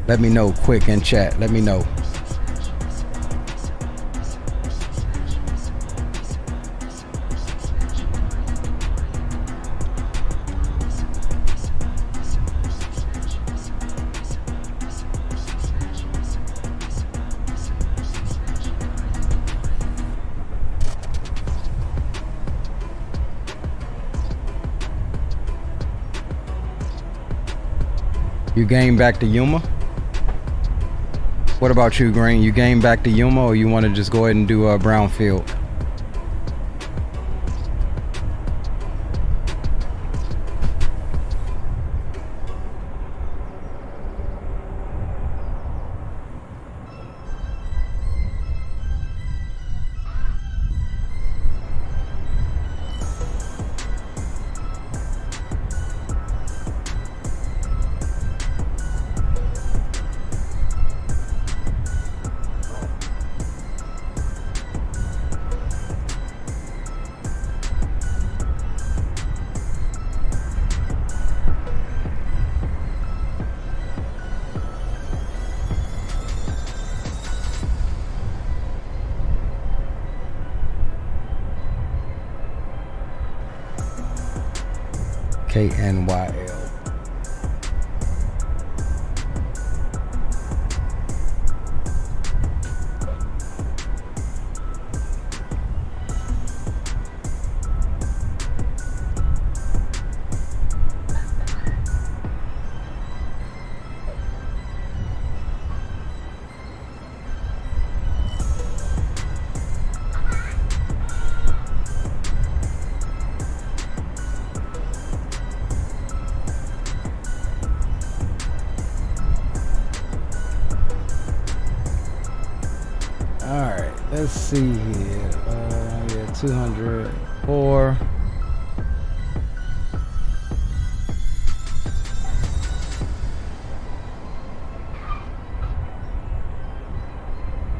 Let me know quick in chat. Let me know. You game back to Yuma? What about you, Green? You game back to Yuma, or you want to just go ahead and do Brownfield? KNYL. Let's see here. Yeah, 204.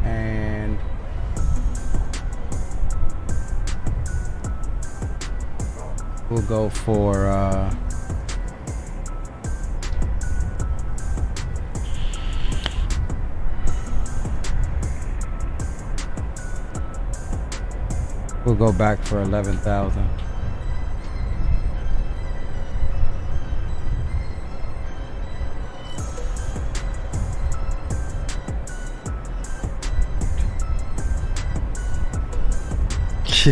And we'll go for we'll go back for 11,000.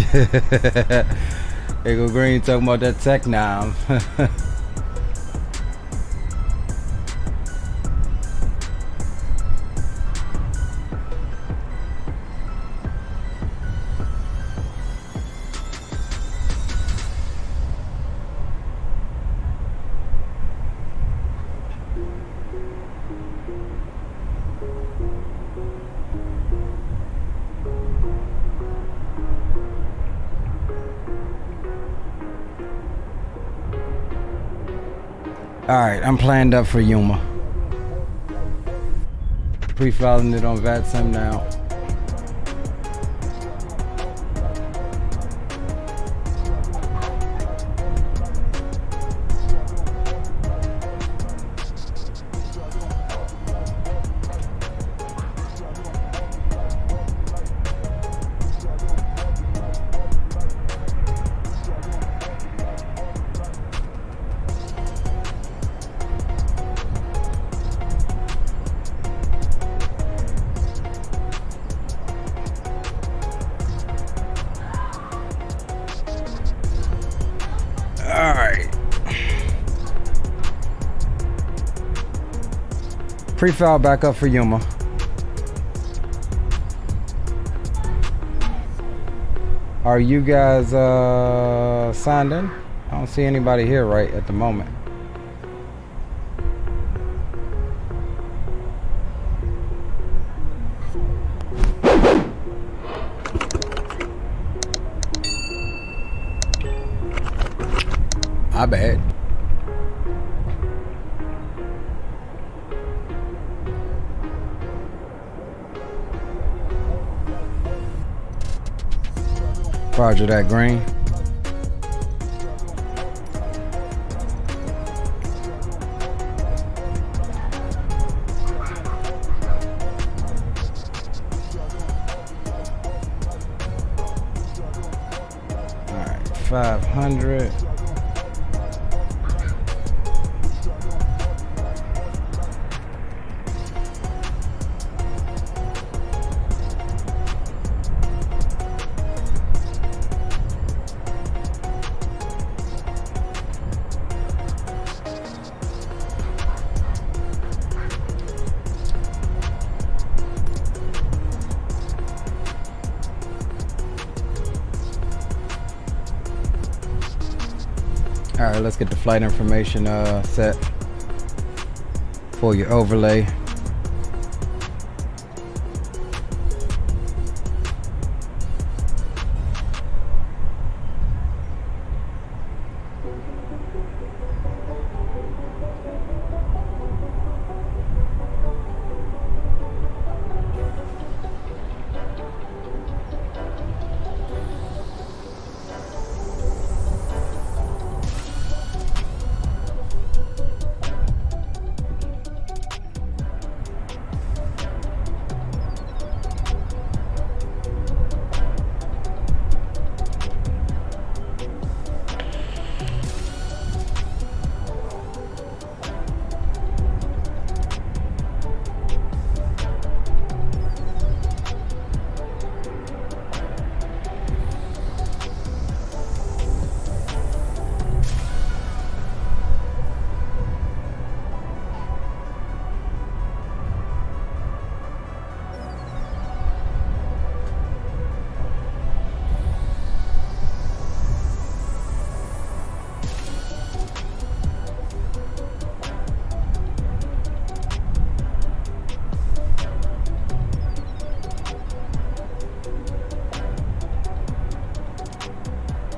There go Green talking about that tech now. Alright, I'm planned up for Yuma. Pre-filing it on VATSIM now. Pre-file back up for Yuma. Are you guys signed in? I don't see anybody here right at the moment. I bet. Roger that, Green. All right, 500. All right, let's get the flight information set for your overlay.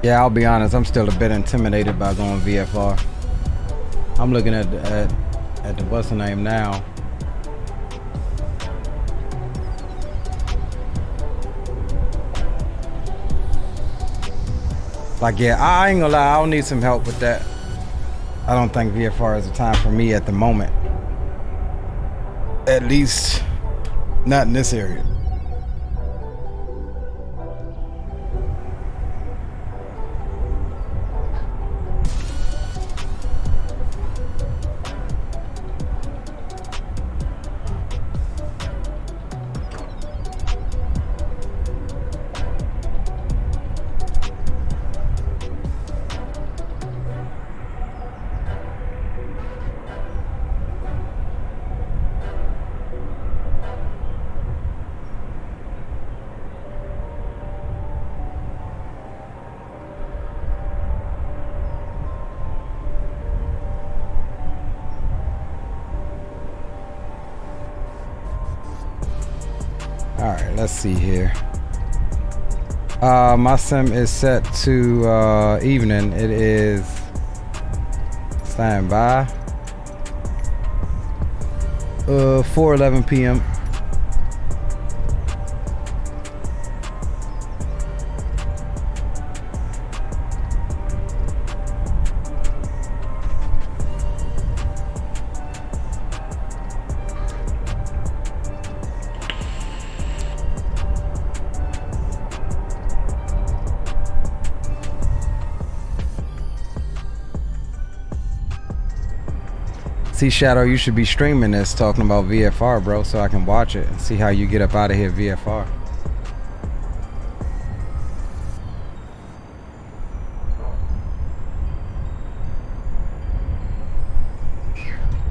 Yeah, I'll be honest, I'm still a bit intimidated by going VFR. I'm looking at the what's the name now. Like, yeah, I ain't gonna lie, I'll need some help with that. I don't think VFR is the time for me at the moment. At least, not in this area. let's see here. My sim is set to evening. It is standby. 4:11 p.m. See, Shadow, you should be streaming this, talking about VFR, bro, so I can watch it and see how you get up out of here VFR.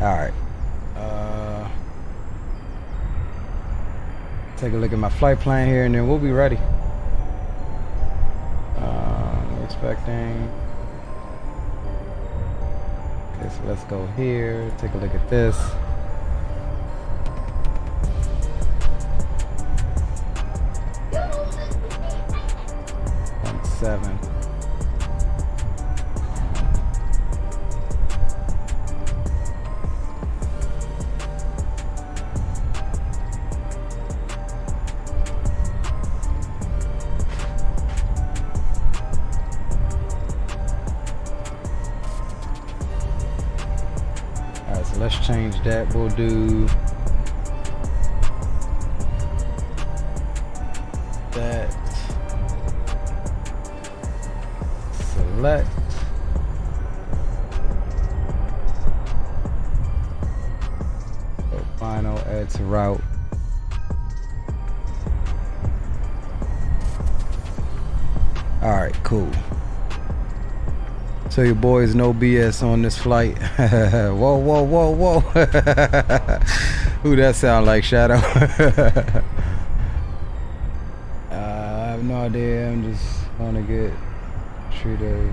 Alright. Take a look at my flight plan here and then we'll be ready. We're expecting... Okay, so let's go here, take a look at this. 7. Let's change that. We'll do that. Select. Go final, add to route. All right, cool. So your boys no BS on this flight. Whoa, whoa, whoa, whoa. Who that sound like, Shadow? I have no idea. I'm just gonna get treated.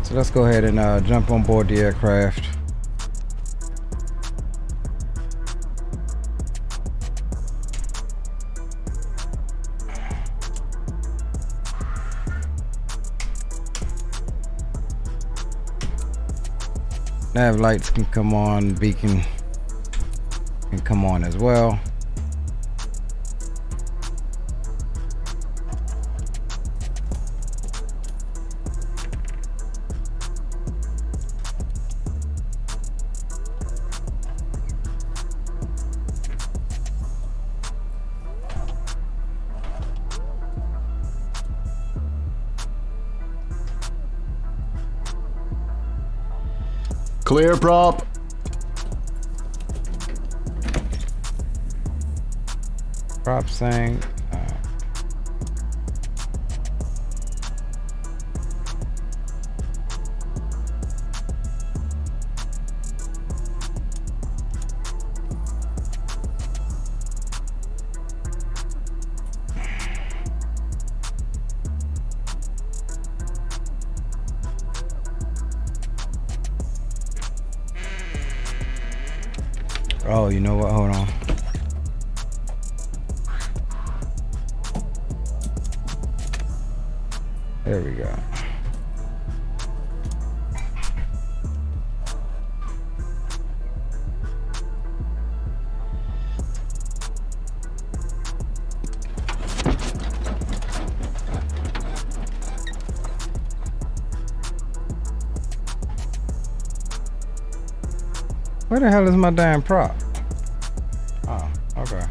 So let's go ahead and jump on board the aircraft. Nav lights can come on, beacon can come on as well. Clear prop. Prop saying. Oh, you know what? Hold on. There we go. Where the hell is my damn prop? Oh, okay.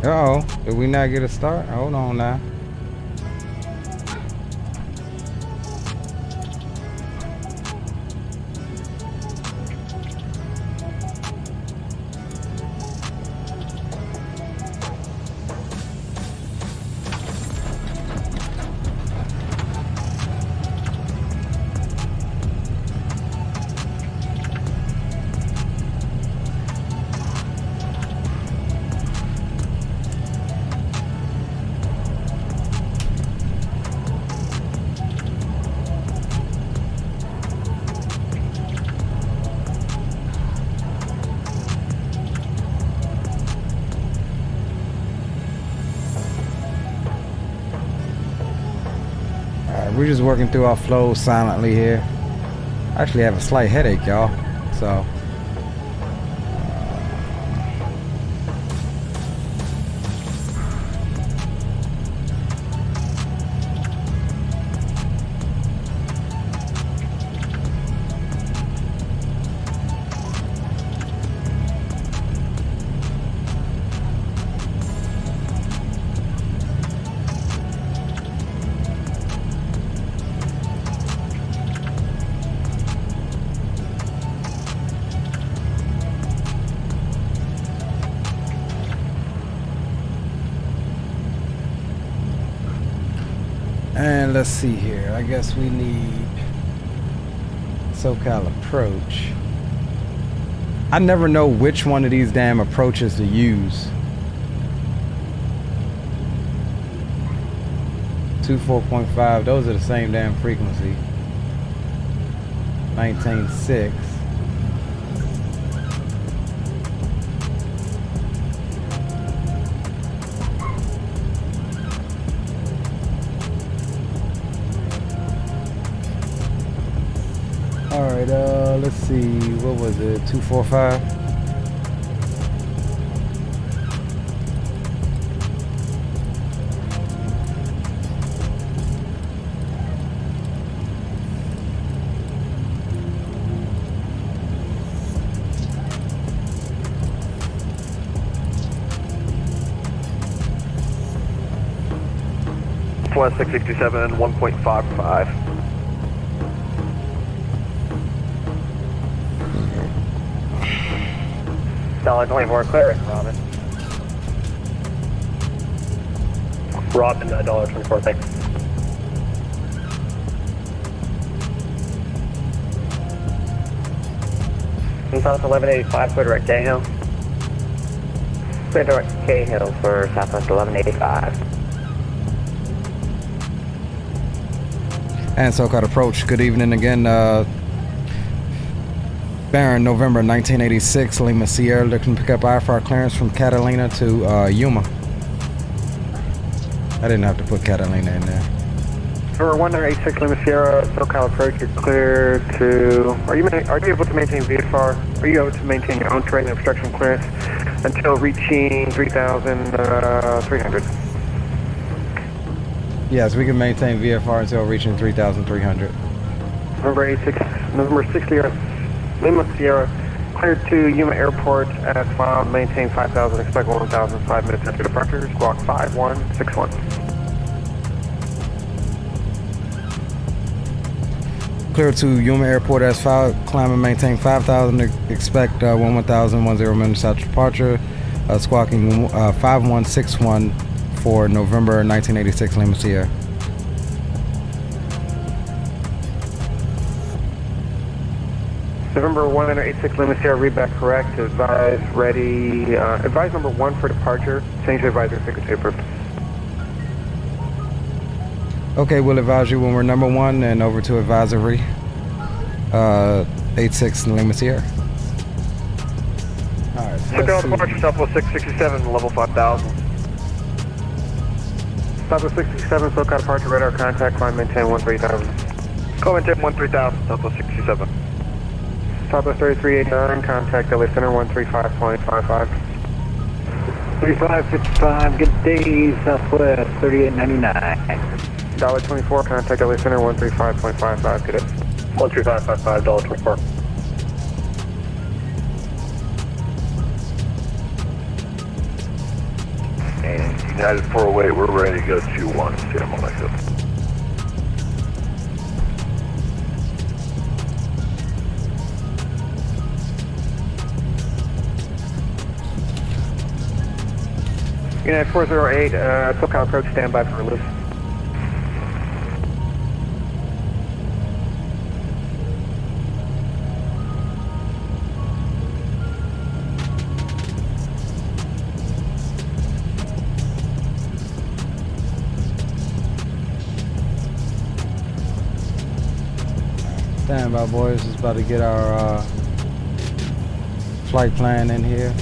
Uh-oh, did we not get a start? Hold on now. We're just working through our flow silently here. I actually have a slight headache, y'all. So. And let's see here. I guess we need SoCal approach. I never know which one of these damn approaches to use. 24.5, those are the same damn frequency. 19.6. Alright, let's see, what was it, 245? West 667, 1.55. $1.24 clear, Robin. Robin, $1.24, thanks. South 1185 for direct Cahill. Clear direct Cahill for Southwest 1185. And SoCal approach. Good evening again. Baron, November 1986, Lima Sierra, looking to pick up IFR clearance from Catalina to Yuma. I didn't have to put Catalina in there. For 1986 Lima Sierra, SoCal approach, you're clear to. Are you able to maintain VFR? Are you able to maintain your own terrain and obstruction clearance until reaching 3,300? Yes, we can maintain VFR until reaching 3,300. November 6 Lima Sierra, cleared to Yuma Airport at mile, maintain 5,000, expect 1,000, 5 minutes after departure, squawk 5161. Clear to Yuma Airport as 5, climb and maintain 5,000, expect 1,000, 10 minutes after departure, squawking 5161 for November 1986 Lima Sierra. November 1986 Lima Sierra, read back correct, advise ready, advise number 1 for departure, change to advisory frequency approved. Okay, we'll advise you when we're number 1 and over to advisory 86 Lima Sierra. Alright, so SoCal departure, Southwest 667, level 5,000. Southwest 667, SoCal departure, radar contact, climb, maintain 13,000. Call maintain 13,000, Southwest 67. Southwest 3389, contact LA Center 135.55. 3555, good day, Southwest 3899. $24, contact LA Center 135.55, good day. 13555, $24. United 408, we're ready to go 2-1. San Monaco. United 408, SoCal approach, standby for release. Stand by, boys. Just about to get our flight plan in here.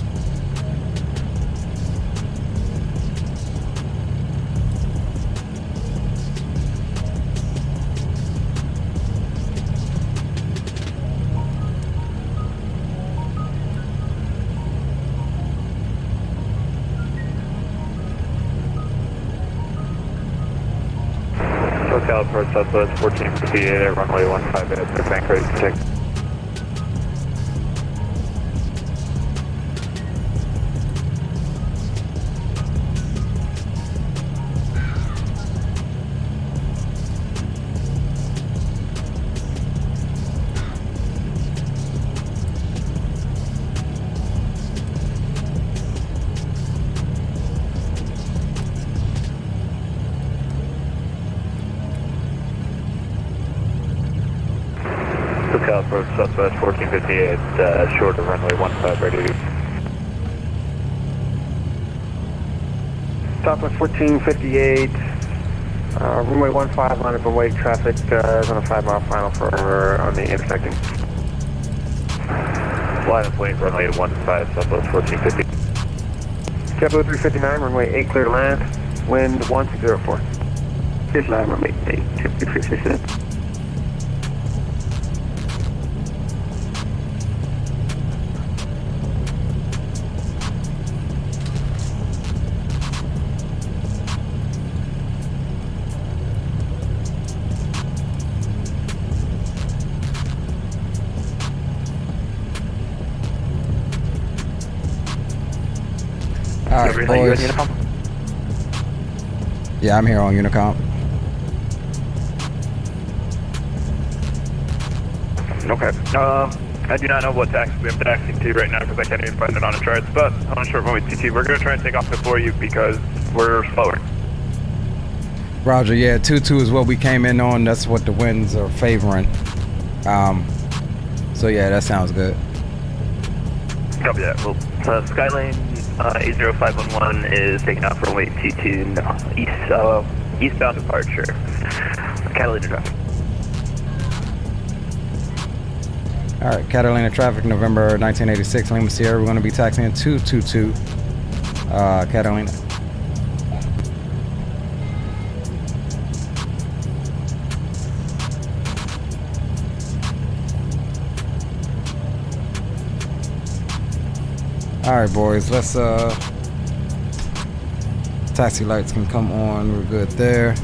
SoCal approach Southwest 1458 at runway 15 minutes, clear bank ready to take. SoCal approach Southwest 1458, short of runway 15 ready to. Southwest 1458, runway 15 line of awake traffic is on a 5-mile final for on the intersecting. Line of wing runway 15 Southwest 1450. JetBlue 359, runway 8 clear to land, wind 1604. This line runway 8, 367. Alright, boys. Yeah, I'm here on Unicom. Okay. I do not know what taxi we have taxiing to right now because I can't even find it on the charts, but on short runway TT, we're going to try and take off before you because we're slower. Roger, yeah, 2-2 is what we came in on. That's what the winds are favoring. So yeah, that sounds good. Copy that. Well, Skylane 80511 is taking off runway 22 eastbound departure. Catalina traffic. All right, Catalina traffic, November 1986, Lima Sierra. We're going to be taxiing 222 Catalina. All right, boys, let's taxi lights can come on. We're good there.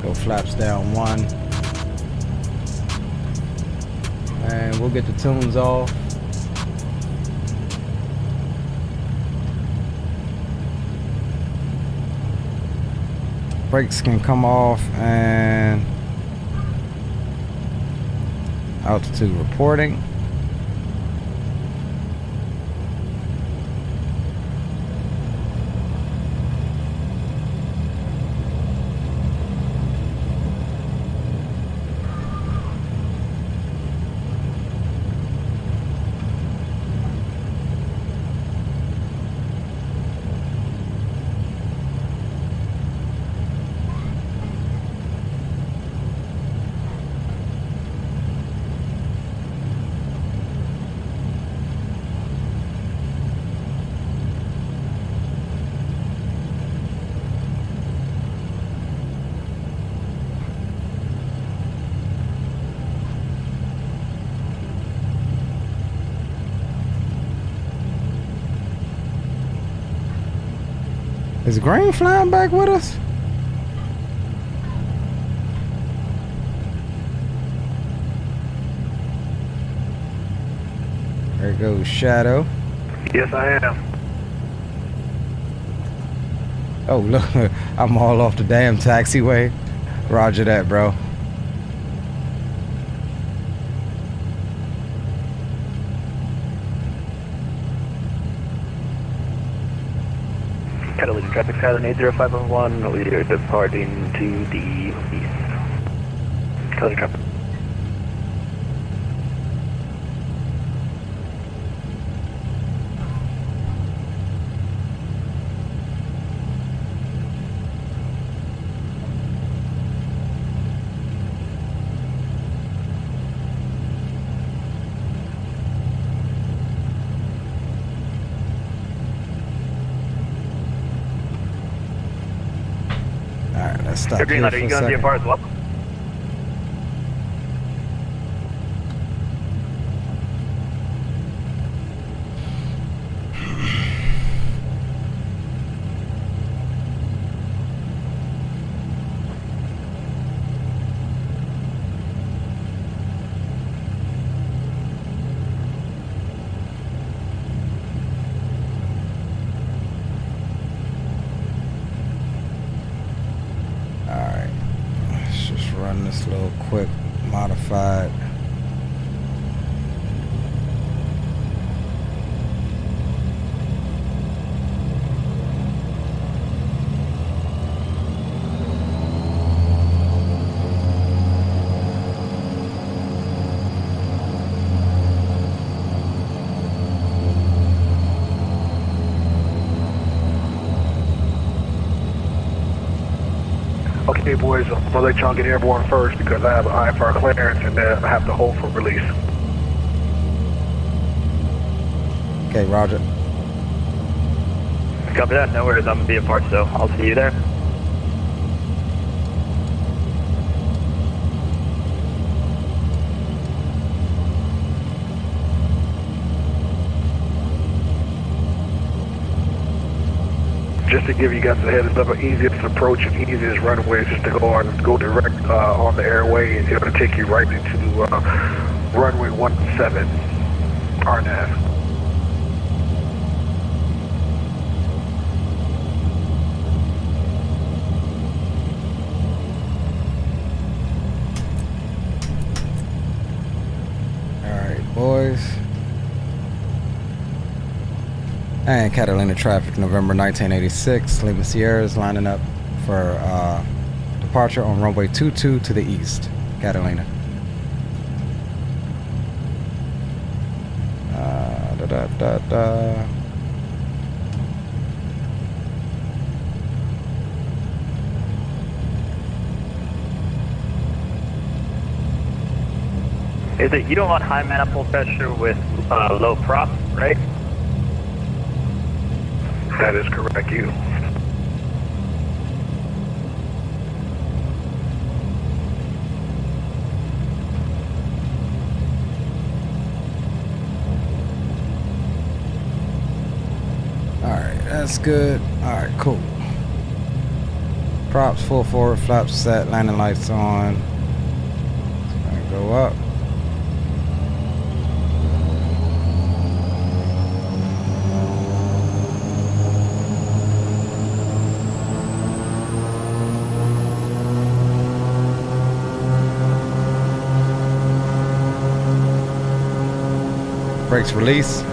Go flaps down 1. And we'll get the tunes off. Brakes can come off and altitude reporting. Is Green flying back with us? There goes Shadow. Yes, I am. Oh, look, I'm all off the damn taxiway. Roger that, bro. Catalina traffic pattern 80511, we are departing to the east. Catalina traffic. Stop Green light, are you going to DFR as well? This little quick modified. Okay, boys, I'm gonna let y'all get airborne first because I have an IFR clearance and then I have to hold for release. Okay, roger. Copy that, no worries, I'm gonna be a part, so I'll see you there. Just to give you guys a heads up, the easiest approach and easiest runway is just to go direct on the airway, and it'll take you right into runway 17, RNAV. All right, boys. And Catalina traffic, November 1986. Lima Sierras lining up for departure on runway 22 to the east. Catalina. Is it you don't want high manifold pressure with low prop, right? That is correct, you. Alright, that's good. Alright, cool. Props full forward, flaps set, landing lights on. It's gonna go up. Brakes release.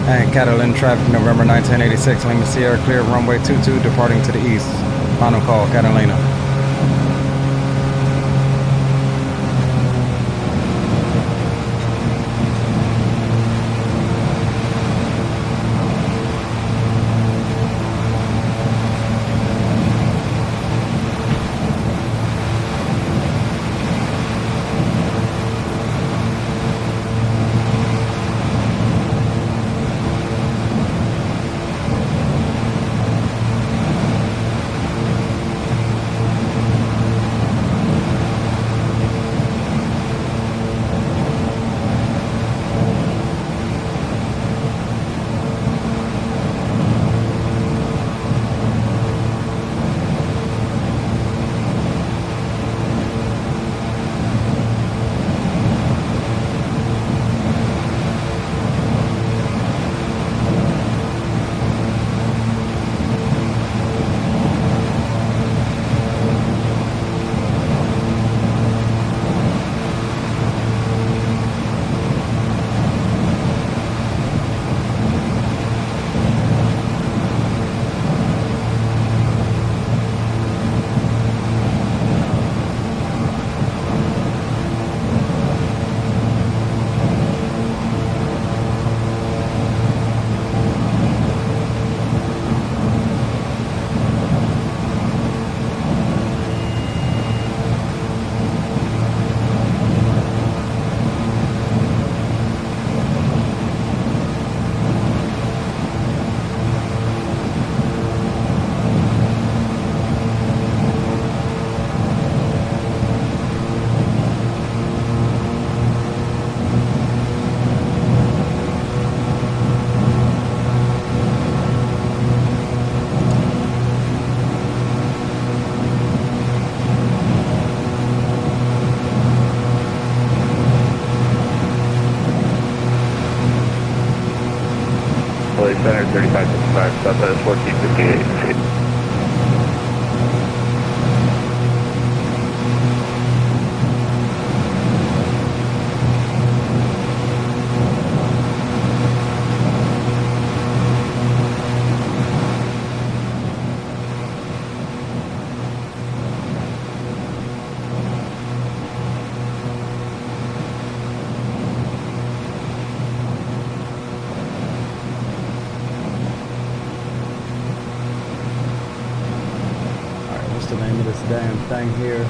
And Catalina traffic, November 1986, Lima Sierra, clear runway 22, departing to the east. Final call, Catalina. LA Center 3555, Southwest 1458. What's the name of this damn thing here?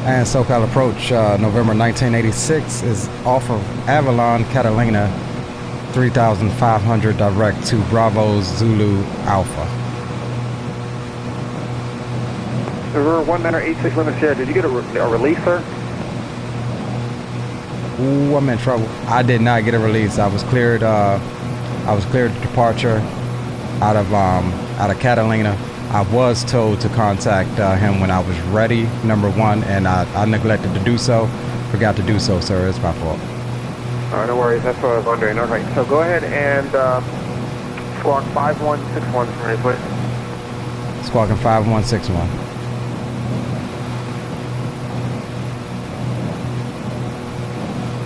And SoCal Approach, November 1986, is off of Avalon, Catalina, 3500 direct to Bravo Zulu Alpha. River 1986 Lima Sierra, did you get a release, sir? Ooh, I'm in trouble. I did not get a release. I was cleared departure out of Catalina. I was told to contact him when I was ready, number one, and I neglected to do so. Forgot to do so, sir. It's my fault. All right, no worries. That's what I was wondering. All right, so go ahead and squawk 5161 for me, please. Squawking 5161.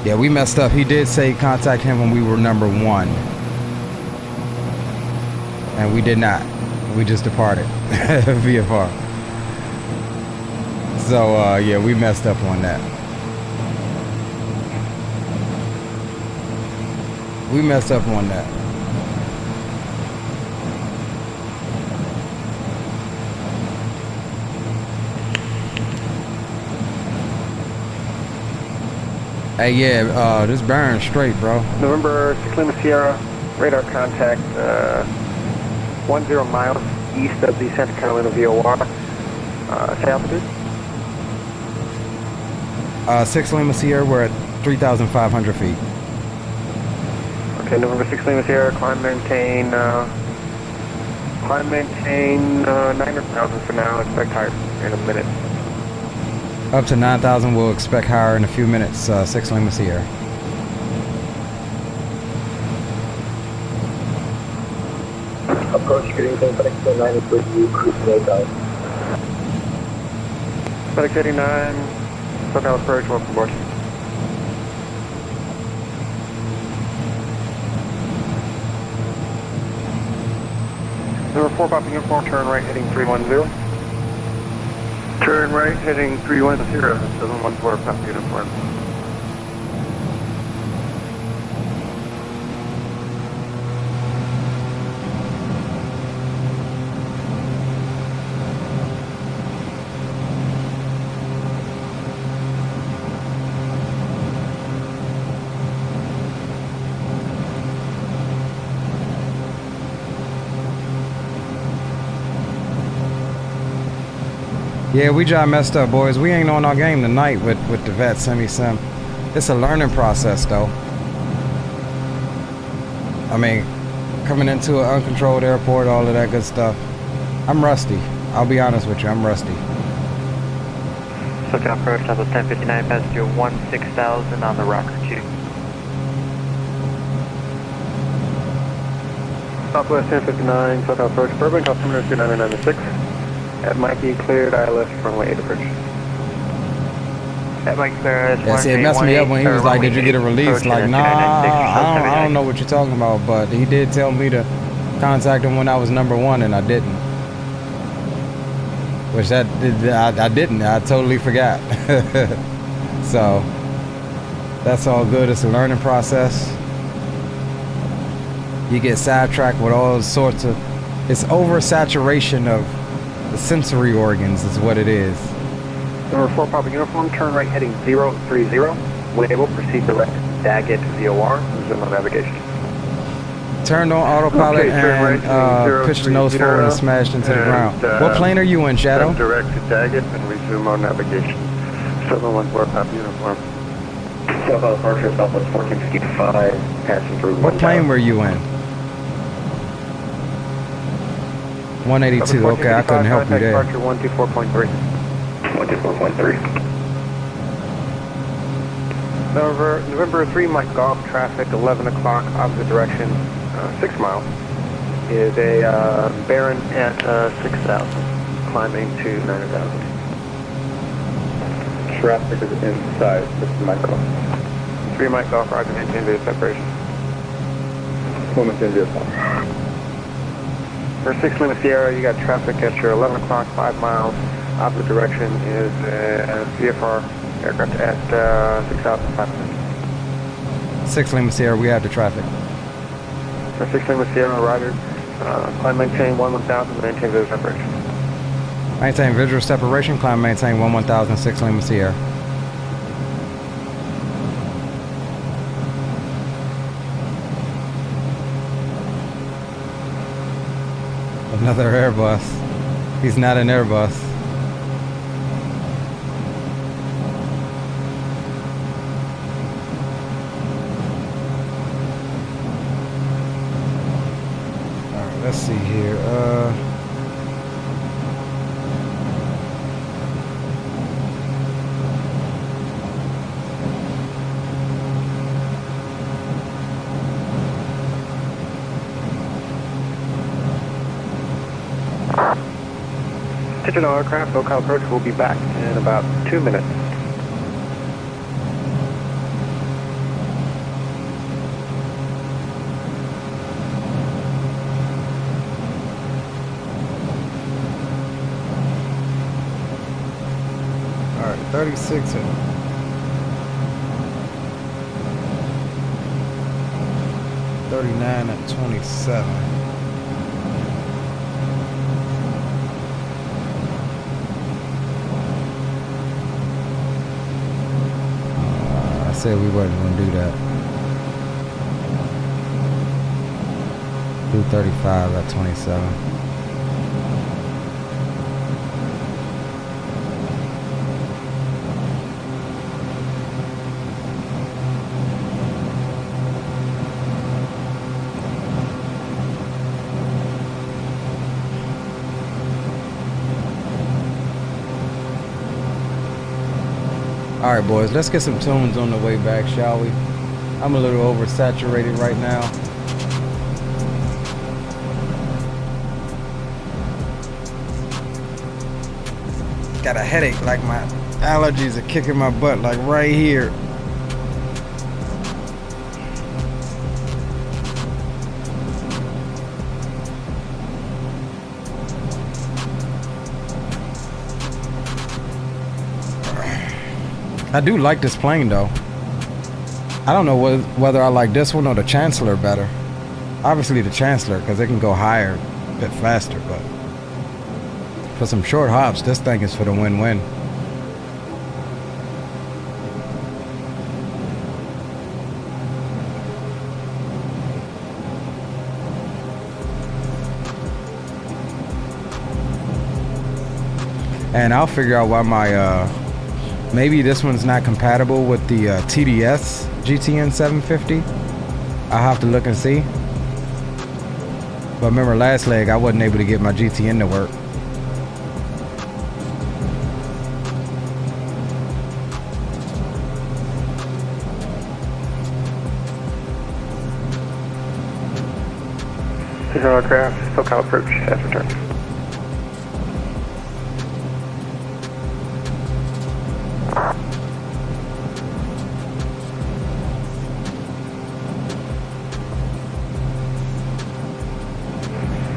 Yeah, we messed up. He did say contact him when we were number one. And we did not. We just departed VFR. So, yeah, we messed up on that. We messed up on that. Hey, yeah, this bearing straight, bro. November 6 Lima Sierra, radar contact 10 miles east of the Santa Catalina VOR. Say altitude? 6 Lima Sierra, we're at 3,500 feet. Okay, November 6 Lima Sierra, climb maintain 900,000 for now, expect higher in a minute. Up to 9,000, we'll expect higher in a few minutes, 6 Lima Sierra. Approach, good evening, FedEx 89 is with you, cruising 8 guys. FedEx 89, SoCal Approach, welcome aboard. Number 4, popping uniform, turn right, heading 310. Turn right, heading 310, 714, popping uniform. Yeah, we just messed up, boys. We ain't on our game tonight with the VET semi-sim. It's a learning process, though. I mean, coming into an uncontrolled airport, all of that good stuff. I'm rusty. I'll be honest with you, I'm rusty. SoCal Approach, Southwest 1059, passenger 16,000 on the rocker 2. Southwest 1059, SoCal Approach, Burbank, altimeter 2996. At Mikey, cleared ILS runway 8 approach. At Mikey, cleared. Yeah, see, it messed me up when he was like, did you get a release? Like, nah, I don't know what you're talking about, but he did tell me to contact him when I was number one, and I didn't. Which I didn't. I totally forgot. So, that's all good. It's a learning process. You get sidetracked with all sorts of... It's oversaturation of the sensory organs is what it is. Number 4, popping uniform, turn right heading 030. When able, proceed direct Daggett VOR, resume on navigation. Turned on autopilot okay, and pushed the nose forward and smashed into the ground. What plane are you in, Shadow? Direct to Daggett and resume on navigation. 714, popping uniform. SoCal Departure, Southwest 1455, passing through. What plane were you in? 182. Okay, I couldn't help you there. Departure 124.3. 124.3. November 3 Mike Golf traffic, 11 o'clock, opposite direction, 6 miles. Is a Baron at 6,000, climbing to 9,000. Traffic is inside. This is Mike Golf. 3 Mike Golf, roger, maintain video separation. Lima vehicle. For 6 Lima Sierra, you got traffic at your 11 o'clock, 5 miles. Opposite direction is VFR aircraft at 6,500. 6 Lima Sierra, we have the traffic. For 6 Lima Sierra, roger. Climb maintain 1,000, maintain visual separation. Maintain visual separation, climb maintain 1,000, 6 Lima Sierra. Another Airbus. He's not an Airbus. Alright, let's see here. Attention all aircraft, local approach will be back in about 2 minutes. Alright, 36 and 39 and 27. Said we wasn't going to do that. Do 35 at 27. Alright boys, let's get some tunes on the way back, shall we? I'm a little oversaturated right now. Got a headache, like my allergies are kicking my butt, like right here. I do like this plane though. I don't know whether I like this one or the Chancellor better. Obviously the Chancellor, because it can go higher, a bit faster, but for some short hops, this thing is for the win-win. And I'll figure out why my maybe this one's not compatible with the TDS GTN 750. I'll have to look and see. But remember last leg, I wasn't able to get my GTN to work. Visual aircraft, SoCal approach, as returned.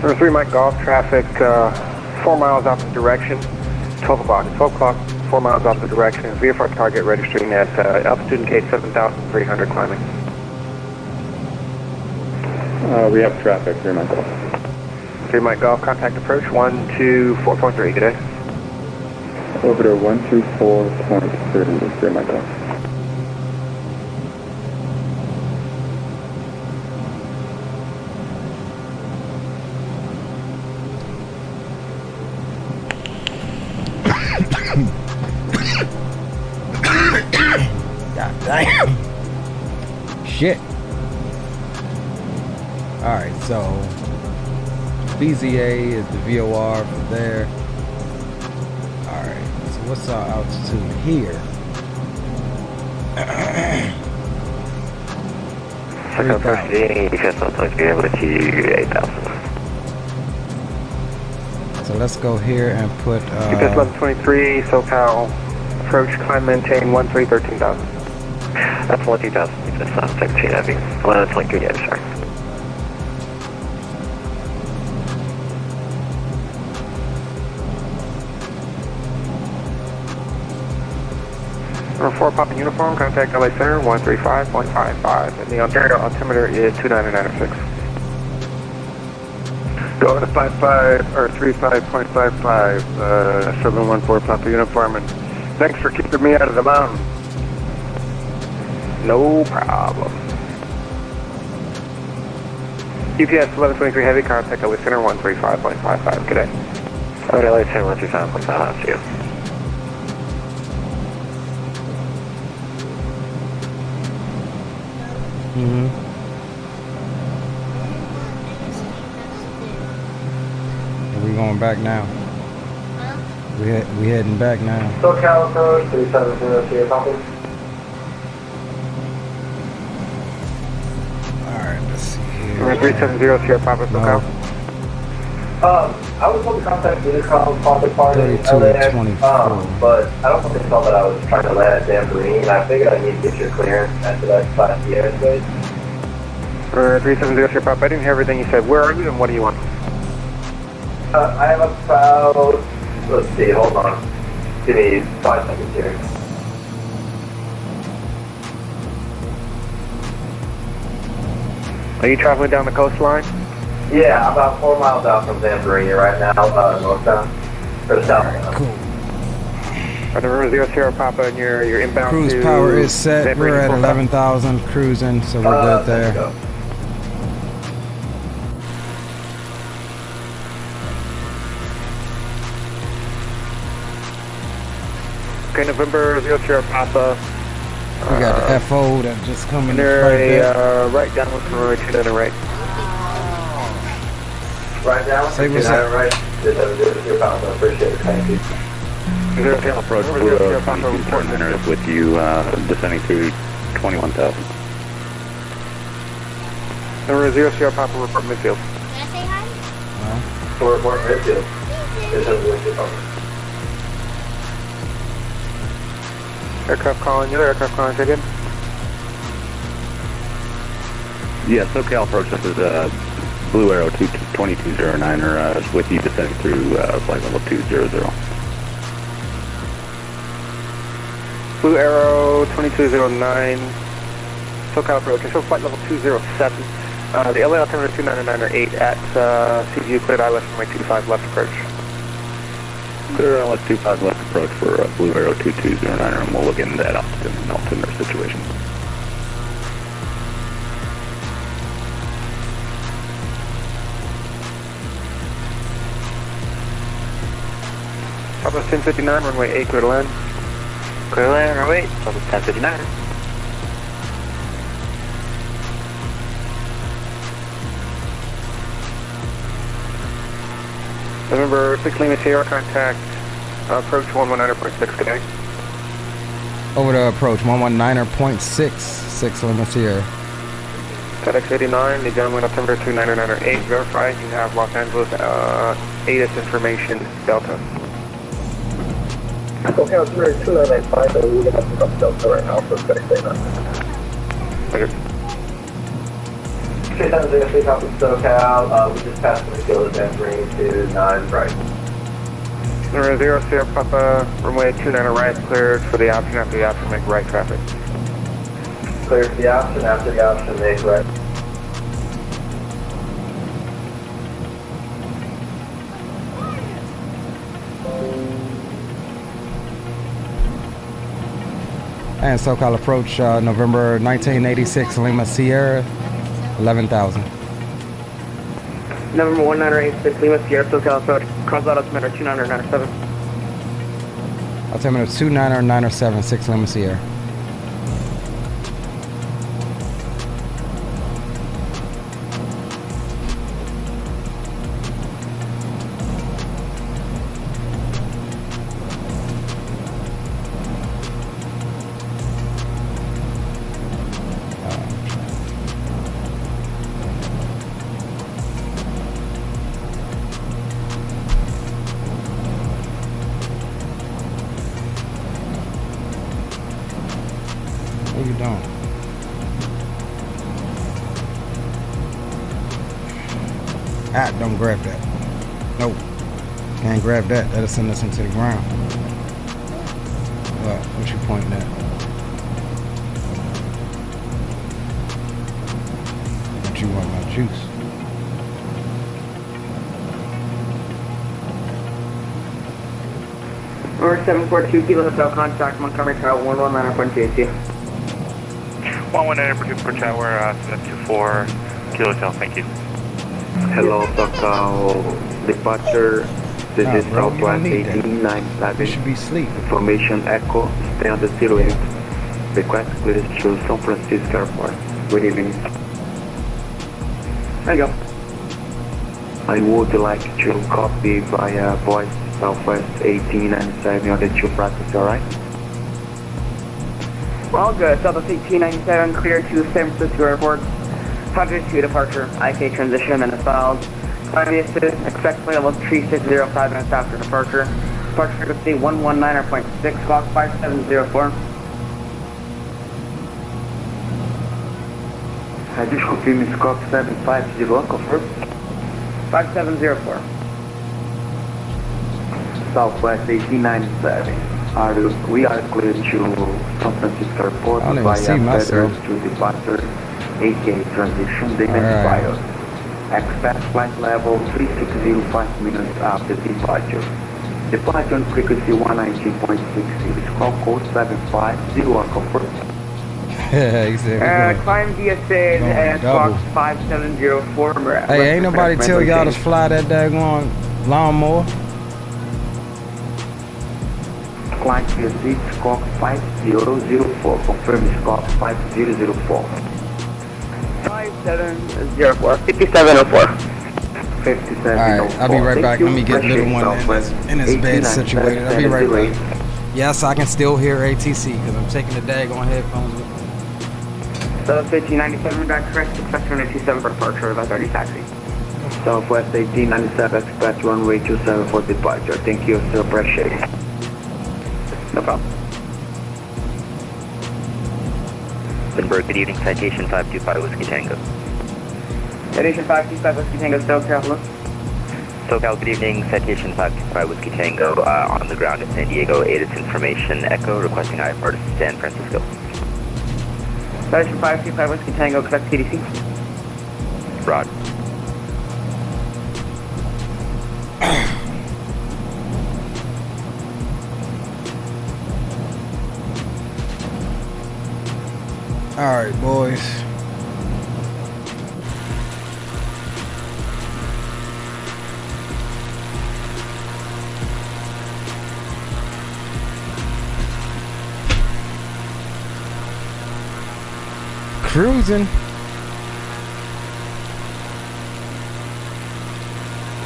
Number 3 Mike Golf traffic, 4 miles opposite direction, 12 o'clock. 12 o'clock, 4 miles opposite direction. VFR target registering at altitude and K 7,300 climbing. We have traffic, 3 Mike Golf. 3 Mike Golf, contact approach 124.3, good day. Over to 124.3, 3 Mike Golf. God damn. Shit. Alright, so BZA is the VOR from there. Alright, so what's our altitude here? Second approach to EFS 123 with you 8,000. So let's go here and put EFS 1123, SoCal, approach, climb, maintain 13,000. That's 13,000. That's not 17 heavy. 1123 heavy, sorry. Number 4 Papa Uniform, contact LA Center 135.55, and the Ontario altimeter is 29906. Go to 55 or 35.55, 714 Papa Uniform, and thanks for keeping me out of the mountain. No problem. UPS 1123 Heavy, contact LA Center 135.55. Good day. Alright, LA Center 135.55, see you. We going back now. We heading back now. SoCal approach 370 to your copy. Alright, let's see here. 370 Sierra Papa, SoCal. I was told to contact the Unicron Pocket Party in 32 LAX, 24. but I don't think they saw that I was trying to land at Danbury, and I figured I need to get your clearance after that Class D airspace. 370 Sierra Papa, I didn't hear everything you said. Where are you and what do you want? I have about, let's see, hold on. Give me 5 seconds here. Are you traveling down the coastline? Yeah, about 4 miles out from Danbury right now, northbound, or southbound. Cool. Number 0 Sierra Papa, and you're inbound Cruise to power is set. Danbury We're at Airport. 11,000 cruising, so we're good there. Okay, November 0 Sierra Papa. We got the FO that just coming They're right there. right down with runway 29 right. Right now, Say what's up. right. Just have a good Sierra Papa, appreciate it, thank you. Approach Blue 249er is with you, descending to 21,000. Number 0 Sierra Papa, report midfield. Can I say hi? So report midfield. Just have a good Sierra Papa. Aircraft calling, the other aircraft calling, say again. Yeah, SoCal approach, this is Blue Arrow 2209er is with you, descending through flight level 200. Blue Arrow 2209, SoCal approach, show flight level 207. The LA altimeter 299.8 at CGU cleared ILS runway 25 left approach. Clear LS 25 left approach for Blue Arrow 2209er, and we'll look into that altimeter situation. Southwest 1059, runway 8, clear to land. Clear to land, runway 8, Southwest 1059. November 6 Lima Sierra, contact approach 119.6 today. Over to approach 119.6 Lima Sierra. FedEx 89, the gentleman altimeter 299.8, verify you have Los Angeles ATIS information, Delta. Okay, altimeter 299.5, but we're going to have to pick up Delta right now for FedEx 89. Okay. 370 copy SoCal, we just passed the field of Danbury to 9 right. Number 0 Sierra Papa, runway 29 right, cleared for the option, after the option, make right traffic. Clear for the option, after the option, make right. And SoCal approach November 1986 Lima Sierra, 11,000. November 1986 Lima Sierra, SoCal approach, cross out altimeter 2997. Altimeter 29907, 6 Lima Sierra. Ah, don't grab that. Nope. Can't grab that. That'll send us into the ground. What you pointing at? What you want my juice? Or 742 Kilo Hotel contact Montgomery Tower 119.2. 119 per tower, 724 Kilo Hotel, thank you. Hello, Total Departure. This is Southwest 1897. Should be asleep. Information Echo, stay on the 08. Request clearance to San Francisco Airport. Good evening. There you go. I would like to copy via voice Southwest 1897 on the 2 practice, alright? All good. Southwest 1897 clear to San Francisco Airport. 102 departure. IK transition and filed. Climb assist. Expect flight level 3605 minutes after departure. Departure frequency 119.6 clock 5704. Just confirm scope 750, confirm. 5704. Southwest 1897. We are clear to San Francisco Airport I don't even via see myself. FedEx to departure AK transition. They expired. Expect flight level 3605 minutes after departure. Departure on frequency 119.66. Call code 750, confirm. He said Climb via Sid and box 5704. hey, ain't nobody tell y'all to fly that daggone lawnmower. Climb via Sid, scope 5004. Confirm scope 5004. 5704. 5704. 5704. Alright, I'll be right back. Let me get little one in his bed situated. I'll be right back. Yes, I can still hear ATC because I'm taking the daggone headphones with me. Southwest 1897, back correct, expect runway 27 for departure, about 30 taxi. Southwest 1897, expect runway 27 for departure. Thank you, sir, appreciate it. No problem. Lindbergh, good evening, citation 525 Whiskey Tango. Citation 525 Whiskey Tango, SoCal, hello. SoCal, good evening, citation 525 Whiskey Tango, on the ground in San Diego, ATIS information Echo, requesting IFR to San Francisco. Citation 525 Whiskey Tango, expect TDC. Rod. Alright, boys. Cruising.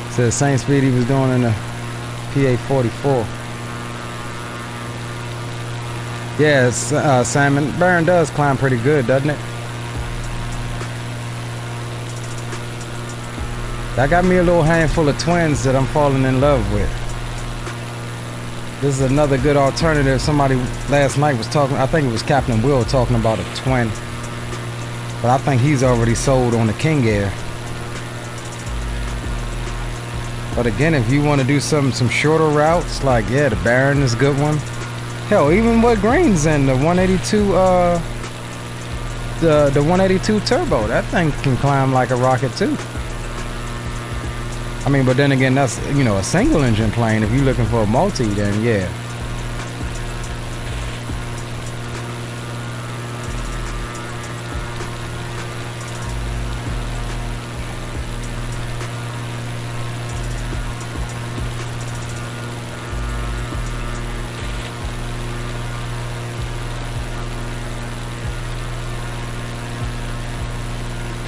It's the same speed he was doing in the PA-44. Yeah, Simon, Baron does climb pretty good, doesn't it? That got me a little handful of twins that I'm falling in love with. This is another good alternative. Somebody last night was talking, I think it was Captain Will talking about a twin. But I think he's already sold on the King Air. But again, if you want to do some shorter routes, like, yeah, the Baron is a good one. Hell, even what Green's in, the 182, the 182 turbo, that thing can climb like a rocket too. I mean, but then again, that's, you know, a single engine plane. If you're looking for a multi, then yeah.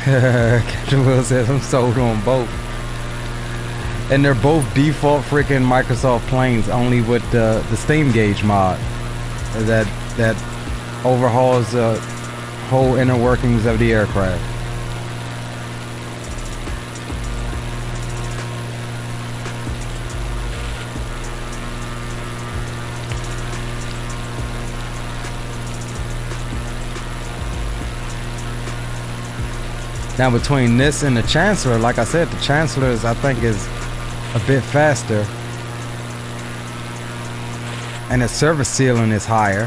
Captain Will says I'm sold on both. And they're both default freaking Microsoft planes, only with the steam gauge mod that overhauls the whole inner workings of the aircraft. Now between this and the Chancellor, like I said, the Chancellor I think is a bit faster, and the service ceiling is higher.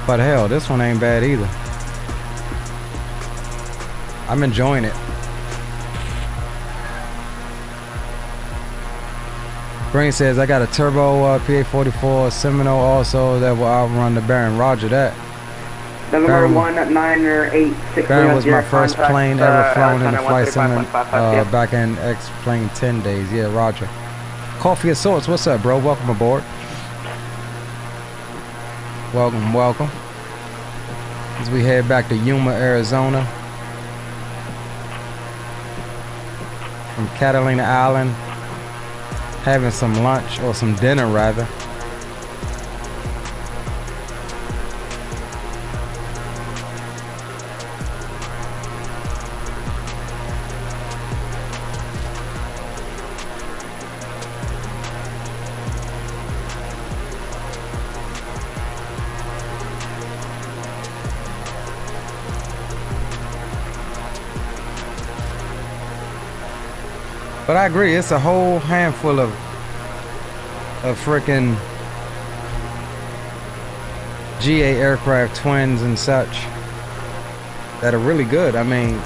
But hell, this one ain't bad either. I'm enjoying it. Green says I got a turbo PA-44 Seminole also that will outrun the Baron. Roger that. November 1-9-8-6. Baron was my first plane ever flown in the flight sim back in X-Plane 10 days. Yeah, Roger. Coffee of Sorts, what's up, bro? Welcome aboard. Welcome, welcome. As we head back to Yuma, Arizona. From Catalina Island. Having some lunch, or some dinner rather. But I agree, it's a whole handful of freaking GA aircraft twins and such that are really good. I mean,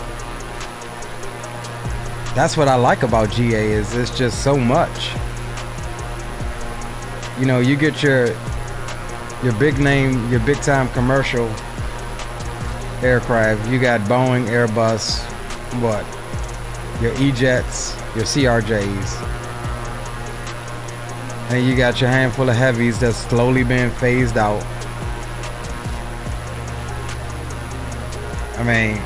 that's what I like about GA, is it's just so much. You know, you get your big name, your big time commercial aircraft. You got Boeing, Airbus, what? Your E-Jets, your CRJs. And you got your handful of heavies that's slowly being phased out. I mean,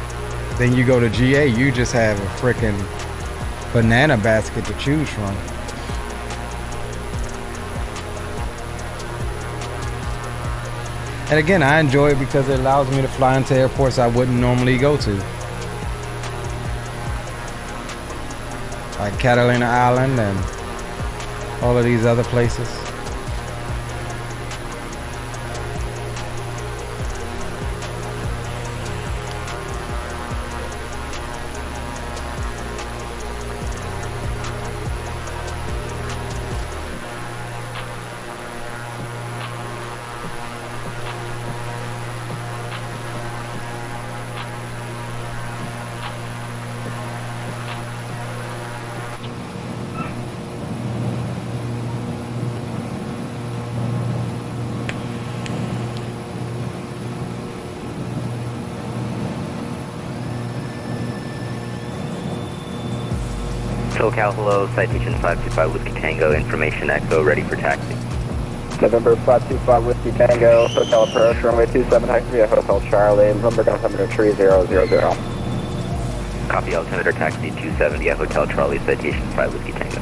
then you go to GA, you just have a freaking banana basket to choose from. And again, I enjoy it because it allows me to fly into airports I wouldn't normally go to. Like Catalina Island and all of these other places. SoCal, hello, citation 525 Whiskey Tango, information Echo, ready for taxi. November 525 Whiskey Tango, hotel approach, runway 27 taxi via Hotel Charlie, November altimeter 3000. Copy, altimeter taxi 270 at Hotel Charlie, citation 5 Whiskey Tango.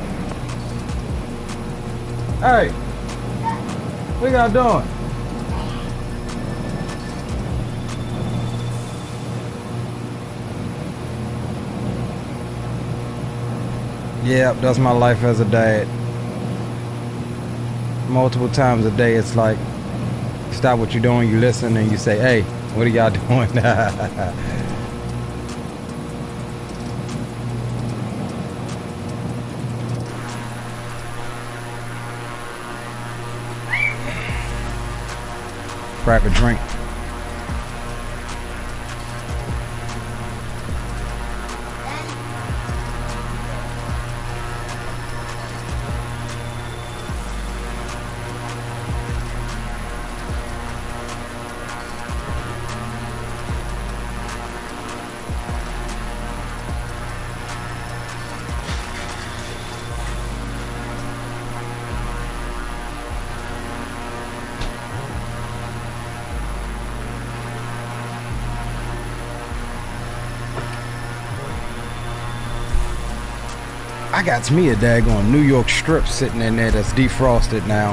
Hey, what y'all doing? Yep, that's my life as a dad. Multiple times a day, it's like, stop what you're doing, you listen, and you say, hey, what are y'all doing? Grab a drink. I got me a daggone New York strip sitting in there that's defrosted now.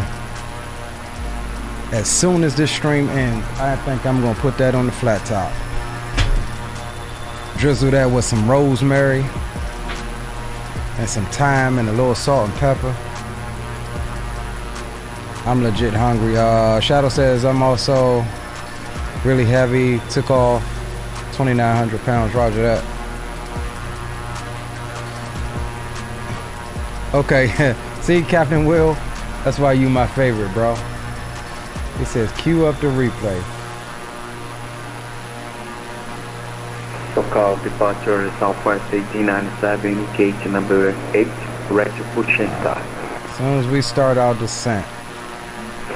As soon as this stream ends, I think I'm gonna put that on the flat top. Drizzle that with some rosemary and some thyme and a little salt and pepper. I'm legit hungry. Shadow says I'm also really heavy. Took off 2,900 pounds, roger that. Okay, see, Captain Will, that's why you my favorite, bro. He says, cue up the replay. Call departure Southwest AG97, gate number 8, ready to push and start. As soon as we start our descent.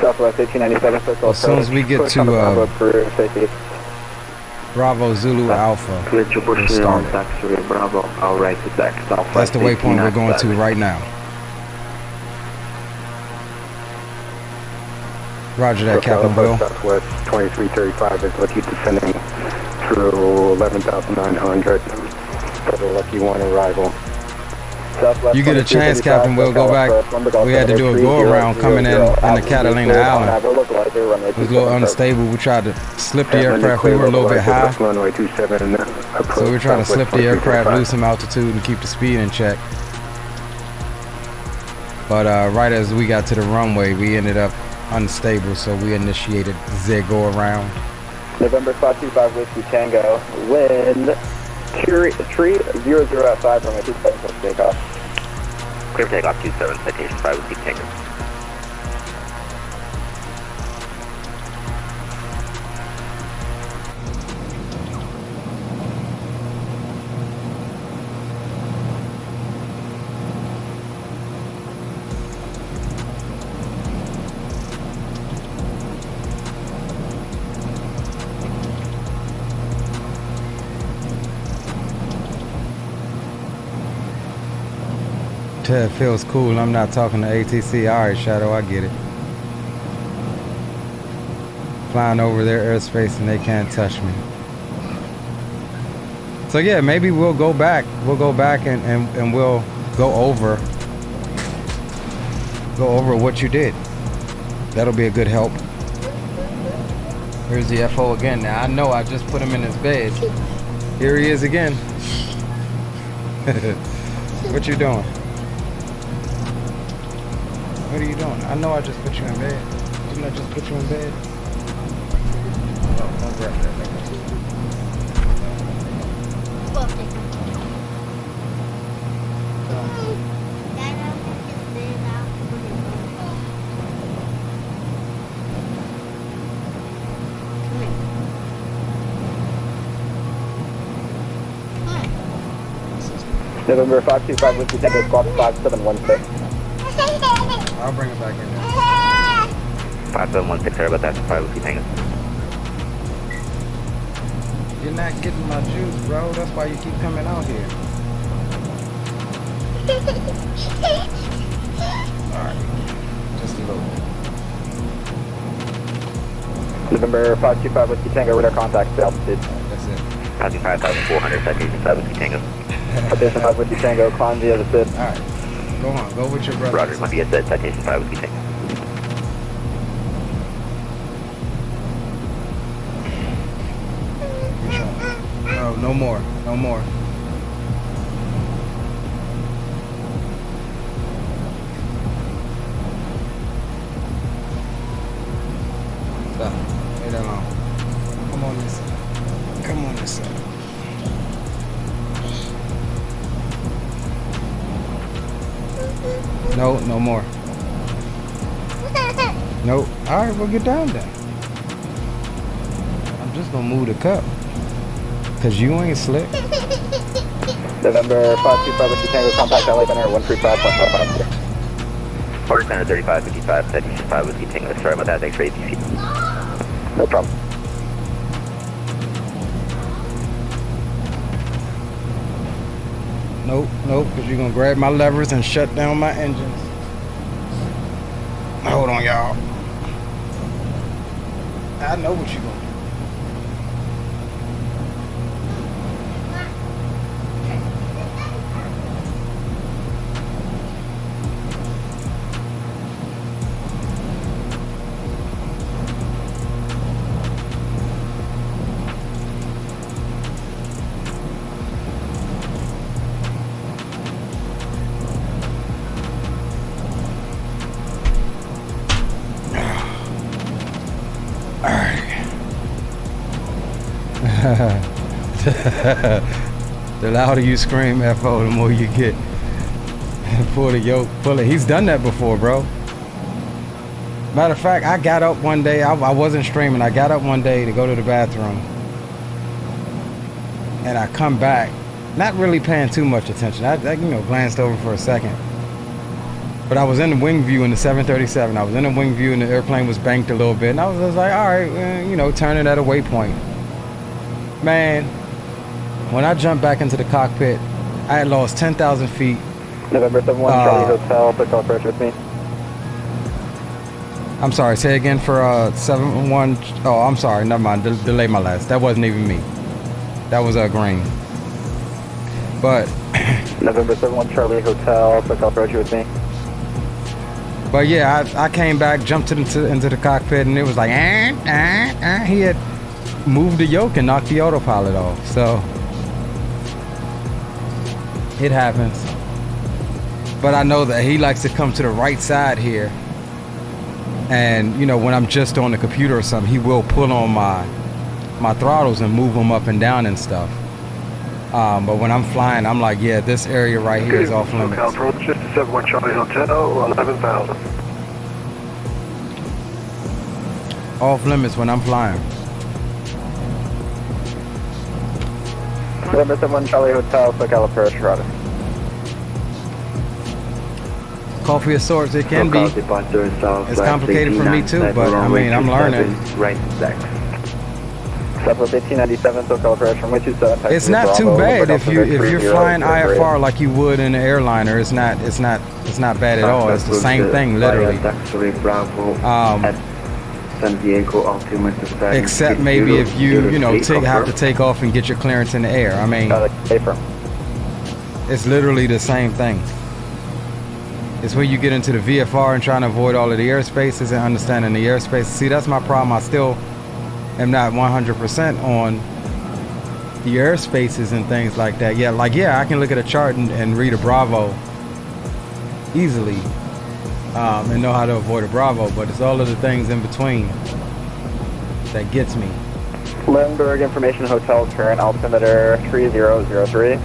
Southwest 1897, as soon as we get to Bravo Zulu Alpha, clear to push on taxiway Bravo, all right to tax Southwest. That's the waypoint we're going to right now. Roger that, Captain Will. Southwest 2335 is what you're descending through 11,900 for the Lucky 1 arrival. You get a chance, Captain Will, go back. We had to do a go around coming in the Catalina Island. It was a little unstable. We tried to slip the aircraft. We were a little bit high. So we were trying to slip the aircraft, lose some altitude, and keep the speed in check. But right as we got to the runway, we ended up unstable, so we initiated the go around. November 525 Whiskey Tango, wind 3005 runway 27 for takeoff. Clear takeoff 27, citation 5 Whiskey Tango. It feels cool. I'm not talking to ATC. All right, Shadow, I get it. Flying over their airspace and they can't touch me. So yeah, maybe we'll go back. We'll go back and we'll go over what you did. That'll be a good help. Here's the FO again. Now I know I just put him in his bed. Here he is again. What you doing? What are you doing? I know I just put you in bed. Didn't I just put you in bed? Oh, don't grab that. November 525 Whiskey Tango, squawk 5716. I'll bring it back in there. 5716, sorry about that. 5 Whiskey Tango. You're not getting my juice, bro. That's why you keep coming out here. Alright. Just a little bit. November 525 Whiskey Tango, radar contact, altitude. That's it. 5,400, citation 5 Whiskey Tango. Citation 5 Whiskey Tango, climb via the SID. Alright. Go on, go with your brother. Roger, might be a set, citation 5 Whiskey Tango. No, no more, no more. Stop, leave that alone. Come on this side. Come on this side. No, no more. Nope. Alright, we'll get down then. I'm just gonna move the cup. Cause you ain't slick. November 525 Whiskey Tango, contact LA Center 135.55. Port Center 3555, citation 5 Whiskey Tango. Sorry about that, thanks for ATC. No problem. Nope, nope, because you're going to grab my levers and shut down my engines. Hold on, y'all. I know what you're going to do. The louder you scream FO, the more you get. Pull the yoke, pull it. He's done that before, bro. Matter of fact, I got up one day. I wasn't streaming. I got up one day to go to the bathroom. And I come back, not really paying too much attention. I you know, glanced over for a second. But I was in the wing view in the 737. I was in the wing view and the airplane was banked a little bit. And I was just like, all right, you know, turning at a waypoint. Man, when I jumped back into the cockpit, I had lost 10,000 feet. November 71, Charlie Hotel, pick up approach with me. I'm sorry, say again for 71. Oh, I'm sorry, never mind. Delay my last. That wasn't even me. That was green. But November 71, Charlie Hotel, pick up approach with me. But yeah, I came back, jumped into the cockpit, and it was like, he had moved the yoke and knocked the autopilot off. So it happens. But I know that he likes to come to the right side here. And you know, when I'm just on the computer or something, he will pull on my throttles and move them up and down and stuff. But when I'm flying, I'm like, yeah, this area right here is off limits. Approach 71 Charlie Hotel, 11,000. Off limits when I'm flying. November 71 Charlie Hotel, SoCal approach, roger. Coffee of sorts, it can be. It's complicated for me too, but I mean, I'm learning. Right six. Southwest 1897, SoCal approach from which is it's not too bad if you're flying IFR like you would in an airliner. It's not bad at all. It's the same thing, literally. Except maybe if you have to take off and get your clearance in the air. I mean, it's literally the same thing. It's when you get into the VFR and trying to avoid all of the airspaces and understanding the airspace. See, that's my problem. I still am not 100% on the airspaces and things like that. Yeah, I can look at a chart and read a Bravo easily and know how to avoid a Bravo, but it's all of the things in between that gets me. Lindbergh Information Hotel, current altimeter 3003.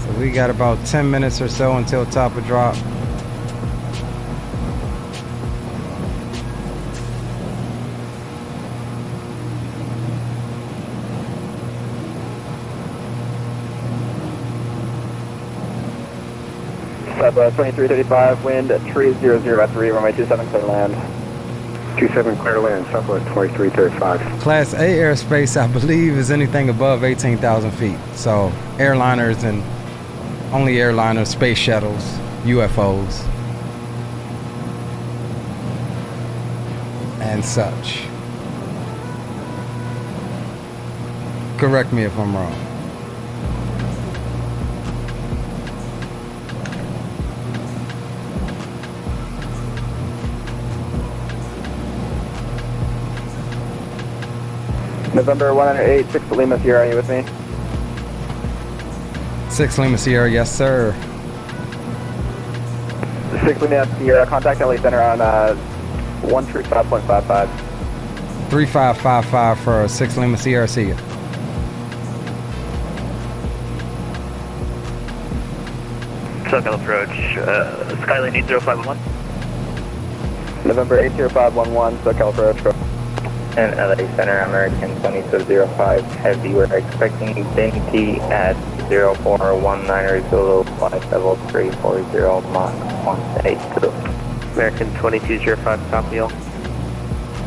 So we got about 10 minutes or so until top of drop. Southwest 2335, wind at 300 at 3, runway 27, clear land. 27 clear land, Southwest 2335. Class A airspace, I believe, is anything above 18,000 feet. So airliners and only airliners, space shuttles, UFOs, and such. Correct me if I'm wrong. November 108, 6 Lima Sierra, are you with me? 6 Lima Sierra, yes sir. 6 Lima Sierra, contact LA Center on 135.55. 3555 for 6 Lima Sierra, see ya. SoCal approach, Skyline 80511. November 80511, SoCal approach, go. And LA Center, American 2205 Heavy, we're expecting Infinity at 0419 Zulu, flight level 340, Mach 182. American 2205, copy all.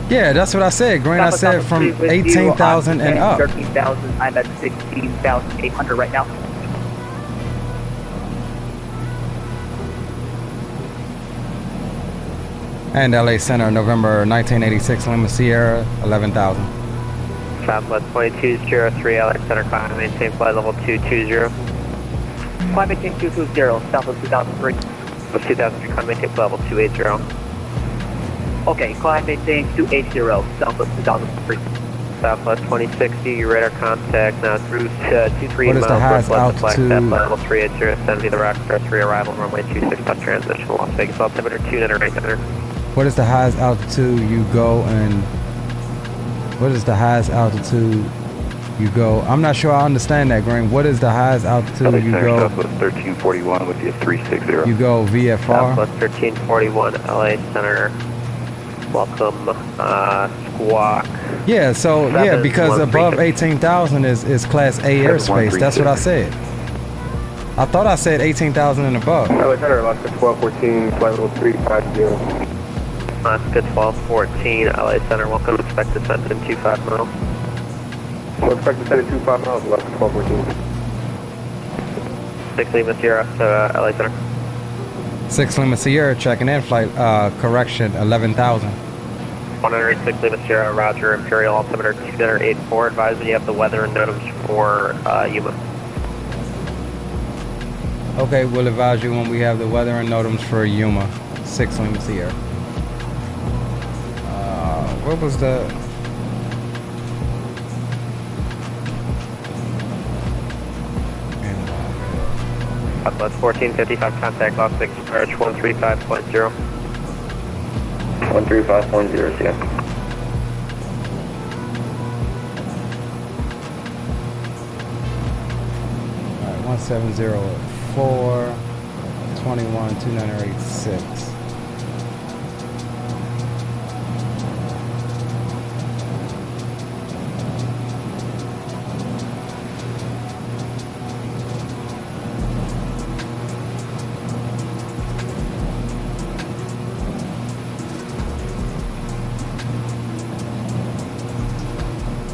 Yeah, that's what I said, Green. I said from 18,000 and up. 13,000, I'm at 16,800 right now. And LA Center, November 1986, Lima Sierra, 11,000. Southwest 2203, LA Center, climb maintain flight level 220. Climb maintain 220, Southwest 2003. West 2003, climb maintain flight level 280. Okay, climb maintain 280, Southwest 2003. Southwest 2060, your radar contact now through 23 what is miles the highest northwest of altitude? Flagstaff, level 380, send me the rock press rearrival, runway 26, transition, Las Vegas, altimeter 298. What is the highest altitude you go and What is the highest altitude you go? I'm not sure I understand that, Green. What is the highest altitude you go? Southwest 1341 with you 360. You go VFR? Southwest 1341, LA Center. Welcome, Squawk. Yeah, so yeah, because above 18,000 is Class A airspace. That's what I said. I thought I said 18,000 and above. LA Center, Alaska 1214, flight level 350. Alaska 1214, LA Center. Welcome, expect to send in 25 miles. We'll expect to send in 25 miles, Alaska 1214. 6 Lima Sierra to LA Center. 6 Lima Sierra, checking in, flight, correction, 11,000. 106 Lima Sierra, Roger, Imperial altimeter 284, advising you have the weather and NOTAMs for Yuma. Okay, we'll advise you when we have the weather and NOTAMs for Yuma, 6 Lima Sierra. What was the... Southwest 1455, contact Las Vegas approach 135.0. 135.0, yeah. Alright, 1704, 21, 2986.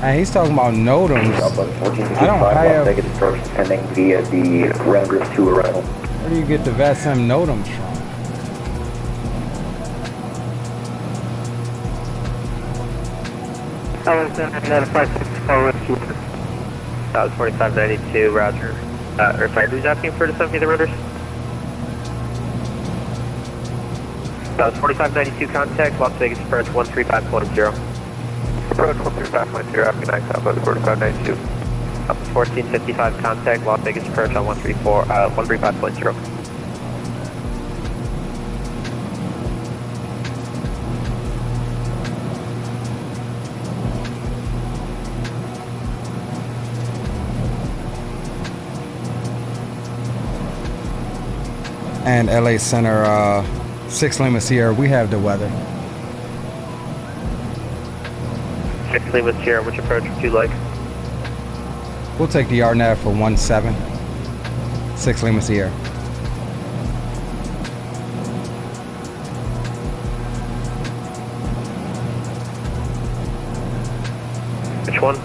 And he's talking about NOTAMs. I don't have... Sending via the Rounders to arrival. Where do you get the VASM NOTAMs from? That was 4592, Roger. Or sorry, who's asking for to send me the rotors? That was 4592, contact Las Vegas approach 135.0. Approach 135.0, after 9 Southwest 4592. 1455, contact Las Vegas approach on 135.0. And LA Center, 6 Lima Sierra, we have the weather. 6 Lima Sierra, which approach would you like? We'll take the RNAV for 17. 6 Lima Sierra. Which one?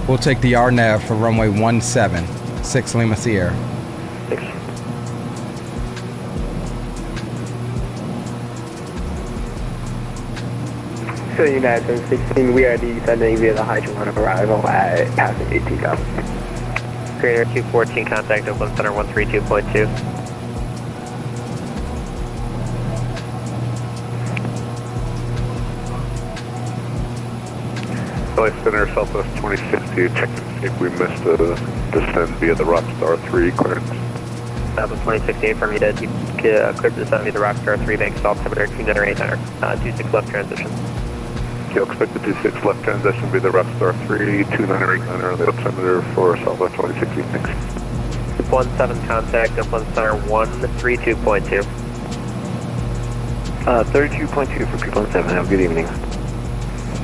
We'll take the RNAV for runway 17. 6 Lima Sierra. Thanks. So United 16, we are descending via the hydrogen of arrival at passing 18,000. Creator 214, contact Oakland Center 132.2. LA Center, Southwest 2060, check to see if we missed the descent via the Rockstar 3 clearance. Southwest 2068 from you to clear to descend via the Rockstar 3 bank altimeter 298 26 left transition. You'll expect the 26 left transition via the Rockstar 3, 2989 on the altimeter for Southwest 2060. Thanks. 17 contact Oakland Center 132.2. 32.2 for 217, have a good evening.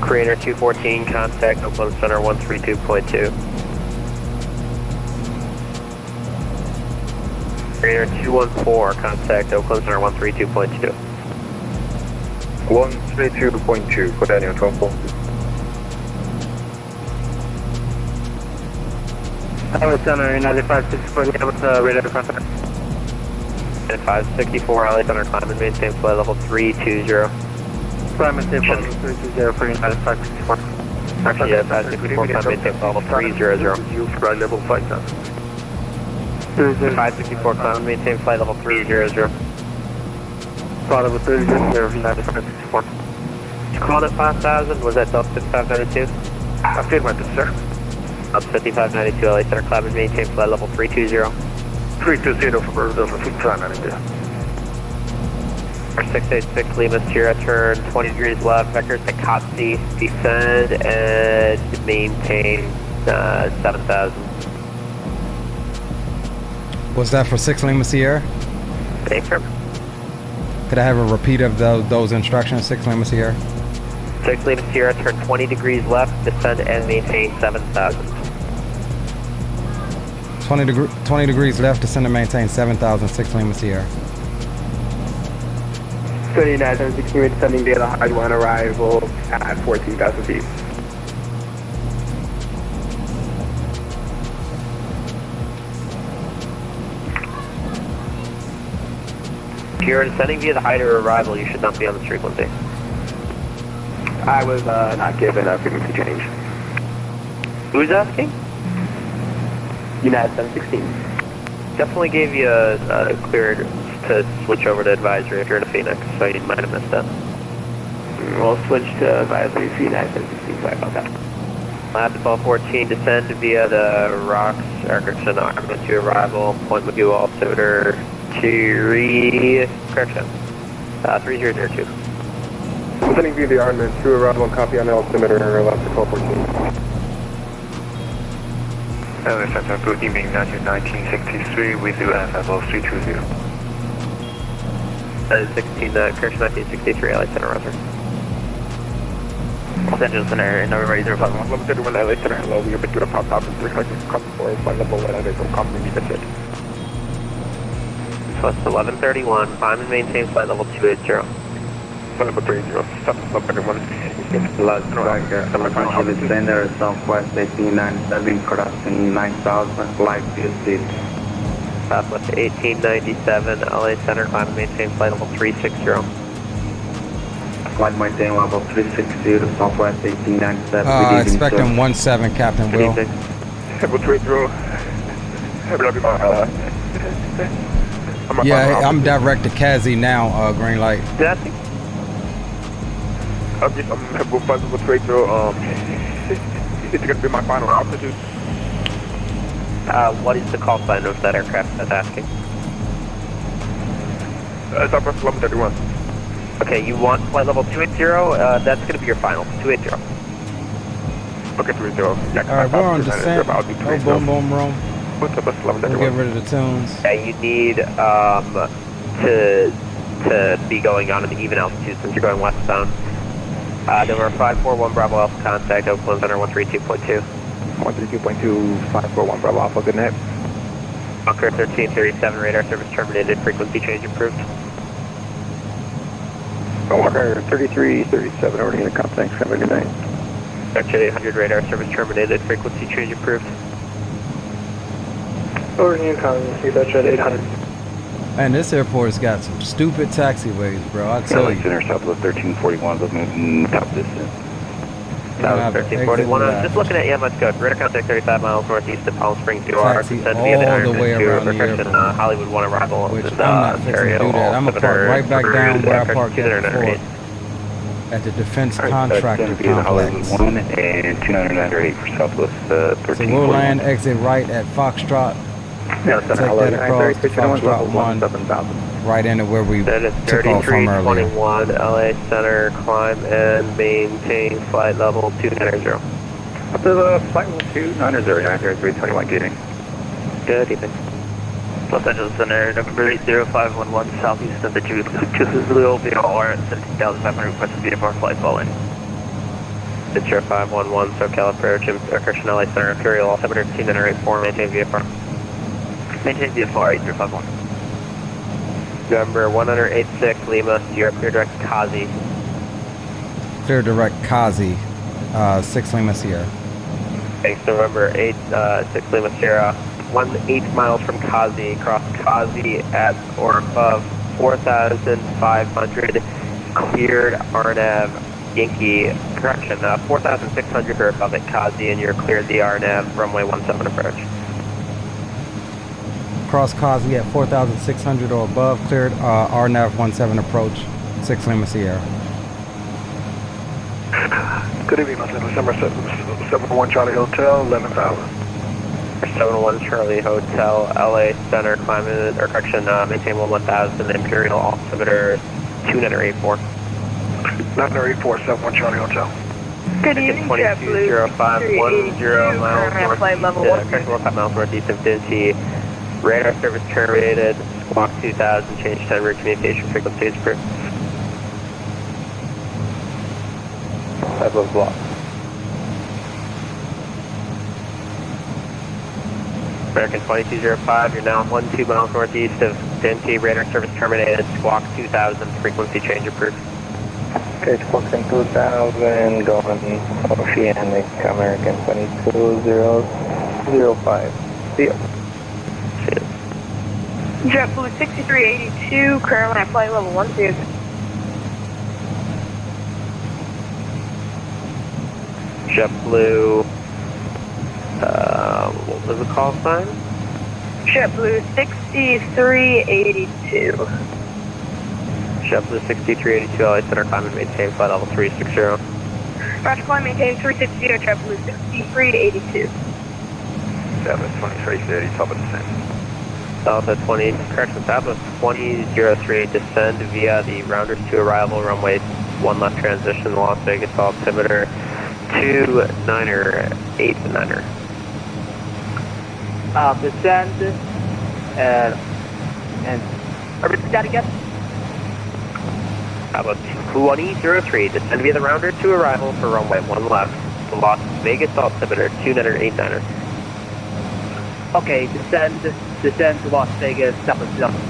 Creator 214, contact Oakland Center 132.2. Creator 214, contact Oakland Center 132.2. 132.2 for Daniel 12. LA Center, United 564, with radar contact. And 564, LA Center, climb and maintain flight level 320. Climb and maintain flight level 320 for United 564. Actually, yeah, 564, climb and maintain flight level 300. Flight level 5000. 564, climb and maintain flight level 300. Flight level 300, United 564. You called it 5,000, was that Delta 5592? Affirmative, sir. Up 5592, LA Center, climb and maintain flight level 320. 320 for Delta 5592. 686 Lima Sierra, turn 20 degrees left, vectors to Kotze, descend and maintain 7,000. Was that for 6 Lima Sierra? Thanks, sir. Could I have a repeat of those instructions, 6 Lima Sierra? 6 Lima Sierra, turn 20 degrees left, descend and maintain 7,000. 20 degrees left, descend and maintain 7,000, 6 Lima Sierra. 39,16, descending via the high one, arrival at 14,000 feet. If you're descending via the height or arrival, you should not be on this frequency. I was not given a frequency change. Who's asking? United 716. Definitely gave you a clear to switch over to advisory if you're in a Phoenix, so you might have missed that. We'll switch to advisory for United 716, sorry about that. Lab to 1214, descend via the rocks, Erickson Armament to arrival, Point Magoo altimeter 3002. Descending via the armament to arrival and copy on the altimeter, left to 1214. Center, good evening, 1963, we do have level 320. 16, correction 1963, LA Center, Roger. Los Angeles Center, November 805, level 31, LA Center, hello, we are between a pop up and 3 collections, come forward, by level 1, LA, so come and meet the ship. Plus 1131, climb and maintain flight level 280. Level 30, 731. Las Vegas, Los Center, Southwest 1897, crossing 9,000, flight 50. Southwest 1897, LA Center, climb and maintain flight level 360. Flight maintain level 360, Southwest 1897. Expecting 17, Captain Will. Level 30. Yeah, I'm direct to Kazi now, green light. I'm level 5, level 30. It's going to be my final altitude. What is the call sign of that aircraft that's asking? Southwest 1131. Okay, you want flight level 280, that's going to be your final, 280. Okay, 30. Alright, we're on descent. Oh, boom, boom, room. What's up, We'll get rid of the tunes. Yeah, you need to be going on an even altitude since you're going westbound. Number 541 Bravo Alpha contact, Oakland Center 132.2. 132.2, 541 Bravo Alpha, good night. Bunker 1337, radar service terminated, frequency change approved. Walker 3337, already in the contact, have a good night. Dutch 800, radar service terminated, frequency change approved. Already in contact, Dutch 800. Man, this airport's got some stupid taxiways, bro. I tell you. Center, Southwest 1341, looking top distance. Southwest 1341, I'm just looking at, yeah, let's go. Radar contact 35 miles northeast of Palm Springs, UR. Descend via the way around the airport. Hollywood 1 arrival. Which I'm not fixing to do that. I'm going to park right back down where I parked at before. At the Defense Contractor Complex. 1 and 2998 for Southwest 1341. So we'll land exit right at Foxtrot. Yeah, take that across to Foxtrot 1, right into where we took off from earlier. 3321 LA Center, climb and maintain flight level 290. Up to the flight level 290, 321 getting. Good evening. Los Angeles Center, November 80511, southeast of the Julio VOR at 17,500, request to be for flight following. It's your 511, SoCal approach, Christian LA Center, Imperial, altimeter 2984, maintain VFR. Maintain VFR 8351. November 186 Lima, Sierra, clear direct Kazi. Clear direct Kazi, 6 Lima Sierra. Thanks, November 6 Lima Sierra. 18 miles from Kazi, cross Kazi at or above 4,500, cleared RNAV Yankee, correction, 4,600 or above at Kazi, and you're cleared the RNAV runway 17 approach. Cross Kazi at 4,600 or above, cleared RNAV 17 approach, 6 Lima Sierra. Good evening, Los Angeles, number 71 Charlie Hotel, 11,000. 71 Charlie Hotel, LA Center, climate, or correction, maintain 1000, Imperial altimeter 2984. 984, 71 Charlie Hotel. Good evening, JetBlue. 220510 miles flight level northeast. Correct, 5 miles northeast of Dinty. Radar service terminated. Squawk 2000. Change time route communication frequency is approved. That was blocked. American 2205, you're now 12 miles northeast of Dinty. Radar service terminated. Squawk 2000. Frequency change approved. Okay, Squawk 2000, going Oceanic, American 22005. See you. JetBlue 6382, Carolina flight level 12. JetBlue, what was the call sign? JetBlue 6382. JetBlue 6382, LA Center, climb and maintain flight level 360. Roger, climb, maintain 360, JetBlue 6382. Delta 2330, top of descent. Delta 20, correction, Delta 2003, descend via the rounders to arrival, runway 1 left transition, Las Vegas altimeter 29er, 89er. Descend, and repeat that again. About 2003, descend via the rounder to arrival for runway 1 left, Las Vegas altimeter 29er, 89er. Okay, descend to Las Vegas, Delta 2000.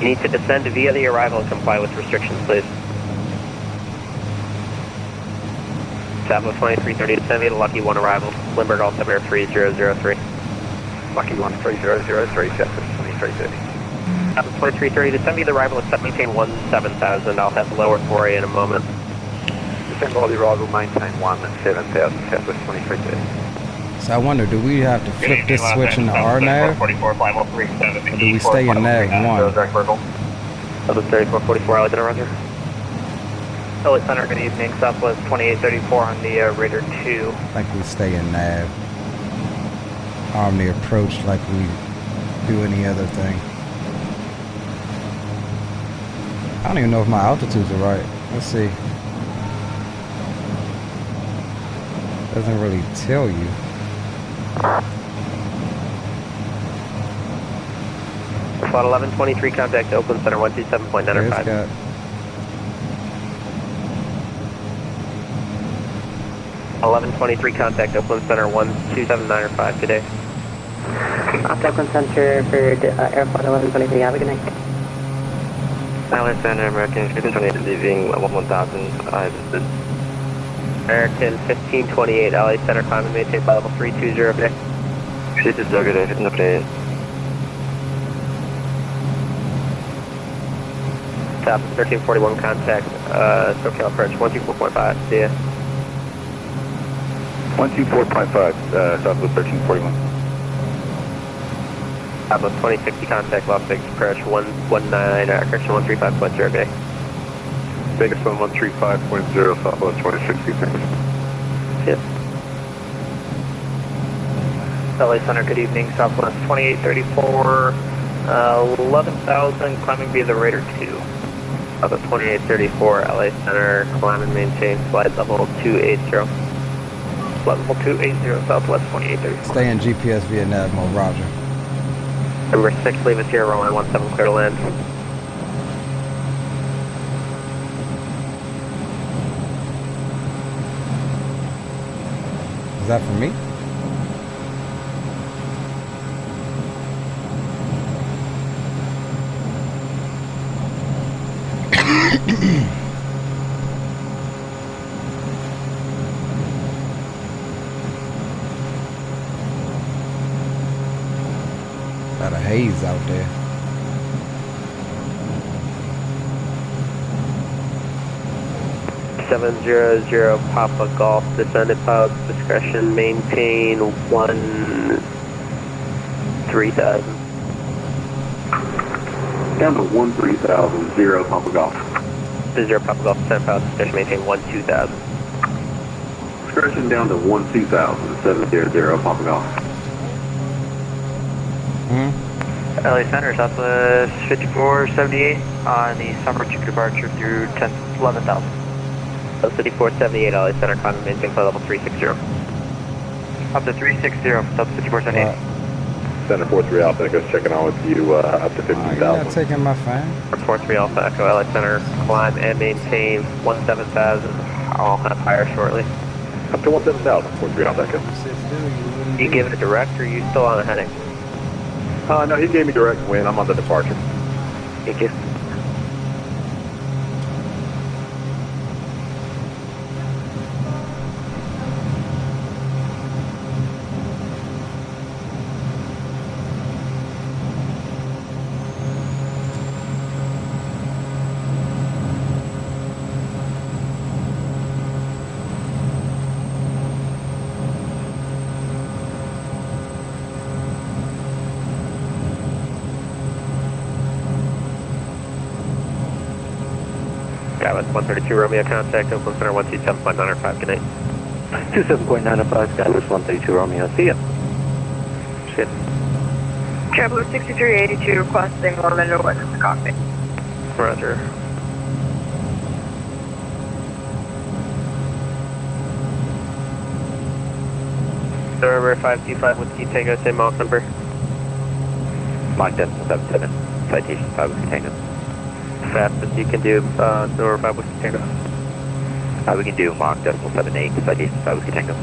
You need to descend via the arrival and comply with restrictions, please. Tableau 2330, descend via the Lucky 1 arrival, Lindbergh altimeter 3003. Lucky 1 3003, Cessna 2330. Tableau 2330, descend via the arrival, accept maintain 17,000. I'll have lower for you in a moment. Descend via the arrival, maintain 17,000, Southwest 2330. So I wonder, do we have to flip this switch into RNAV? Or do we stay in NAV 1? Level 3444, Alexander, roger. LA Center, good evening. Southwest 2834 on the Raider 2. I think we stay in NAV. Arm the approach like we do any other thing. I don't even know if my altitudes are right. Let's see. Doesn't really tell you. Flight 1123, contact Oakland Center 127.95. 1123, contact Oakland Center 127.95 today. Oakland Center for Airport 1123, have a good night. LA Center, American 1528, leaving 1000, American 1528, LA Center, climb and maintain flight level 320 today. This is Gigabyte, hitting update. Top 1341, contact SoCal approach 124.5, see ya. 124.5, Southwest 1341. Top 2060, contact Las Vegas approach 119, correction 135.0 today. Vegas 135.0, Southwest 2060, thanks. Yes. LA Center, good evening. Southwest 2834, 11,000, climbing via the Raider 2. Southwest 2834, LA Center, climb and maintain flight level 280. Flight level 280, Southwest 2834. Stay in GPS via NAV mode, roger. Number 6, leave us here, runway 17, clear to land. Is that for me? Got a haze out there. .700 Papa Golf, descended pilots discretion, maintain 13,000. Down to 13,000, 0 Papa Golf. 0 Papa Golf, descended pilots discretion, maintain 12,000. Discretion down to 12,000, 700 Papa Golf. LA Center, Southwest 5478 on the summer 2 departure through 11,000. 5478, LA Center, climb and maintain flight level 360. Up to 360 for South 5478. Center 43 Alpha Echo checking on with you up to 15,000. You're not taking my fan. 43 Alpha Echo, LA Center, climb and maintain 17,000. I'll have higher shortly. Up to 17,000, 43 Alpha Echo. You give it a direct or are you still on a heading? No, he gave me direct wind. I'm on the departure. Thank you. Skywest 132 Romeo, contact Oakland Center 127.905, good night. 27.905, Skywest 132 Romeo, see ya. Shit. Traveler 6382 requesting Orlando West to cockpit. Roger. November 525 Whiskey Tango, same Mach number. Mach 77, citation 5 Whiskey Tango. Fastest you can do, November 5 Whiskey Tango. We can do Mach 78, citation 5 Whiskey Tango.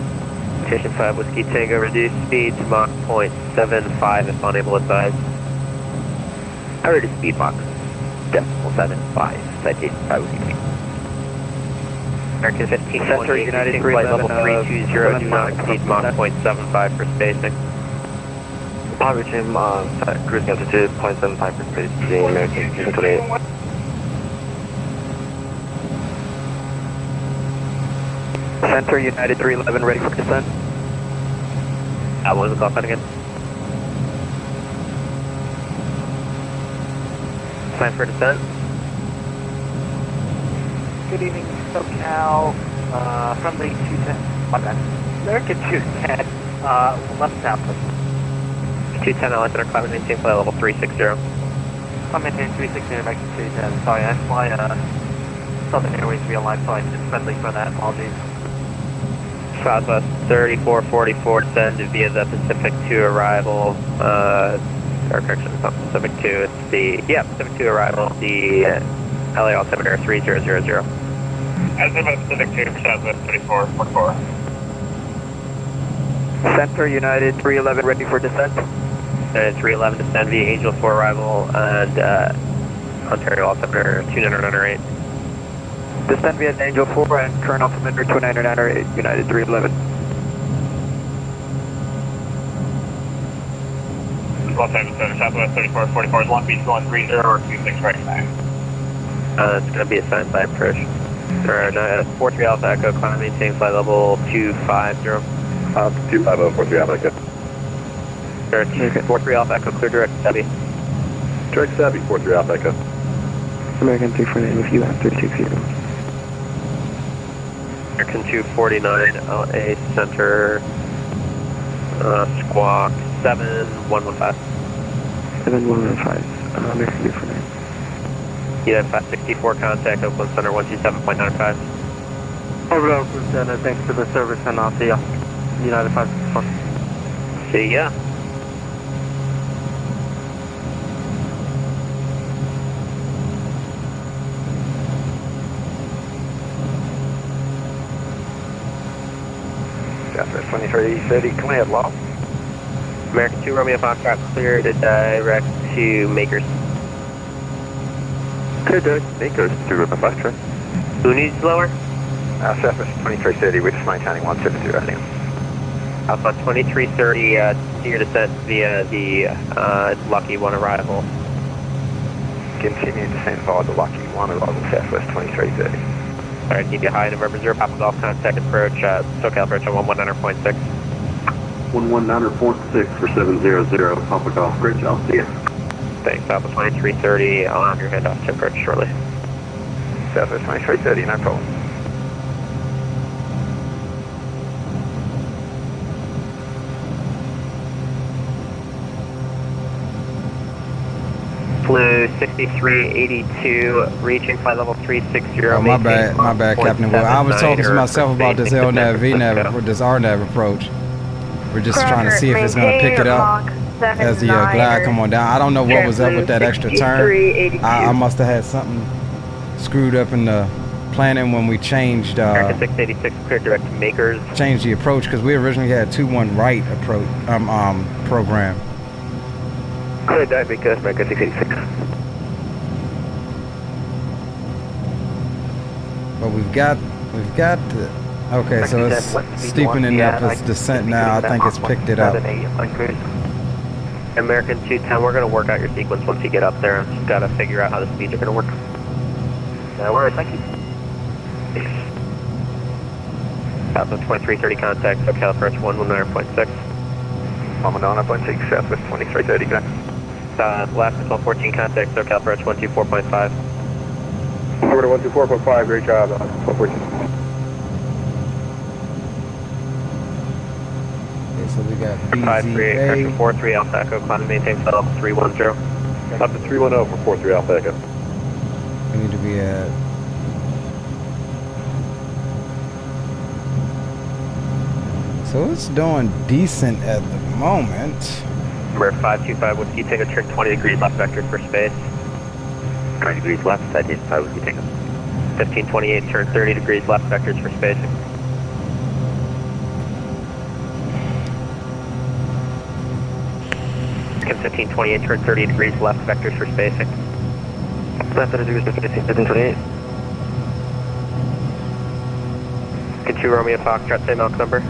Citation 5 Whiskey Tango, reduce speed to Mach .75 if unable to advise. I reduce speed Mach 75, citation 5 Whiskey Tango. American 15, Center United flight level 320, do not exceed Mach .75 for spacing. Reaching cruising altitude 0.75 for space, the American 28. Center United 311 ready for descent. What was the call sign again? Sign for descent. Good evening, SoCal, friendly 210, my bad. American 210, left south. 210, LA Center, climb and maintain flight level 360. I'm maintaining 360, American 210. Sorry, I fly Southern Airways real life, so I'm just friendly for that, apologies. Southwest 3444, descend via the Pacific 2 arrival, or correction, it's not Pacific 2, it's the, Pacific 2 arrival, the LA altimeter 3000. Azimuth Pacific 2 for Southwest 3444. Center United 311 ready for descent. 311 descend via Angel 4 arrival and Ontario altimeter 2998. Descend via Angel 4 and current altimeter 2998, United 311. Southwest 3444 is 1 beach 130 or 26 right back. It's going to be assigned by approach. 43 Alpha Echo, climb and maintain flight level 250. 250, 43 Alpha Echo. 43 Alpha Echo, clear direct Savvy. Direct Savvy, 43 Alpha Echo. American 349 with you at 360. American 249, LA Center, squawk 7115. 7115, American 249. United 564, contact Oakland Center 127.95. Over to Oakland Center, thanks for the service and I'll see ya. United 564. See ya. Southwest 2330, cleared low. American 2 Romeo Foxtrot clear to direct to Makers. Clear direct Makers to River Foxtrot. Who needs lower? Southwest 2330, we're just maintaining 170 right now. Alpha 2330, steer descent via the Lucky 1 arrival. Continue descent via the Lucky 1 arrival, Southwest 2330. Alright, keep you high, November 0, Papa Golf, contact approach, SoCal approach on 119.6. 119.6 for 700, Papa Golf Bridge, I'll see you. Thanks, Alpha 2330, I'll have your handoff to approach shortly. Southwest 2330, no problem. to 6382, reaching flight level 360. Oh, my bad, Captain Will. I was talking to myself about this LNAV, VNAV, or this RNAV approach. We're just trying to see if it's going to pick it up as the glide come on down. I don't know what was up with that extra turn. I must have had something screwed up in the planning when we changed 686, clear direct to Makers. Changed the approach, because we originally had 2-1 right approach program. Clear direct because American 686. But we've got the, okay, so it's steepening up its descent now. I think it's picked it up. American 210, we're going to work out your sequence once you get up there. Just got to figure out how the speeds are going to work. No worries, thank you. Southwest 2330 contact, SoCal approach 119.6. 119.6, Southwest 2330, connect. Last 1214 contact, SoCal approach 124.5. Over to 124.5, great job, 1214. Okay, so we got 538, correction 43 Alpha Echo, climb and maintain flight level 310. Up to 310 for 43 Alpha Echo. We need to be at so it's doing decent at the moment. We're 525 Whiskey Tango, turn 20 degrees left vector for space. 20 degrees left, 525 Whiskey Tango. 1528, turn 30 degrees left vectors for spacing. Skin 1528, turn 30 degrees left vectors for spacing. Left 30 degrees for spacing, 1528. Can 2 Romeo Foxtrot, same Elk number?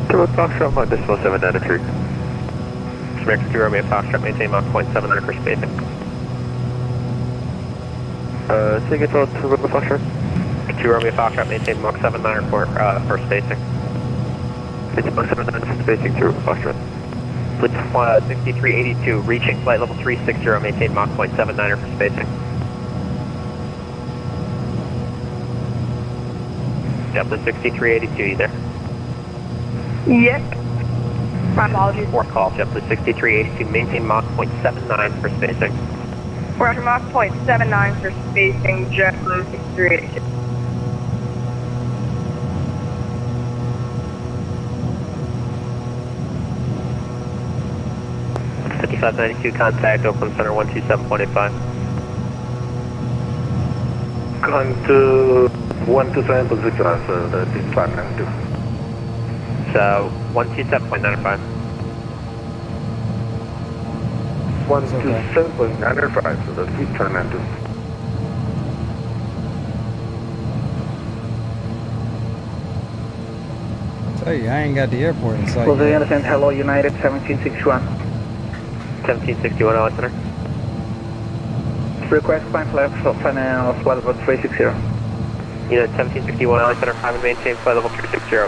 2 Foxtrot, my decimal 793. American 2 Romeo Foxtrot, maintain Mach 0.700 for spacing. Seagate 2 Romeo Foxtrot. 2 Romeo Foxtrot, maintain Mach 7.9 for spacing. It's Mach 7.9 for spacing, 2 Romeo Foxtrot. With 6382, reaching flight level 360, maintain Mach 0.79 for spacing. JetBlue 6382, you there? Yep. My apologies. Fourth call, JetBlue 6382, maintain Mach 0.79 for spacing. Roger, Mach 0.79 for spacing, JetBlue 6382. .92 contact, Oakland Center 127.85. Going to 127.6, so that's 592. So 127.95. 127.95, so that's 592. Tell you, I ain't got the airport in sight. Well, they understand. Hello, United 1761. 1761, LA Center. Request climb flight final flight level 360. Unit 1761, LA Center, climb and maintain flight level 360.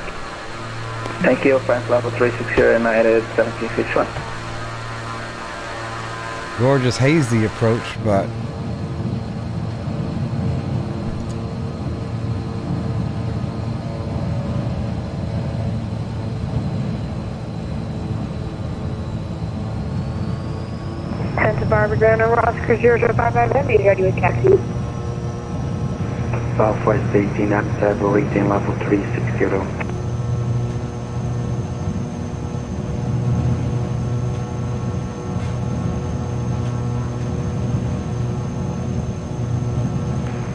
Thank you, flight level 360, United 1761. Gorgeous hazy approach, but Santa Barbara Ground over Oscar 0055 Heavy, ready with taxi. Southwest 18 Amsterdam, waiting level 360.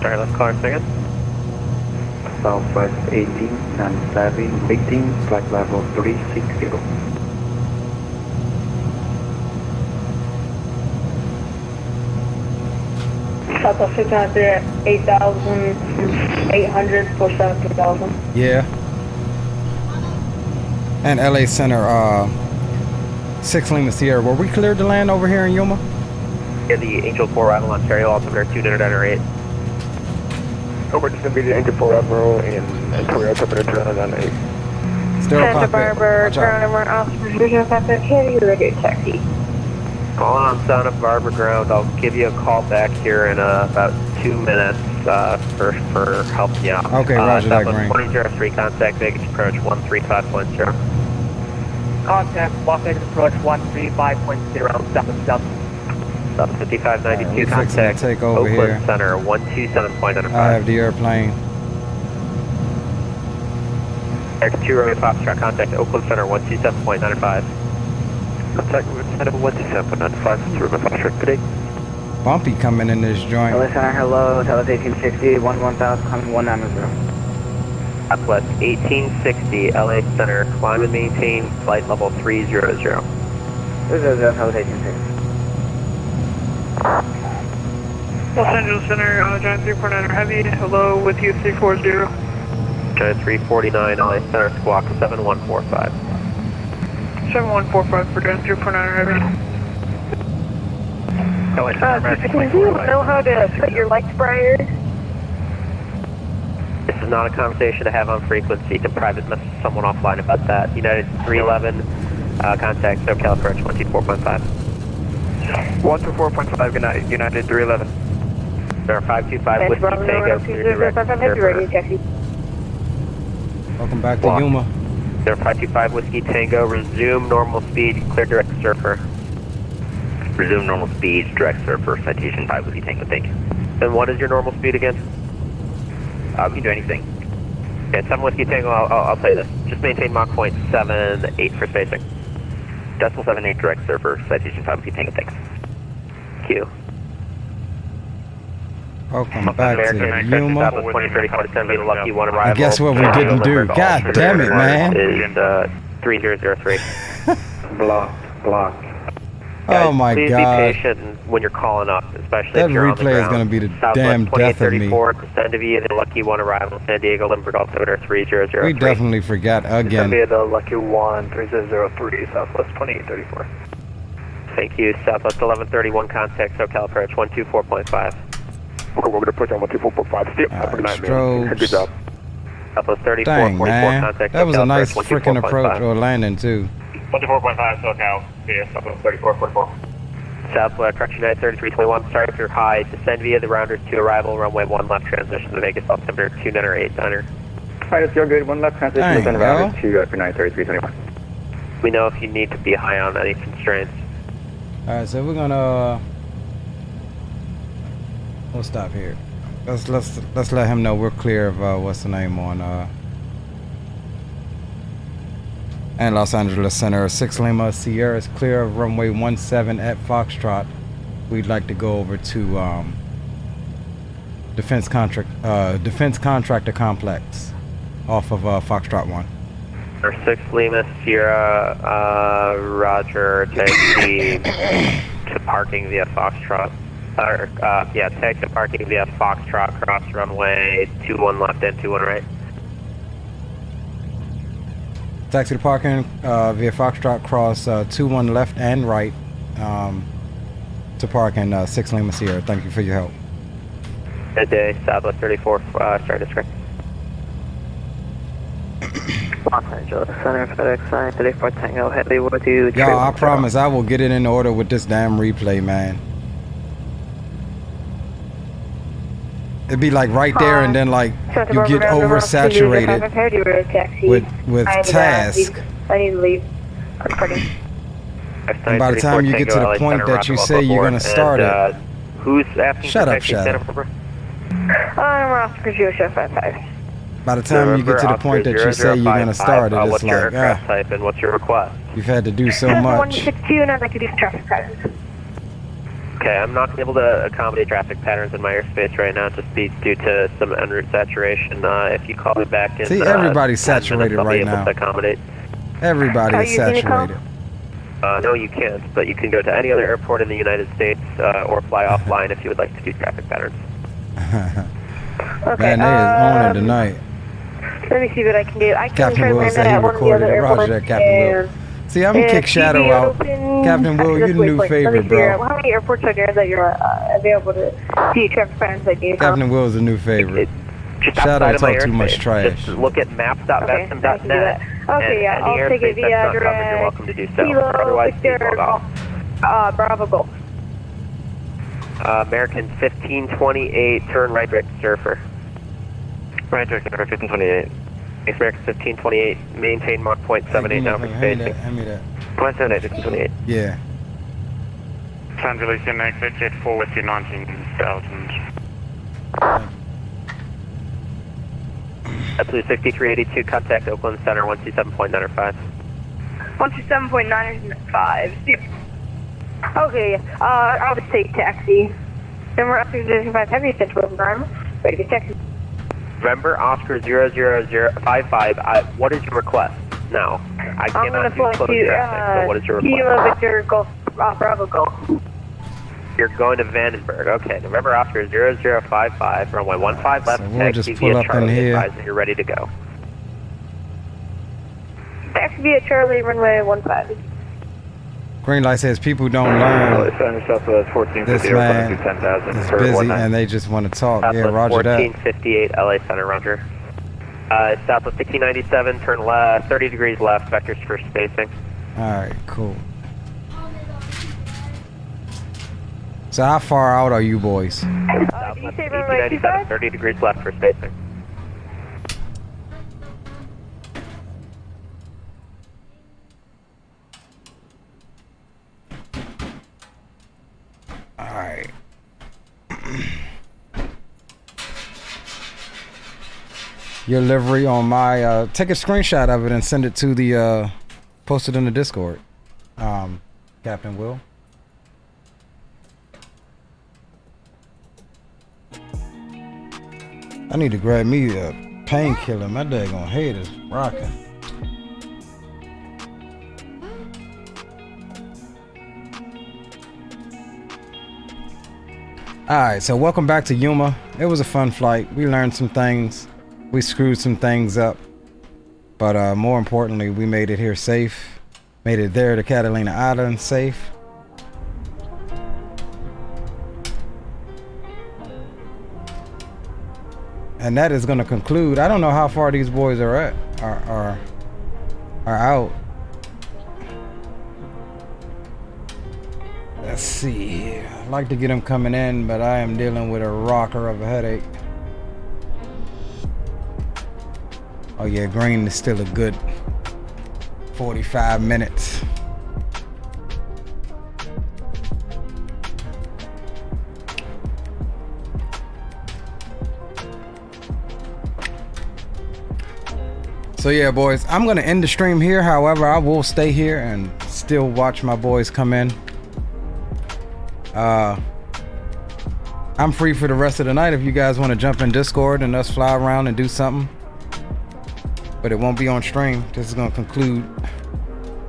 Sorry, let's call our second. Southwest 18 Amsterdam, waiting flight level 360. Southwest 600, 8,800 for 17,000. yeah. And LA Center, 6 Lima Sierra. Were we cleared to land over here in Yuma? Yeah, the Angel 4 arrival Ontario, altimeter 298. Over to be the Angel 4 Admiral in Ontario, altimeter 298. Santa Barbara Ground over Oscar 0055 Heavy, ready with taxi. Calling on Santa Barbara Ground. I'll give you a call back here in about 2 minutes for helping you out. Okay, roger that, Green. 2003 contact Vegas approach 135.0. Contact Las Vegas approach 135.0, 77. South 5592, contact take over Oakland here. Center, 127.95. I have the airplane. X2 Romeo Foxtrot, contact Oakland Center, 127.95. Contact Center, 127.95, Romeo Foxtrot, good day. Bumpy coming in this joint. LA Center, hello, Dallas 1860, 1000, climbing 190. Southwest 1860, LA Center, climb and maintain flight level 300. 300, Dallas 1860. Los Angeles Center, Giant 349er Heavy, hello, with you 340. Giant 349, LA Center, squawk 7145. 7145 for Giant 349er Heavy. LA Center, Do you know how to set your light sprayer? This is not a conversation to have on frequency. You can private message someone offline about that. United 311, contact SoCal approach 124.5. 124.5, good night, United 311. There are 525 Whiskey Tango, clear direct surfer. Welcome back to Yuma. There are 525 Whiskey Tango, resume normal speed, clear direct surfer. Resume normal speed, direct surfer, citation 5 Whiskey Tango, thank you. And what is your normal speed again? You can do anything. Okay, 7 Whiskey Tango, I'll say this. Just maintain Mach point 78 for spacing. Decimal 78 direct surfer, citation 5 Whiskey Tango, thanks. Q. Welcome back to Yuma. 2034 lucky one arrival. And guess what we didn't do? God damn it, man. Is 3003. Block. Oh my please God. Be patient when you're calling up, especially That if you're on the replay is ground. going to be the Southwest damn death of me. 2834, descend to via the lucky one arrival, San Diego, Limburg, altimeter 3003. We definitely forgot again. Via the lucky one, 3003, Southwest 2834. Thank you. Southwest 1131, contact SoCal approach 124.5. Okay, we're going to push on 124.5. Still, have a good night, man. Good job. Southwest 34, Dang, 44, man. contact That was a SoCal nice approach freaking approach 124.5. or landing, too. 124.5, SoCal, via Southwest 3444. Southwest, correction 3321, sorry if you're high. Descend via the Rounders 2 arrival, runway 1 left transition to Vegas, altimeter 298 diner. Alright, it's your good. 1 left transition, Dang, descend bro. router 2 for 93321. We know if you need to be high on any constraints. Alright, so we're gonna we'll stop here. Let's let him know we're clear of what's the name on and Los Angeles Center. 6 Lima Sierra is clear of runway 17 at Foxtrot. We'd like to go over to defense contractor complex off of Foxtrot 1. Or 6 Lima Sierra, Roger, taxi to parking via Foxtrot. Taxi to parking via Foxtrot, cross runway 21 left and 21 right. Taxi to parking via Foxtrot, cross 21 left and right to park in 6 Lima Sierra. Thank you for your help. Good day, Southwest 34, start to screen. Los Angeles Center, FedEx sign, 34 Tango, Heavy with you. Y'all, I promise I will get it in order with this damn replay, man. It'd be like right there and then like you get oversaturated with task. I need to leave. And by the time you get to the point that you say you're gonna start it, who's asking shut for up, taxi Shadow. center? I'm Oscar Zero 55. By the time you get to the point that you say you're gonna start it, it's what's your like aircraft type and what's your request? you've had to do so much. 162, and I'd like to do some traffic patterns. Okay, I'm not able to accommodate traffic patterns in my airspace right now, just due to some en route saturation. If you call me back in See, everybody's 10 minutes, saturated I'll be right able now. to accommodate. Everybody is saturated. No, you can't, but you can go to any other airport in the United States or fly offline if you would like to do traffic patterns. Man, they is on it tonight. Let me see what I can do. I can Captain try to Will land said that he at one of the recorded other it. Roger airports. that, Captain Will. See, I'm gonna kick Shadow out. Captain Will, you the new favorite, bro. How many airports are there that you're available to see traffic patterns that you Captain Will's the new favorite. Just Shadow outside of my talk too much airspace. trash. Just look at maps.vestim.net. Okay, yeah, I'll take it via You're welcome to do so. Kilo Otherwise, Victor Bravo Golf. American 1528, turn right direct surfer. Right direct surfer, 1528. American 1528, maintain Mach point 78 now for spacing. Hand me that. Point 78, 1528. Yeah. Los Angeles Unix 884 with you 19,000. Absolute 6382, contact Oakland Center 127.95. 127.95. Okay, I'll just take taxi. Number Oscar 005 Heavy Central Environment. Ready to taxi. November Oscar 00055, what is your request now? I cannot do closed traffic, so what is your request? Yuma Victor Golf, Bravo Golf. You're going to Vandenberg. Okay, November Oscar 0055, runway 15 left, So we'll just taxi pull via up in Charlie, here. advise that you're ready to go. Taxi via Charlie, runway 15. Green light says people don't learn. Southwest 1450, This man is 10,000 busy and they just want to talk. Yeah, roger that. 1458 LA Center, roger. Southwest 1697, turn left, 30 degrees left, vectors for spacing. Alright, cool. So how far out are you boys? Southwest 1897, 30 degrees left for spacing. Alright. Your livery on my take a screenshot of it and send it to the post it in the Discord. Captain Will. I need to grab me a painkiller. My daggone head is rocking. Alright, so welcome back to Yuma. It was a fun flight. We learned some things. We screwed some things up. But more importantly, we made it here safe. Made it there to Catalina Island safe. And that is going to conclude. I don't know how far these boys are at. Are out. Let's see here. I'd like to get them coming in, but I am dealing with a rocker of a headache. Oh yeah, green is still a good 45 minutes. So yeah, boys, I'm gonna end the stream here. However, I will stay here and still watch my boys come in. I'm free for the rest of the night if you guys want to jump in Discord and us fly around and do something. But it won't be on stream. This is gonna conclude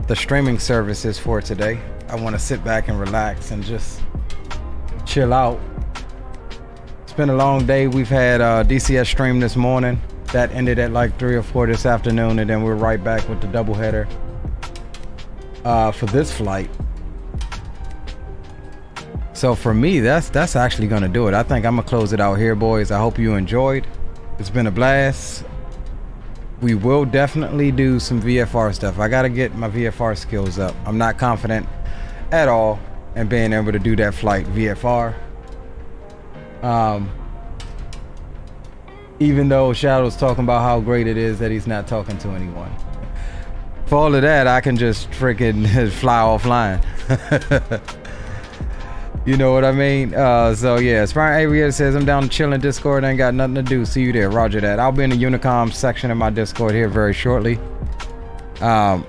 the streaming services for today. I want to sit back and relax and just chill out. It's been a long day. We've had DCS stream this morning. That ended at like 3 or 4 this afternoon, and then we're right back with the doubleheader for this flight. So for me, that's actually gonna do it. I think I'm gonna close it out here, boys. I hope you enjoyed. It's been a blast. We will definitely do some VFR stuff. I gotta get my VFR skills up. I'm not confident at all in being able to do that flight VFR. Even though Shadow's talking about how great it is that he's not talking to anyone. For all of that, I can just freaking fly offline. You know what I mean? So yeah, Spartan Aviator says, I'm down to chill in Discord, ain't got nothing to do. See you there, roger that. I'll be in the Unicom section of my Discord here very shortly. And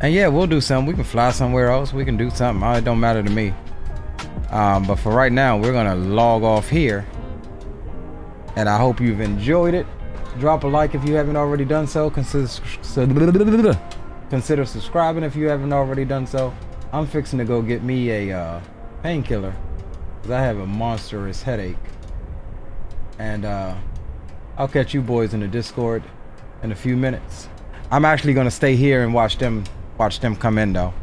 yeah, we'll do something. We can fly somewhere else. We can do something. It don't matter to me. But for right now, we're gonna log off here. And I hope you've enjoyed it. Drop a like if you haven't already done so. Consider subscribing if you haven't already done so. I'm fixing to go get me a painkiller because I have a monstrous headache. And I'll catch you boys in the Discord in a few minutes. I'm actually gonna stay here and watch them come in though.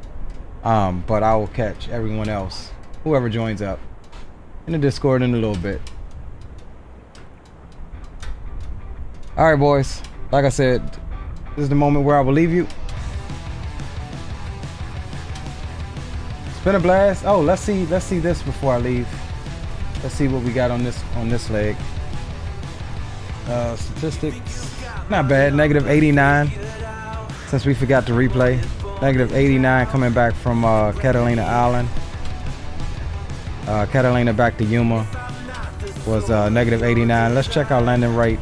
But I will catch everyone else, whoever joins up, in the Discord in a little bit. All right, boys. Like I said, this is the moment where I will leave you. It's been a blast. Oh, let's see this before I leave. Let's see what we got on this leg. Statistics, not bad. -89 since we forgot to replay. Negative 89 coming back from Catalina Island. Catalina back to Yuma was negative 89. Let's check our landing rate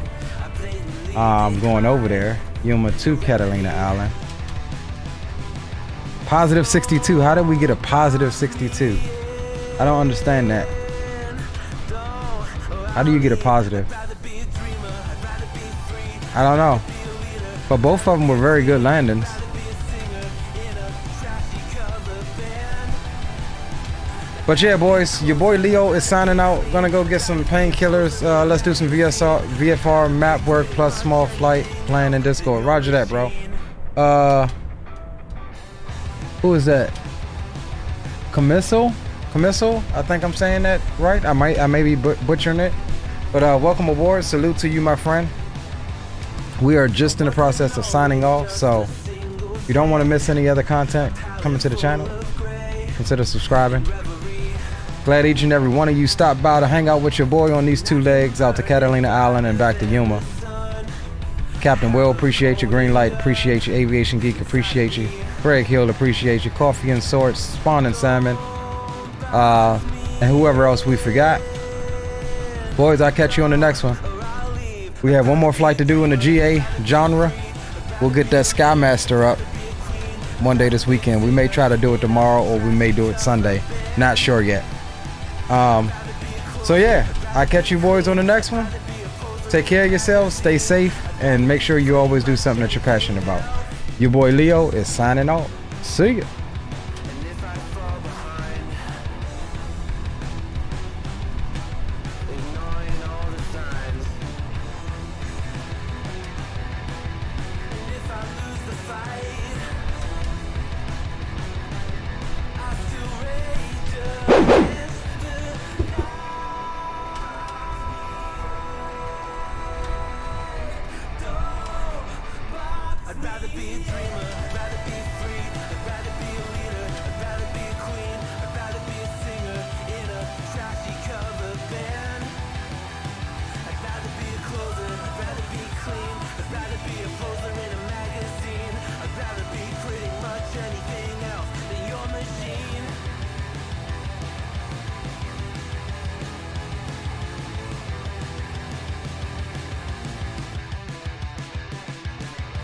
going over there. Yuma to Catalina Island. Positive 62. How did we get a positive 62? I don't understand that. How do you get a positive? I don't know. But both of them were very good landings. But yeah, boys, your boy Leo is signing out. Gonna go get some painkillers. Let's do some VFR map work plus small flight playing in Discord. Roger that, bro. Who is that? Comissal? I think I'm saying that right. I may be butchering it. But welcome aboard. Salute to you, my friend. We are just in the process of signing off, so if you don't want to miss any other content coming to the channel, consider subscribing. Glad each and every one of you stopped by to hang out with your boy on these 2 legs out to Catalina Island and back to Yuma. Captain Will, appreciate you. Green Light, appreciate you. Aviation Geek, appreciate you. Greg Hill, appreciate you. Coffee and Swords, Spawn and Salmon, and whoever else we forgot. Boys, I'll catch you on the next one. We have one more flight to do in the GA genre. We'll get that Skymaster up one day this weekend. We may try to do it tomorrow or we may do it Sunday. Not sure yet. So yeah, I'll catch you boys on the next one. Take care of yourselves, stay safe, and make sure you always do something that you're passionate about. Your boy Leo is signing off. See ya. I'd rather be a dreamer, I'd rather be free,